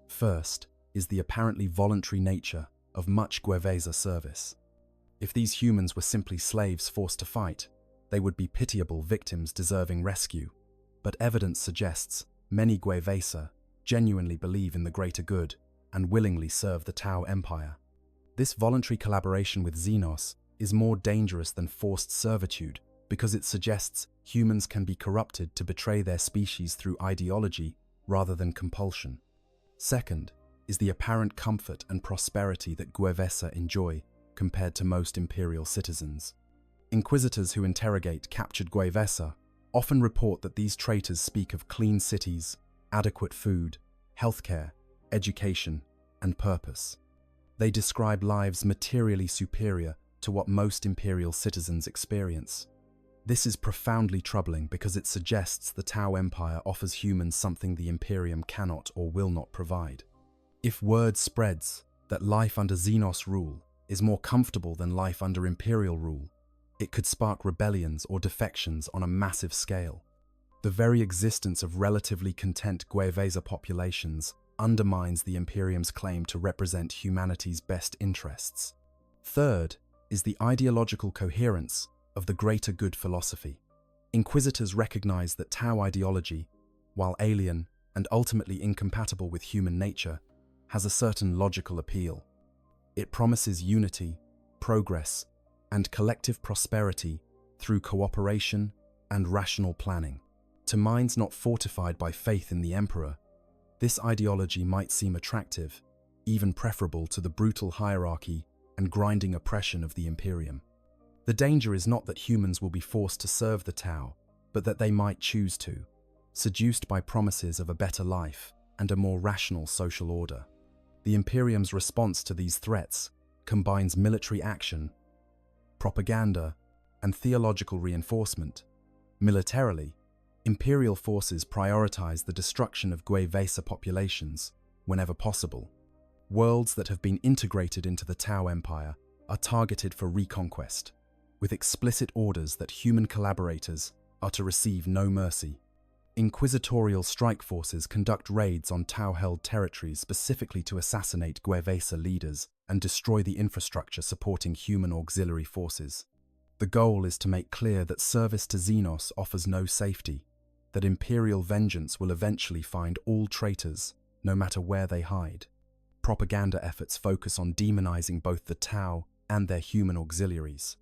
First is the apparently voluntary nature of much Guevesa service. If these humans were simply slaves forced to fight, they would be pitiable victims deserving rescue. But evidence suggests many Guevesa genuinely believe in the greater good and willingly serve the Tau Empire. This voluntary collaboration with Xenos is more dangerous than forced servitude because it suggests humans can be corrupted to betray their species through ideology rather than compulsion. Second is the apparent comfort and prosperity that Guevesa enjoy compared to most Imperial citizens. Inquisitors who interrogate captured Guevesa often report that these traitors speak of clean cities, adequate food, healthcare, education, and purpose. They describe lives materially superior to what most Imperial citizens experience. This is profoundly troubling because it suggests the Tau Empire offers humans something the Imperium cannot or will not provide. If word spreads that life under Xenos rule is more comfortable than life under Imperial rule, it could spark rebellions or defections on a massive scale. The very existence of relatively content Guevesa populations undermines the Imperium's claim to represent humanity's best interests. Third is the ideological coherence of the greater good philosophy. Inquisitors recognize that Tau ideology, while alien and ultimately incompatible with human nature, has a certain logical appeal. It promises unity, progress, and collective prosperity through cooperation and rational planning. To minds not fortified by faith in the Emperor, this ideology might seem attractive, even preferable to the brutal hierarchy and grinding oppression of the Imperium. The danger is not that humans will be forced to serve the Tau, but that they might choose to, seduced by promises of a better life and a more rational social order. The Imperium's response to these threats combines military action, propaganda, and theological reinforcement. Militarily, Imperial forces prioritize the destruction of Guevesa populations whenever possible. Worlds that have been integrated into the Tau Empire are targeted for reconquest, with explicit orders that human collaborators are to receive no mercy. Inquisitorial strike forces conduct raids on Tau-held territories specifically to assassinate Guevesa leaders and destroy the infrastructure supporting human auxiliary forces. The goal is to make clear that service to Xenos offers no safety, that Imperial vengeance will eventually find all traitors, no matter where they hide. Propaganda efforts focus on demonizing both the Tau and their human auxiliaries.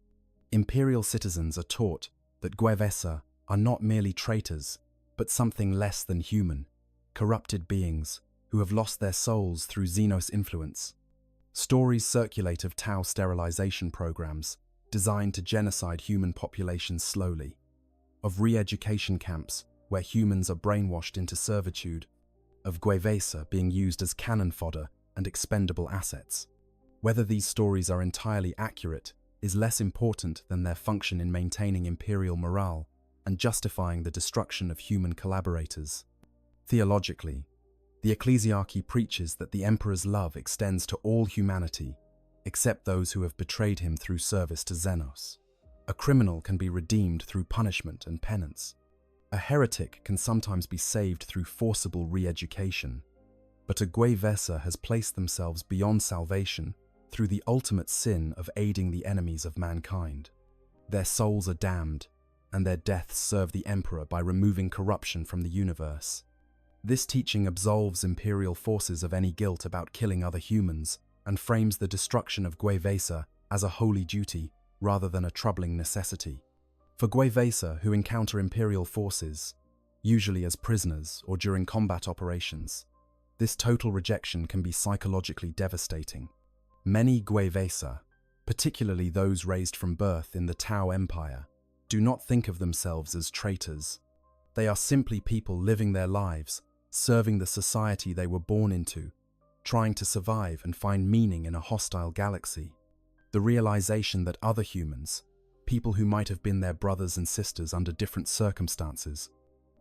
Imperial citizens are taught that Guevesa are not merely traitors, but something less than human, corrupted beings who have lost their souls through Xenos influence. Stories circulate of Tau sterilization programs designed to genocide human populations slowly, of re-education camps where humans are brainwashed into servitude, of Gwevesa being used as cannon fodder and expendable assets. Whether these stories are entirely accurate is less important than their function in maintaining imperial morale and justifying the destruction of human collaborators. Theologically, the ecclesiarchy preaches that the emperor's love extends to all humanity, except those who have betrayed him through service to Xenos. A criminal can be redeemed through punishment and penance. A heretic can sometimes be saved through forcible re-education. But a Gwevesa has placed themselves beyond salvation through the ultimate sin of aiding the enemies of mankind. Their souls are damned, and their deaths serve the emperor by removing corruption from the universe. This teaching absolves imperial forces of any guilt about killing other humans and frames the destruction of Gwevesa as a holy duty rather than a troubling necessity. For Gwevesa who encounter imperial forces, usually as prisoners or during combat operations, this total rejection can be psychologically devastating. Many Gwevesa, particularly those raised from birth in the Tau Empire, do not think of themselves as traitors. They are simply people living their lives, serving the society they were born into, trying to survive and find meaning in a hostile galaxy. The realization that other humans, people who might have been their brothers and sisters under different circumstances,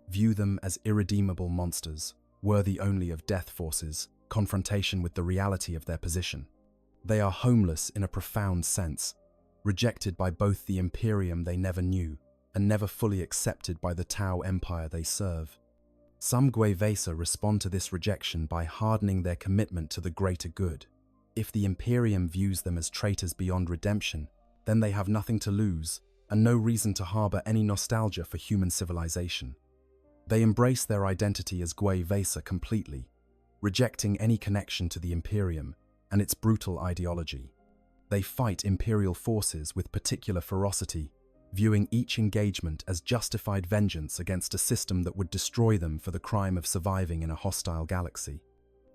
view them as irredeemable monsters, worthy only of death forces, confrontation with the reality of their position. They are homeless in a profound sense, rejected by both the Imperium they never knew and never fully accepted by the Tau Empire they serve. Some Gwevesa respond to this rejection by hardening their commitment to the greater good. If the Imperium views them as traitors beyond redemption, then they have nothing to lose and no reason to harbor any nostalgia for human civilization. They embrace their identity as Gwevesa completely, rejecting any connection to the Imperium and its brutal ideology. They fight imperial forces with particular ferocity, viewing each engagement as justified vengeance against a system that would destroy them for the crime of surviving in a hostile galaxy.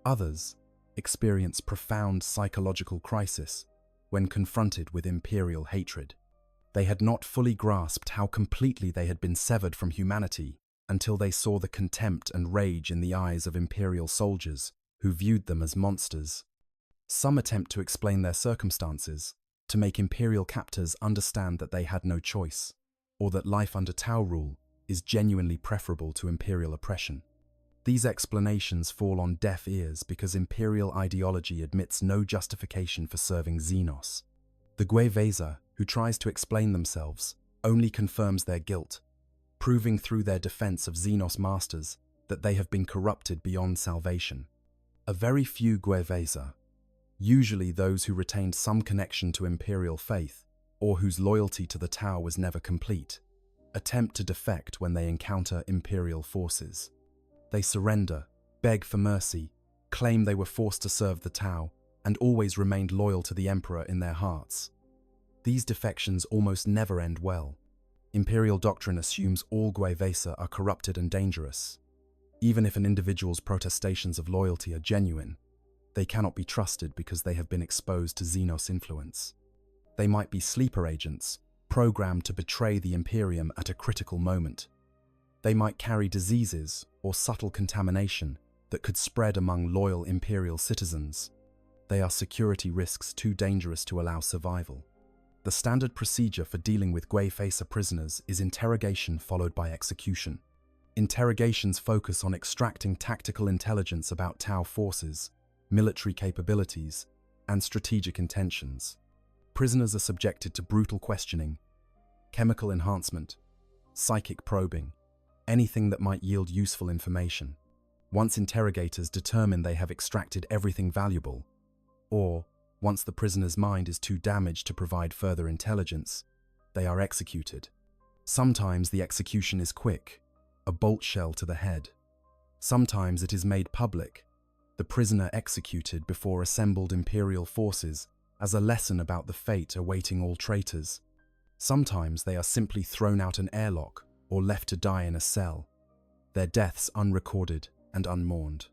Others experience profound psychological crisis when confronted with imperial hatred. They had not fully grasped how completely they had been severed from humanity until they saw the contempt and rage in the eyes of imperial soldiers who viewed them as monsters. Some attempt to explain their circumstances, to make imperial captors understand that they had no choice, or that life under Tau rule is genuinely preferable to imperial oppression. These explanations fall on deaf ears because imperial ideology admits no justification for serving Xenos. The Gwevesa, who tries to explain themselves, only confirms their guilt, proving through their defense of Xenos masters that they have been corrupted beyond salvation. A very few Gwevesa, usually those who retained some connection to imperial faith or whose loyalty to the Tau was never complete, attempt to defect when they encounter imperial forces. They surrender, beg for mercy, claim they were forced to serve the Tau, and always remained loyal to the Emperor in their hearts. These defections almost never end well. Imperial doctrine assumes all Gwevesa are corrupted and dangerous. Even if an individual's protestations of loyalty are genuine, they cannot be trusted because they have been exposed to Xenos influence. They might be sleeper agents, programmed to betray the Imperium at a critical moment. They might carry diseases or subtle contamination that could spread among loyal Imperial citizens. They are security risks too dangerous to allow survival. The standard procedure for dealing with Gwevesa prisoners is interrogation followed by execution. Interrogations focus on extracting tactical intelligence about Tau forces, military capabilities, and strategic intentions. Prisoners are subjected to brutal questioning, chemical enhancement, psychic probing, anything that might yield useful information. Once interrogators determine they have extracted everything valuable, or once the prisoner's mind is too damaged to provide further intelligence, they are executed. Sometimes the execution is quick, a bolt shell to the head. Sometimes it is made public, the prisoner executed before assembled Imperial forces as a lesson about the fate awaiting all traitors. Sometimes they are simply thrown out an airlock or left to die in a cell, their deaths unrecorded and unmourned.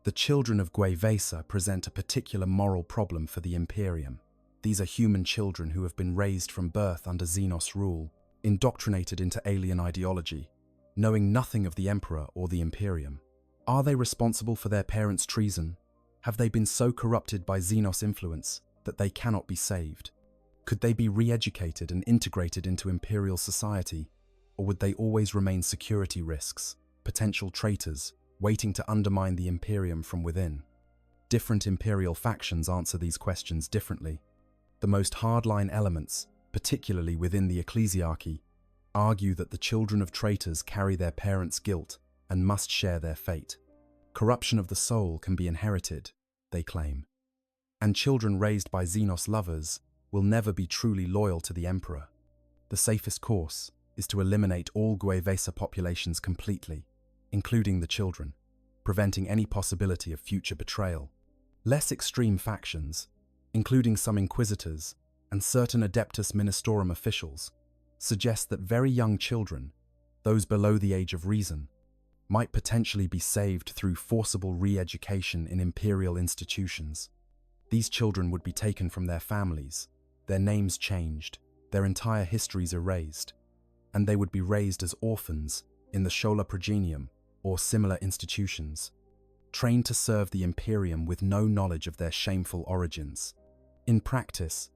The children of Gwevesa present a particular moral problem for the Imperium. These are human children who have been raised from birth under Xenos rule, indoctrinated into alien ideology, knowing nothing of the Emperor or the Imperium. Are they responsible for their parents' treason? Have they been so corrupted by Xenos influence that they cannot be saved? Could they be re-educated and integrated into Imperial society, or would they always remain security risks, potential traitors, waiting to undermine the Imperium from within? Different Imperial factions answer these questions differently. The most hardline elements, particularly within the ecclesiarchy, argue that the children of traitors carry their parents' guilt and must share their fate. Corruption of the soul can be inherited, they claim. And children raised by Xenos lovers will never be truly loyal to the Emperor. The safest course is to eliminate all Guevesa populations completely, including the children, preventing any possibility of future betrayal. Less extreme factions, including some inquisitors and certain Adeptus Ministorum officials, suggest that very young children, those below the age of reason, might potentially be saved through forcible re-education in Imperial institutions. These children would be taken from their families, their names changed, their entire histories erased, and they would be raised as orphans in the Schola Progenium or similar institutions, trained to serve the Imperium with no knowledge of their shameful origins. In practice,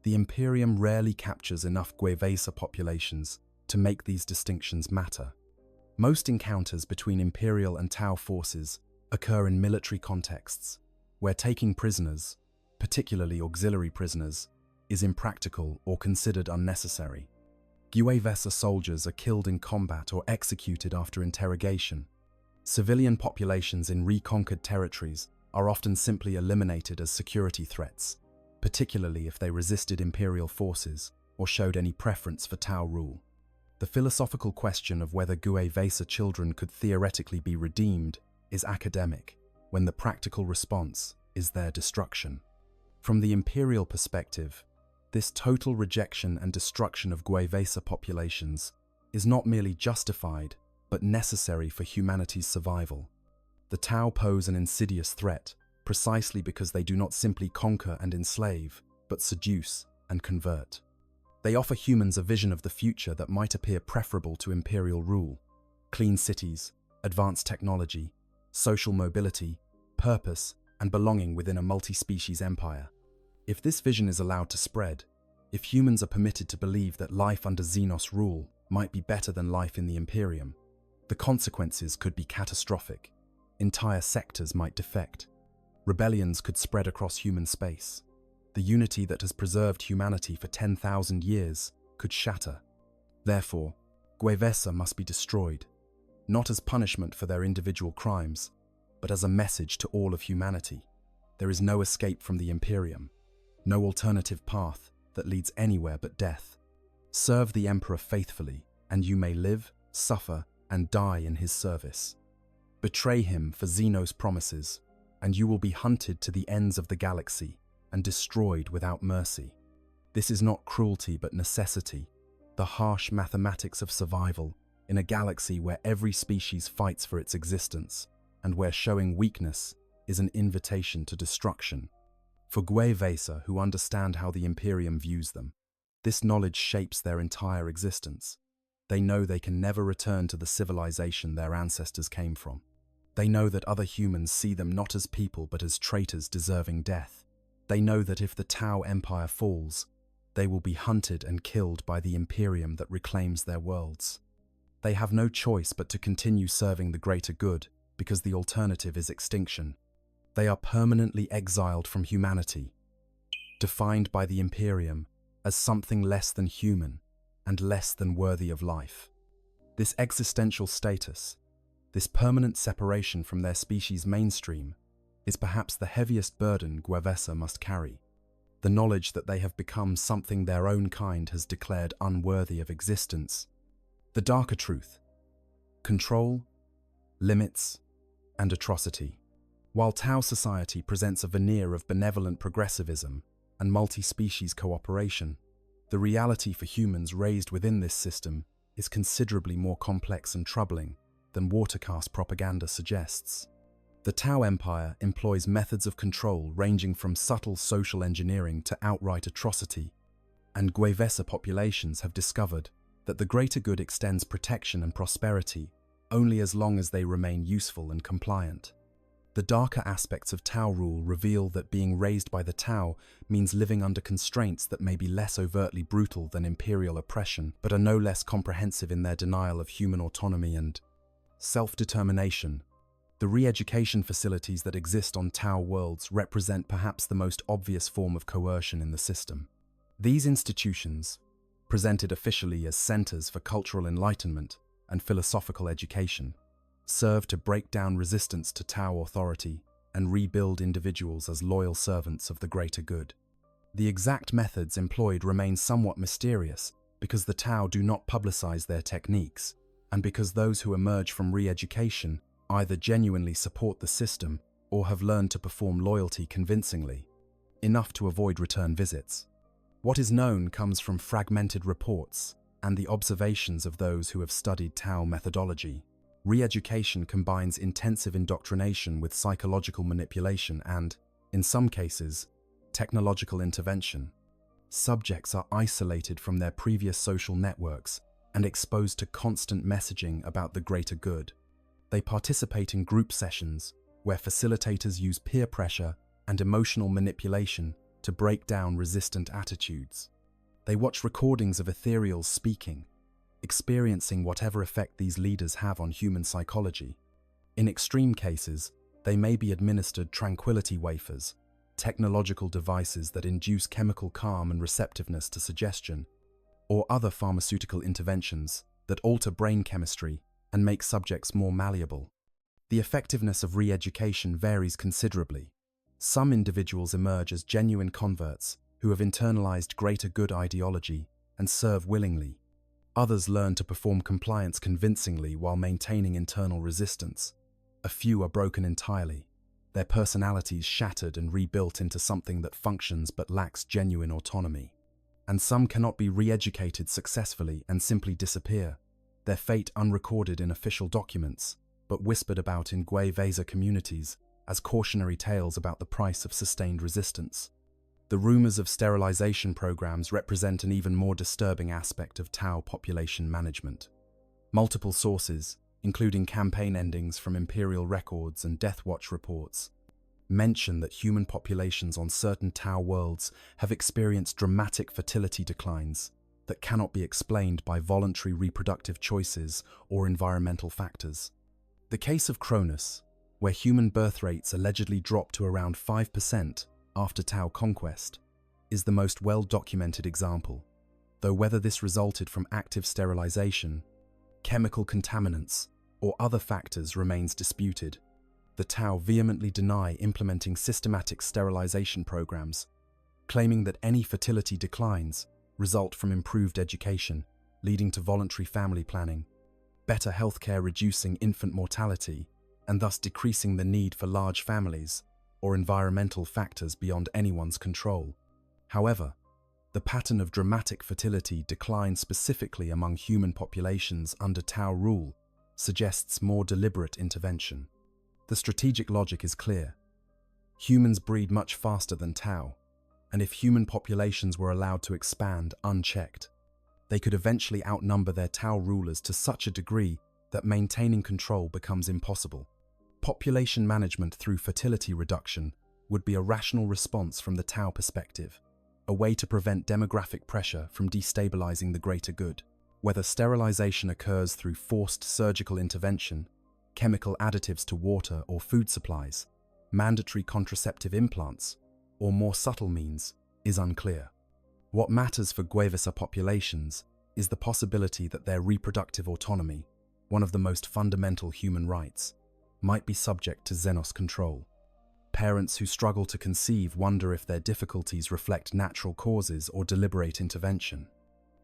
the Imperium rarely captures enough Guevesa populations to make these distinctions matter. Most encounters between Imperial and Tau forces occur in military contexts, where taking prisoners, particularly auxiliary prisoners, is impractical or considered unnecessary. Guevesa soldiers are killed in combat or executed after interrogation. Civilian populations in reconquered territories are often simply eliminated as security threats, particularly if they resisted Imperial forces or showed any preference for Tau rule. The philosophical question of whether Guevesa children could theoretically be redeemed is academic, when the practical response is their destruction. From the Imperial perspective, this total rejection and destruction of Guevesa populations is not merely justified, but necessary for humanity's survival. The Tau pose an insidious threat, precisely because they do not simply conquer and enslave, but seduce and convert. They offer humans a vision of the future that might appear preferable to Imperial rule: clean cities, advanced technology, social mobility, purpose, and belonging within a multi-species empire. If this vision is allowed to spread, if humans are permitted to believe that life under Xenos rule might be better than life in the Imperium, the consequences could be catastrophic. Entire sectors might defect. Rebellions could spread across human space. The unity that has preserved humanity for 10,000 years could shatter. Therefore, Guevesa must be destroyed, not as punishment for their individual crimes, but as a message to all of humanity. There is no escape from the Imperium, no alternative path that leads anywhere but death. Serve the Emperor faithfully, and you may live, suffer, and die in his service. Betray him for Xenos promises, and you will be hunted to the ends of the galaxy and destroyed without mercy. This is not cruelty but necessity, the harsh mathematics of survival in a galaxy where every species fights for its existence, and where showing weakness is an invitation to destruction. For Guevesa, who understand how the Imperium views them, this knowledge shapes their entire existence. They know they can never return to the civilization their ancestors came from. They know that other humans see them not as people but as traitors deserving death. They know that if the Tau Empire falls, they will be hunted and killed by the Imperium that reclaims their worlds. They have no choice but to continue serving the greater good, because the alternative is extinction. They are permanently exiled from humanity, defined by the Imperium as something less than human and less than worthy of life. This existential status, this permanent separation from their species' mainstream, is perhaps the heaviest burden Guevesa must carry. The knowledge that they have become something their own kind has declared unworthy of existence. The darker truth: control, limits, and atrocity. While Tau society presents a veneer of benevolent progressivism and multi-species cooperation, the reality for humans raised within this system is considerably more complex and troubling than watercast propaganda suggests. The Tau Empire employs methods of control ranging from subtle social engineering to outright atrocity, and Gwevesa populations have discovered that the greater good extends protection and prosperity only as long as they remain useful and compliant. The darker aspects of Tau rule reveal that being raised by the Tau means living under constraints that may be less overtly brutal than imperial oppression, but are no less comprehensive in their denial of human autonomy and self-determination. The re-education facilities that exist on Tau worlds represent perhaps the most obvious form of coercion in the system. These institutions, presented officially as centers for cultural enlightenment and philosophical education, serve to break down resistance to Tau authority and rebuild individuals as loyal servants of the greater good. The exact methods employed remain somewhat mysterious because the Tau do not publicize their techniques, and because those who emerge from re-education either genuinely support the system or have learned to perform loyalty convincingly, enough to avoid return visits. What is known comes from fragmented reports and the observations of those who have studied Tau methodology. Re-education combines intensive indoctrination with psychological manipulation and, in some cases, technological intervention. Subjects are isolated from their previous social networks and exposed to constant messaging about the greater good. They participate in group sessions where facilitators use peer pressure and emotional manipulation to break down resistant attitudes. They watch recordings of ethereals speaking, experiencing whatever effect these leaders have on human psychology. In extreme cases, they may be administered tranquility wafers, technological devices that induce chemical calm and receptiveness to suggestion, or other pharmaceutical interventions that alter brain chemistry and make subjects more malleable. The effectiveness of re-education varies considerably. Some individuals emerge as genuine converts who have internalized greater good ideology and serve willingly. Others learn to perform compliance convincingly while maintaining internal resistance. A few are broken entirely, their personalities shattered and rebuilt into something that functions but lacks genuine autonomy. And some cannot be re-educated successfully and simply disappear, their fate unrecorded in official documents, but whispered about in Gwevesa communities as cautionary tales about the price of sustained resistance. The rumors of sterilization programs represent an even more disturbing aspect of Tau population management. Multiple sources, including campaign endings from Imperial records and Death Watch reports, mention that human populations on certain Tau worlds have experienced dramatic fertility declines that cannot be explained by voluntary reproductive choices or environmental factors. The case of Cronus, where human birth rates allegedly dropped to around 5% after Tau conquest, is the most well-documented example, though whether this resulted from active sterilization, chemical contaminants, or other factors remains disputed. The Tau vehemently deny implementing systematic sterilization programs, claiming that any fertility declines result from improved education, leading to voluntary family planning, better healthcare reducing infant mortality, and thus decreasing the need for large families, or environmental factors beyond anyone's control. However, the pattern of dramatic fertility decline specifically among human populations under Tau rule suggests more deliberate intervention. The strategic logic is clear. Humans breed much faster than Tau, and if human populations were allowed to expand unchecked, they could eventually outnumber their Tau rulers to such a degree that maintaining control becomes impossible. Population management through fertility reduction would be a rational response from the Tau perspective, a way to prevent demographic pressure from destabilizing the greater good. Whether sterilization occurs through forced surgical intervention, chemical additives to water or food supplies, mandatory contraceptive implants, or more subtle means, is unclear. What matters for Gwevesa populations is the possibility that their reproductive autonomy, one of the most fundamental human rights, might be subject to Xenos control. Parents who struggle to conceive wonder if their difficulties reflect natural causes or deliberate intervention.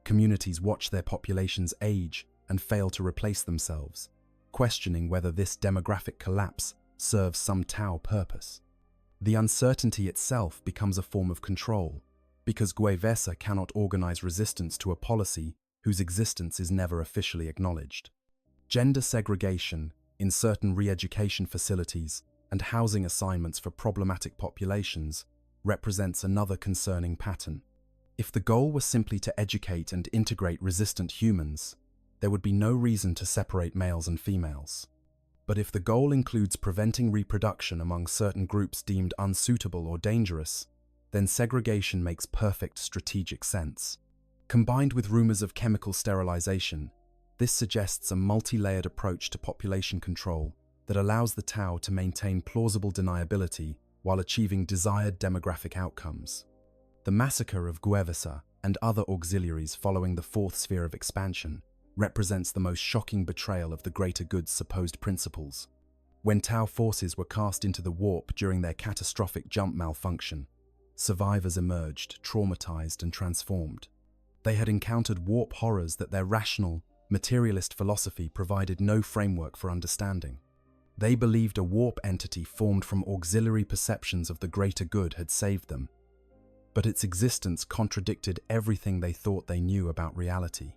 Communities watch their populations age and fail to replace themselves, questioning whether this demographic collapse serves some Tau purpose. The uncertainty itself becomes a form of control, because Gwevesa cannot organize resistance to a policy whose existence is never officially acknowledged. Gender segregation in certain re-education facilities and housing assignments for problematic populations represents another concerning pattern. If the goal was simply to educate and integrate resistant humans, there would be no reason to separate males and females. But if the goal includes preventing reproduction among certain groups deemed unsuitable or dangerous, then segregation makes perfect strategic sense. Combined with rumors of chemical sterilization, this suggests a multi-layered approach to population control that allows the Tau to maintain plausible deniability while achieving desired demographic outcomes. The massacre of Guevesa and other auxiliaries following the fourth sphere of expansion represents the most shocking betrayal of the greater good's supposed principles. When Tau forces were cast into the warp during their catastrophic jump malfunction, survivors emerged, traumatized and transformed. They had encountered warp horrors that their rational, materialist philosophy provided no framework for understanding. They believed a warp entity formed from auxiliary perceptions of the greater good had saved them, but its existence contradicted everything they thought they knew about reality.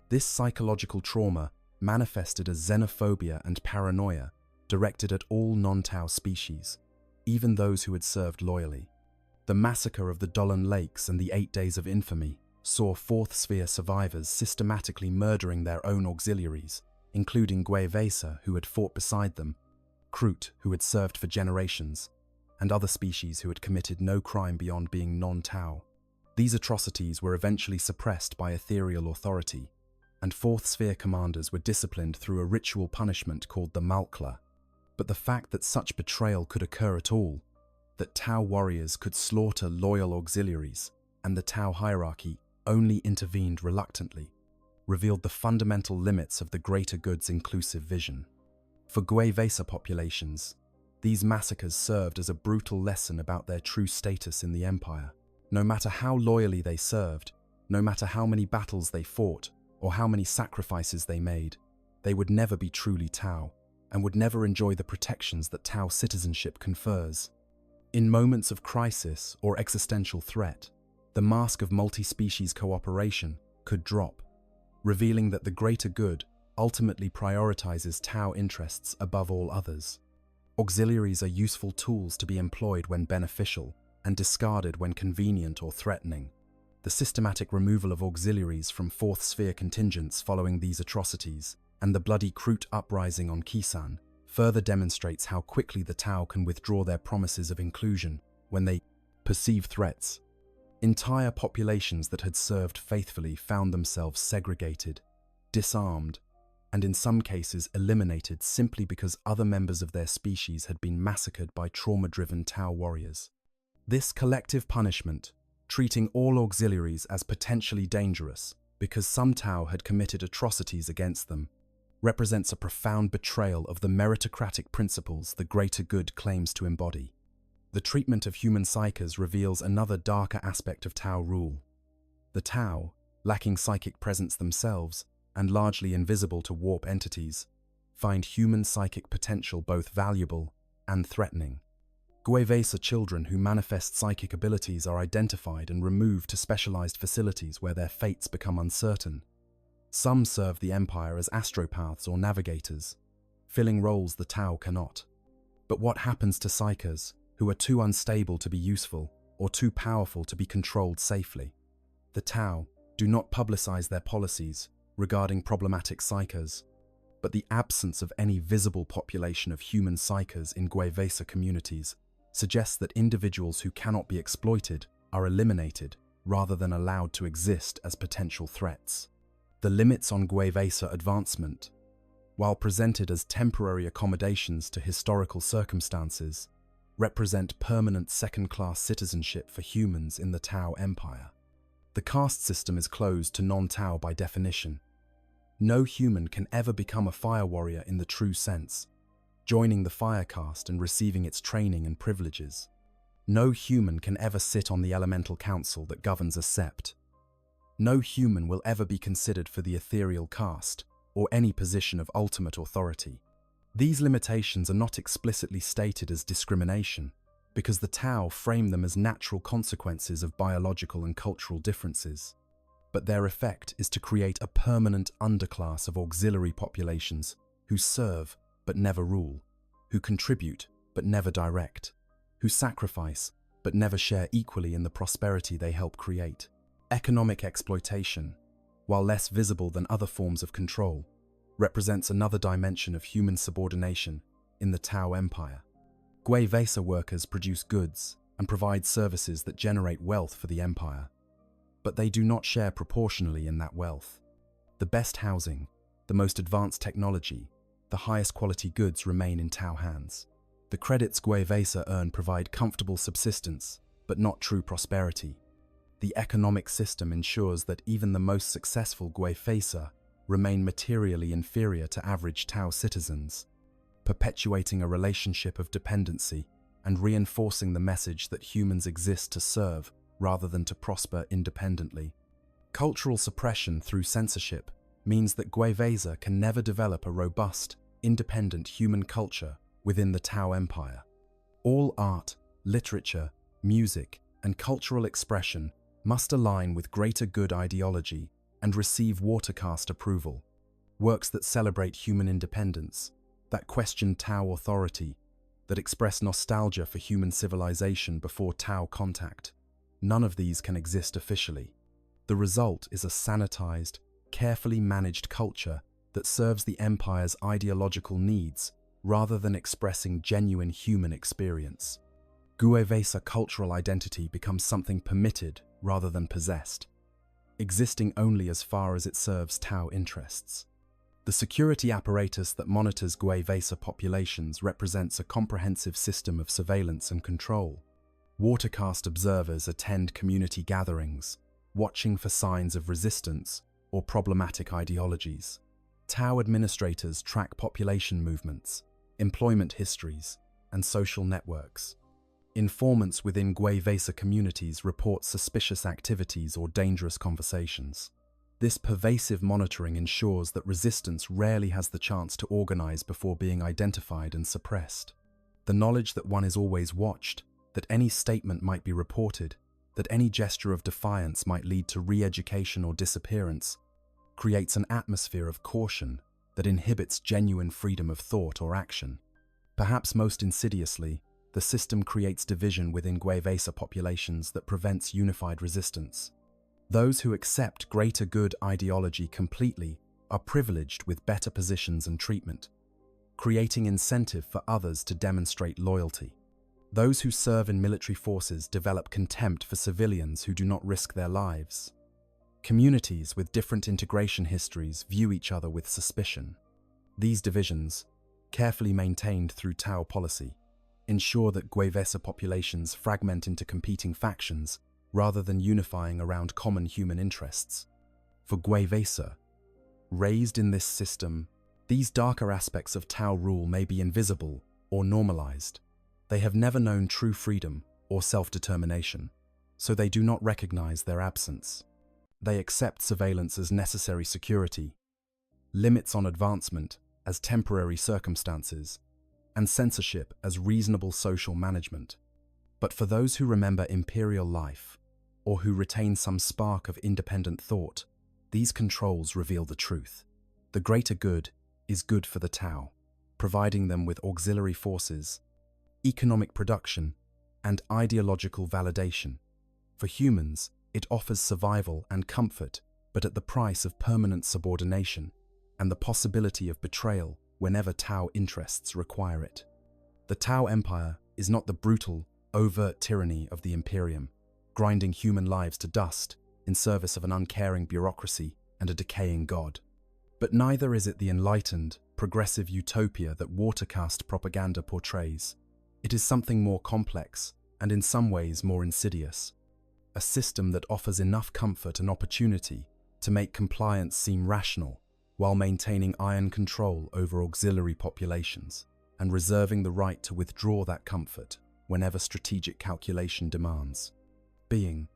This psychological trauma manifested as xenophobia and paranoia directed at all non-Tau species, even those who had served loyally. The massacre of the Dolan Lakes and the 8 Days of Infamy saw Fourth Sphere survivors systematically murdering their own auxiliaries, including Guevesa, who had fought beside them, Kroot, who had served for generations, and other species who had committed no crime beyond being non-Tau. These atrocities were eventually suppressed by ethereal authority, and Fourth Sphere commanders were disciplined through a ritual punishment called the Malkla. But the fact that such betrayal could occur at all, that Tau warriors could slaughter loyal auxiliaries, and the Tau hierarchy only intervened reluctantly, revealed the fundamental limits of the greater good's inclusive vision. For Guevesa populations, these massacres served as a brutal lesson about their true status in the Empire. No matter how loyally they served, no matter how many battles they fought, or how many sacrifices they made, they would never be truly Tau, and would never enjoy the protections that Tau citizenship confers. In moments of crisis or existential threat, the mask of multi-species cooperation could drop, revealing that the greater good ultimately prioritizes Tau interests above all others. Auxiliaries are useful tools to be employed when beneficial and discarded when convenient or threatening. The systematic removal of auxiliaries from Fourth Sphere contingents following these atrocities and the bloody Kroot uprising on Kisan further demonstrates how quickly the Tau can withdraw their promises of inclusion when they perceive threats. Entire populations that had served faithfully found themselves segregated, disarmed, and in some cases eliminated simply because other members of their species had been massacred by trauma-driven Tau warriors. This collective punishment, treating all auxiliaries as potentially dangerous because some Tau had committed atrocities against them, represents a profound betrayal of the meritocratic principles the greater good claims to embody. The treatment of human psykers reveals another darker aspect of Tau rule. The Tau, lacking psychic presence themselves and largely invisible to warp entities, find human psychic potential both valuable and threatening. Guevesa children who manifest psychic abilities are identified and removed to specialized facilities where their fates become uncertain. Some serve the Empire as astropaths or navigators, filling roles the Tau cannot. But what happens to psykers who are too unstable to be useful or too powerful to be controlled safely? The Tau do not publicize their policies regarding problematic psykers, but the absence of any visible population of human psykers in Guevesa communities suggests that individuals who cannot be exploited are eliminated rather than allowed to exist as potential threats. The limits on Guevesa advancement, while presented as temporary accommodations to historical circumstances, represent permanent second-class citizenship for humans in the Tau Empire. The caste system is closed to non-Tau by definition. No human can ever become a fire warrior in the true sense, joining the fire caste and receiving its training and privileges. No human can ever sit on the elemental council that governs a sept. No human will ever be considered for the ethereal caste or any position of ultimate authority. These limitations are not explicitly stated as discrimination, because the Tau frame them as natural consequences of biological and cultural differences. But their effect is to create a permanent underclass of auxiliary populations who serve but never rule, who contribute but never direct, who sacrifice but never share equally in the prosperity they help create. Economic exploitation, while less visible than other forms of control, represents another dimension of human subordination in the Tao Empire. Vesa workers produce goods and provide services that generate wealth for the empire, but they do not share proportionally in that wealth. The best housing, the most advanced technology, the highest quality goods remain in Tao hands. The credits Vesa earn provide comfortable subsistence, but not true prosperity. The economic system ensures that even the most successful Vesa remain materially inferior to average Tao citizens, perpetuating a relationship of dependency and reinforcing the message that humans exist to serve rather than to prosper independently. Cultural suppression through censorship means that Vesa can never develop a robust, independent human culture within the Tao Empire. All art, literature, music, and cultural expression must align with greater good ideology and receive watercast approval. Works that celebrate human independence, that question Tao authority, that express nostalgia for human civilization before Tao contact. None of these can exist officially. The result is a sanitized, carefully managed culture that serves the empire's ideological needs rather than expressing genuine human experience. Vesa cultural identity becomes something permitted rather than possessed, existing only as far as it serves Tao interests. The security apparatus that monitors Vesa populations represents a comprehensive system of surveillance and control. Watercast observers attend community gatherings, watching for signs of resistance or problematic ideologies. Tao administrators track population movements, employment histories, and social networks. Informants within Vesa communities report suspicious activities or dangerous conversations. This pervasive monitoring ensures that resistance rarely has the chance to organize before being identified and suppressed. The knowledge that one is always watched, that any statement might be reported, that any gesture of defiance might lead to re-education or disappearance, creates an atmosphere of caution that inhibits genuine freedom of thought or action. Perhaps most insidiously, the system creates division within Vesa populations that prevents unified resistance. Those who accept greater good ideology completely are privileged with better positions and treatment, creating incentive for others to demonstrate loyalty. Those who serve in military forces develop contempt for civilians who do not risk their lives. Communities with different integration histories view each other with suspicion. These divisions, carefully maintained through Tao policy, ensure that Vesa populations fragment into competing factions rather than unifying around common human interests. For Vesa, raised in this system, these darker aspects of Tao rule may be invisible or normalized. They have never known true freedom or self-determination, so they do not recognize their absence. They accept surveillance as necessary security, limits on advancement as temporary circumstances, and censorship as reasonable social management. But for those who remember imperial life, or who retain some spark of independent thought, these controls reveal the truth. The greater good is good for the Tao, providing them with auxiliary forces, economic production, and ideological validation. For humans, it offers survival and comfort, but at the price of permanent subordination and the possibility of betrayal whenever Tao interests require it. The Tao Empire is not the brutal, overt tyranny of the Imperium, grinding human lives to dust in service of an uncaring bureaucracy and a decaying god. But neither is it the enlightened, progressive utopia that watercast propaganda portrays. It is something more complex and in some ways more insidious. A system that offers enough comfort and opportunity to make compliance seem rational while maintaining iron control over auxiliary populations and reserving the right to withdraw that comfort whenever strategic calculation demands. Being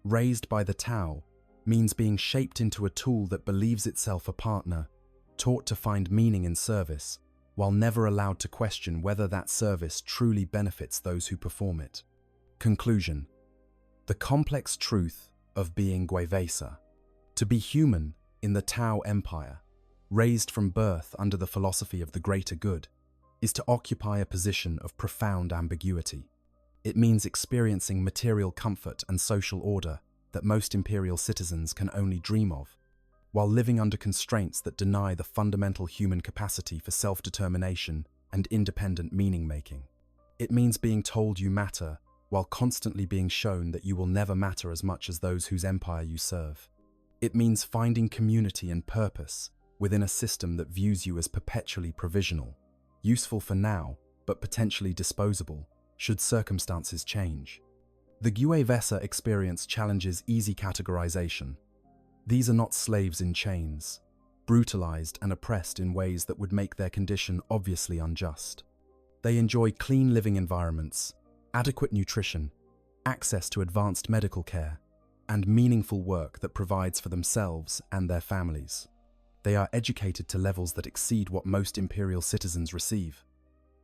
raised by the Tao means being shaped into a tool that believes itself a partner, taught to find meaning in service, while never allowed to question whether that service truly benefits those who perform it. Conclusion: the complex truth of being Vesa. To be human in the Tao Empire, raised from birth under the philosophy of the greater good, is to occupy a position of profound ambiguity. It means experiencing material comfort and social order that most imperial citizens can only dream of, while living under constraints that deny the fundamental human capacity for self-determination and independent meaning-making. It means being told you matter, while constantly being shown that you will never matter as much as those whose empire you serve. It means finding community and purpose within a system that views you as perpetually provisional, useful for now, but potentially disposable, should circumstances change. The Guevesa experience challenges easy categorization. These are not slaves in chains, brutalized and oppressed in ways that would make their condition obviously unjust. They enjoy clean living environments, adequate nutrition, access to advanced medical care, and meaningful work that provides for themselves and their families. They are educated to levels that exceed what most imperial citizens receive.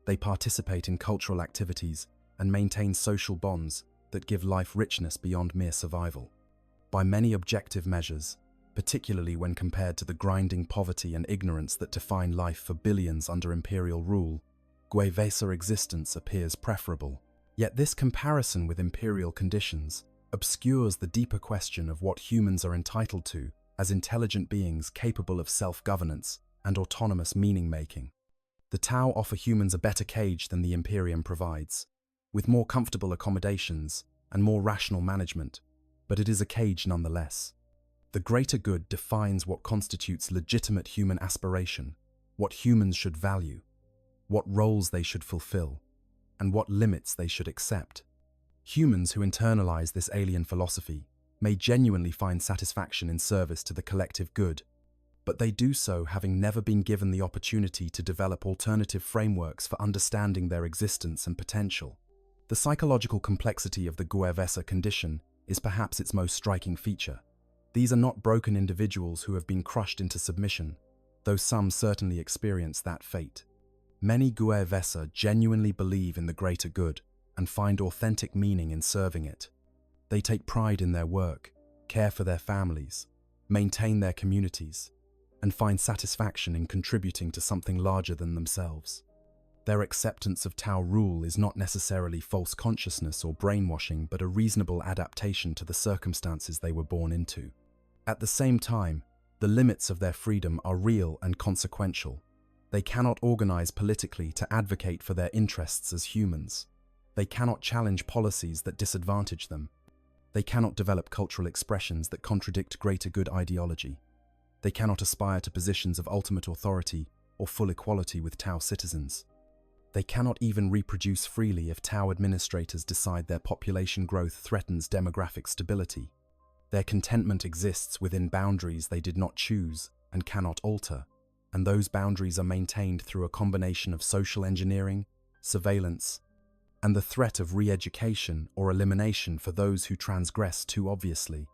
They participate in cultural activities and maintain social bonds that give life richness beyond mere survival. By many objective measures, particularly when compared to the grinding poverty and ignorance that define life for billions under imperial rule, Guevesa existence appears preferable. Yet this comparison with imperial conditions obscures the deeper question of what humans are entitled to as intelligent beings capable of self-governance and autonomous meaning-making. The Tau offer humans a better cage than the Imperium provides, with more comfortable accommodations and more rational management, but it is a cage nonetheless. The greater good defines what constitutes legitimate human aspiration, what humans should value, what roles they should fulfill, and what limits they should accept. Humans who internalize this alien philosophy may genuinely find satisfaction in service to the collective good, but they do so having never been given the opportunity to develop alternative frameworks for understanding their existence and potential. The psychological complexity of the Guevesa condition is perhaps its most striking feature. These are not broken individuals who have been crushed into submission, though some certainly experience that fate. Many Guevesa genuinely believe in the greater good and find authentic meaning in serving it. They take pride in their work, care for their families, maintain their communities, and find satisfaction in contributing to something larger than themselves. Their acceptance of Tau rule is not necessarily false consciousness or brainwashing, but a reasonable adaptation to the circumstances they were born into. At the same time, the limits of their freedom are real and consequential. They cannot organize politically to advocate for their interests as humans. They cannot challenge policies that disadvantage them. They cannot develop cultural expressions that contradict greater good ideology. They cannot aspire to positions of ultimate authority or full equality with Tau citizens. They cannot even reproduce freely if Tau administrators decide their population growth threatens demographic stability. Their contentment exists within boundaries they did not choose and cannot alter, and those boundaries are maintained through a combination of social engineering, surveillance, and the threat of re-education or elimination for those who transgress too obviously.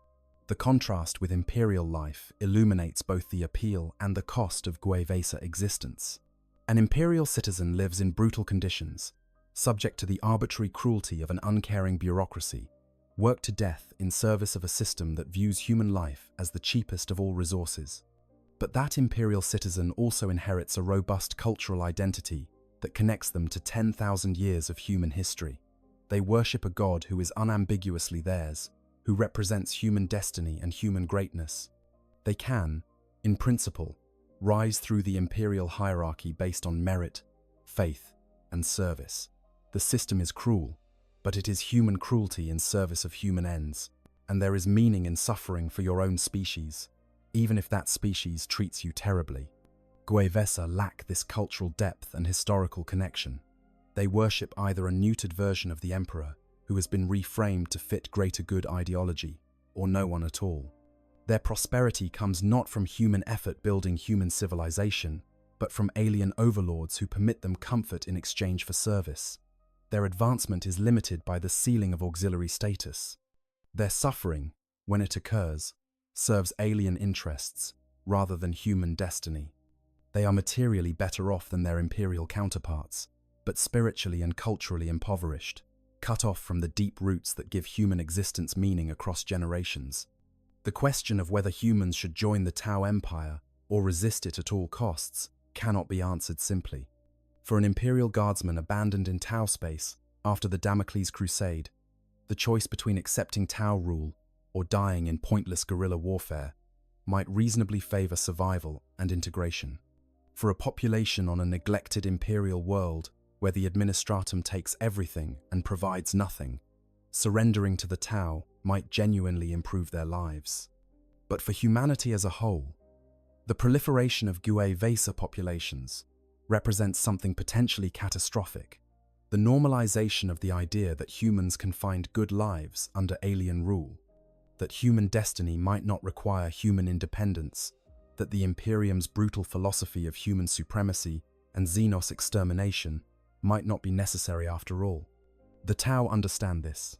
The contrast with imperial life illuminates both the appeal and the cost of Guevesa existence. An imperial citizen lives in brutal conditions, subject to the arbitrary cruelty of an uncaring bureaucracy, worked to death in service of a system that views human life as the cheapest of all resources. But that imperial citizen also inherits a robust cultural identity that connects them to 10,000 years of human history. They worship a god who is unambiguously theirs, who represents human destiny and human greatness. They can, in principle, rise through the imperial hierarchy based on merit, faith, and service. The system is cruel, but it is human cruelty in service of human ends, and there is meaning in suffering for your own species, even if that species treats you terribly. Guevesa lack this cultural depth and historical connection. They worship either a neutered version of the emperor, who has been reframed to fit greater good ideology, or no one at all. Their prosperity comes not from human effort building human civilization, but from alien overlords who permit them comfort in exchange for service. Their advancement is limited by the ceiling of auxiliary status. Their suffering, when it occurs, serves alien interests rather than human destiny. They are materially better off than their imperial counterparts, but spiritually and culturally impoverished, cut off from the deep roots that give human existence meaning across generations. The question of whether humans should join the Tau Empire or resist it at all costs cannot be answered simply. For an Imperial Guardsman abandoned in Tau space after the Damocles Crusade, the choice between accepting Tau rule or dying in pointless guerrilla warfare might reasonably favor survival and integration. For a population on a neglected Imperial world where the Administratum takes everything and provides nothing, surrendering to the Tau might genuinely improve their lives. But for humanity as a whole, the proliferation of Gue Vesa populations represents something potentially catastrophic: the normalization of the idea that humans can find good lives under alien rule, that human destiny might not require human independence, that the Imperium's brutal philosophy of human supremacy and Xenos extermination might not be necessary after all. The Tau understand this,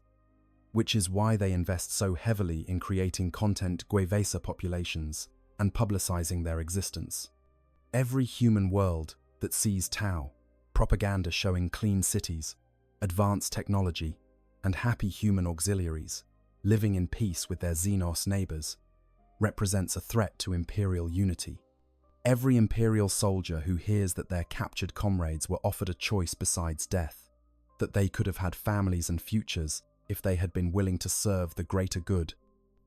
which is why they invest so heavily in creating content Gue Vesa populations and publicizing their existence. Every human world that sees Tau, propaganda showing clean cities, advanced technology, and happy human auxiliaries living in peace with their Xenos neighbors, represents a threat to Imperial unity. Every Imperial soldier who hears that their captured comrades were offered a choice besides death, that they could have had families and futures if they had been willing to serve the greater good,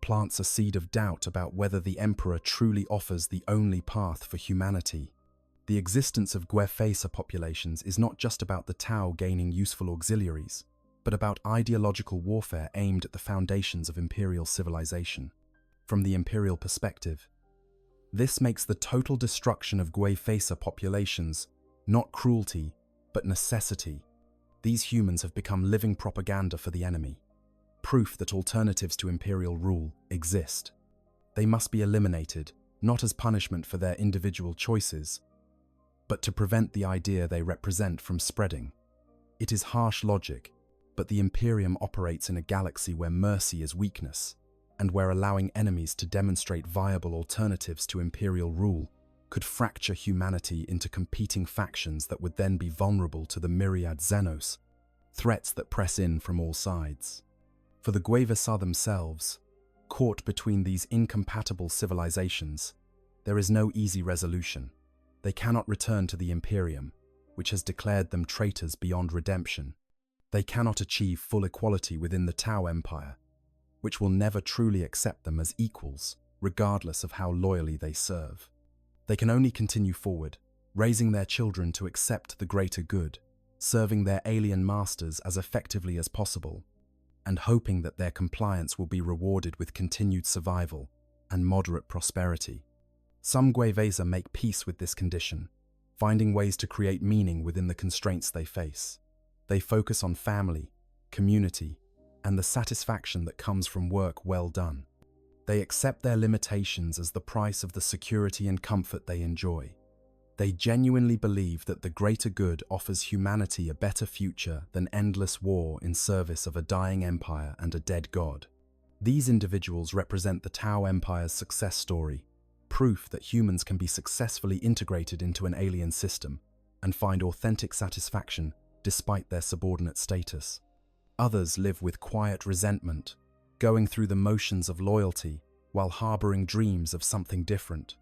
plants a seed of doubt about whether the Emperor truly offers the only path for humanity. The existence of Gue Vesa populations is not just about the Tau gaining useful auxiliaries, but about ideological warfare aimed at the foundations of Imperial civilization. From the Imperial perspective, this makes the total destruction of Gue Vesa populations not cruelty, but necessity. These humans have become living propaganda for the enemy, proof that alternatives to Imperial rule exist. They must be eliminated, not as punishment for their individual choices, but to prevent the idea they represent from spreading. It is harsh logic, but the Imperium operates in a galaxy where mercy is weakness, and where allowing enemies to demonstrate viable alternatives to Imperial rule could fracture humanity into competing factions that would then be vulnerable to the myriad Xenos, threats that press in from all sides. For the Gue Vesa themselves, caught between these incompatible civilizations, there is no easy resolution. They cannot return to the Imperium, which has declared them traitors beyond redemption. They cannot achieve full equality within the Tau Empire, which will never truly accept them as equals, regardless of how loyally they serve. They can only continue forward, raising their children to accept the greater good, serving their alien masters as effectively as possible, and hoping that their compliance will be rewarded with continued survival and moderate prosperity. Some Gue Vesa make peace with this condition, finding ways to create meaning within the constraints they face. They focus on family, community, and the satisfaction that comes from work well done. They accept their limitations as the price of the security and comfort they enjoy. They genuinely believe that the greater good offers humanity a better future than endless war in service of a dying empire and a dead god. These individuals represent the Tau Empire's success story, proof that humans can be successfully integrated into an alien system and find authentic satisfaction despite their subordinate status. Others live with quiet resentment, going through the motions of loyalty while harboring dreams of something different.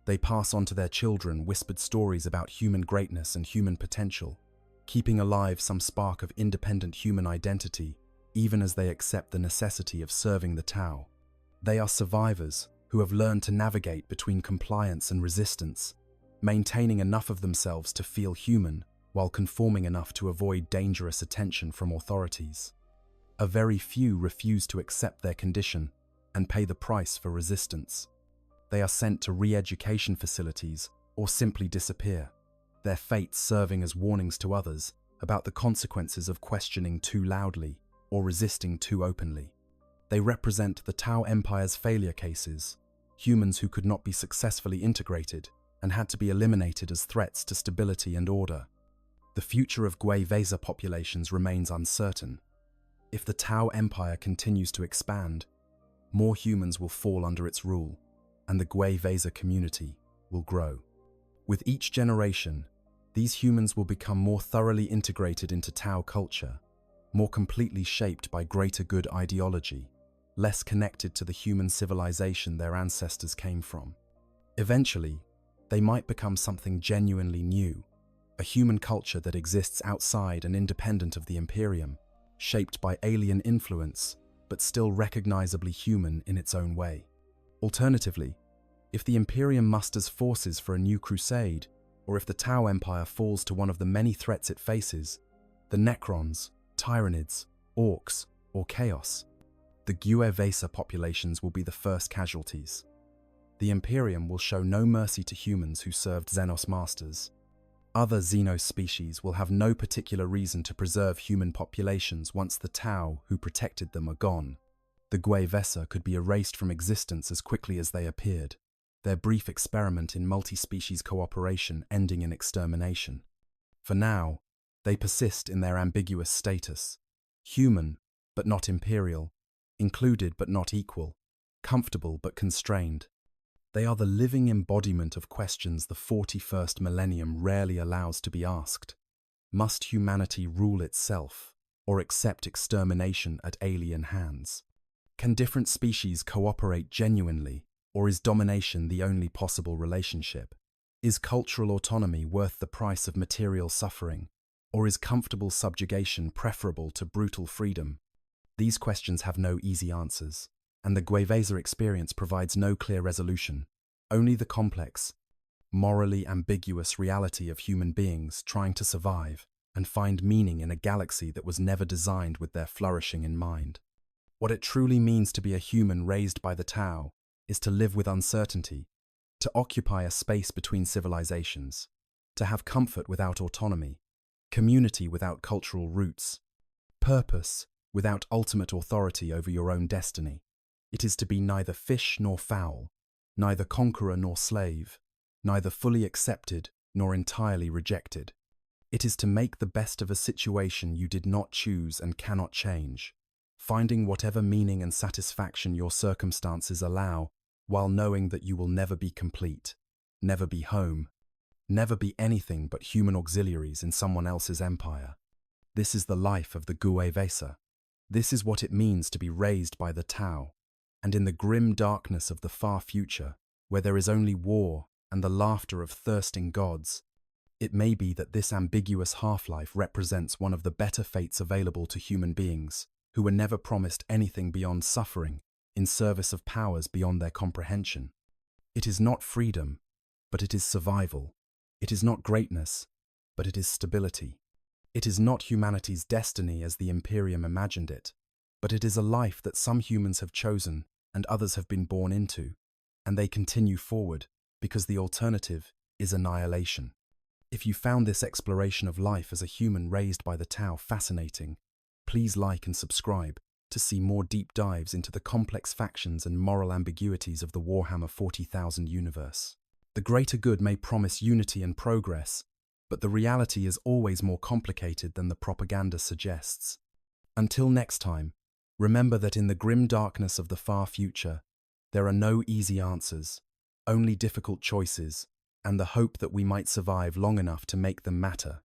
They pass on to their children whispered stories about human greatness and human potential, keeping alive some spark of independent human identity, even as they accept the necessity of serving the Tau. They are survivors who have learned to navigate between compliance and resistance, maintaining enough of themselves to feel human while conforming enough to avoid dangerous attention from authorities. A very few refuse to accept their condition and pay the price for resistance. They are sent to re-education facilities or simply disappear, their fates serving as warnings to others about the consequences of questioning too loudly or resisting too openly. They represent the Tau Empire's failure cases, humans who could not be successfully integrated and had to be eliminated as threats to stability and order. The future of Gue Vesa populations remains uncertain. If the Tau Empire continues to expand, more humans will fall under its rule, and the Gue Vesa community will grow. With each generation, these humans will become more thoroughly integrated into Tau culture, more completely shaped by greater good ideology, less connected to the human civilization their ancestors came from. Eventually, they might become something genuinely new, a human culture that exists outside and independent of the Imperium, shaped by alien influence, but still recognizably human in its own way. Alternatively, if the Imperium musters forces for a new crusade, or if the Tau Empire falls to one of the many threats it faces, the Necrons, Tyranids, Orcs, or Chaos, the WH40K populations will be the first casualties. The Imperium will show no mercy to humans who served Xenos masters. Other Xenos species will have no particular reason to preserve human populations once the Tau who protected them are gone. The WH40K could be erased from existence as quickly as they appeared, their brief experiment in multi-species cooperation ending in extermination. For now, they persist in their ambiguous status: human but not imperial, included but not equal, comfortable but constrained. They are the living embodiment of questions the 41st millennium rarely allows to be asked. Must humanity rule itself, or accept extermination at alien hands? Can different species cooperate genuinely, or is domination the only possible relationship? Is cultural autonomy worth the price of material suffering, or is comfortable subjugation preferable to brutal freedom? These questions have no easy answers, and the WH40K experience provides no clear resolution, only the complex, morally ambiguous reality of human beings trying to survive and find meaning in a galaxy that was never designed with their flourishing in mind. What it truly means to be a human raised by the Tau is to live with uncertainty, to occupy a space between civilizations, to have comfort without autonomy, community without cultural roots, purpose without ultimate authority over your own destiny. It is to be neither fish nor fowl, neither conqueror nor slave, neither fully accepted nor entirely rejected. It is to make the best of a situation you did not choose and cannot change, finding whatever meaning and satisfaction your circumstances allow, while knowing that you will never be complete, never be home, never be anything but human auxiliaries in someone else's empire. This is the life of the WH40K. This is what it means to be raised by the Tau, and in the grim darkness of the far future, where there is only war and the laughter of thirsting gods, it may be that this ambiguous half-life represents one of the better fates available to human beings, who were never promised anything beyond suffering in service of powers beyond their comprehension. It is not freedom, but it is survival. It is not greatness, but it is stability. It is not humanity's destiny as the Imperium imagined it, but it is a life that some humans have chosen and others have been born into, and they continue forward because the alternative is annihilation. If you found this exploration of life as a human raised by the Tau fascinating, please like and subscribe to see more deep dives into the complex factions and moral ambiguities of the Warhammer 40,000 universe. The greater good may promise unity and progress, but the reality is always more complicated than the propaganda suggests. Until next time, remember that in the grim darkness of the far future, there are no easy answers, only difficult choices, and the hope that we might survive long enough to make them matter.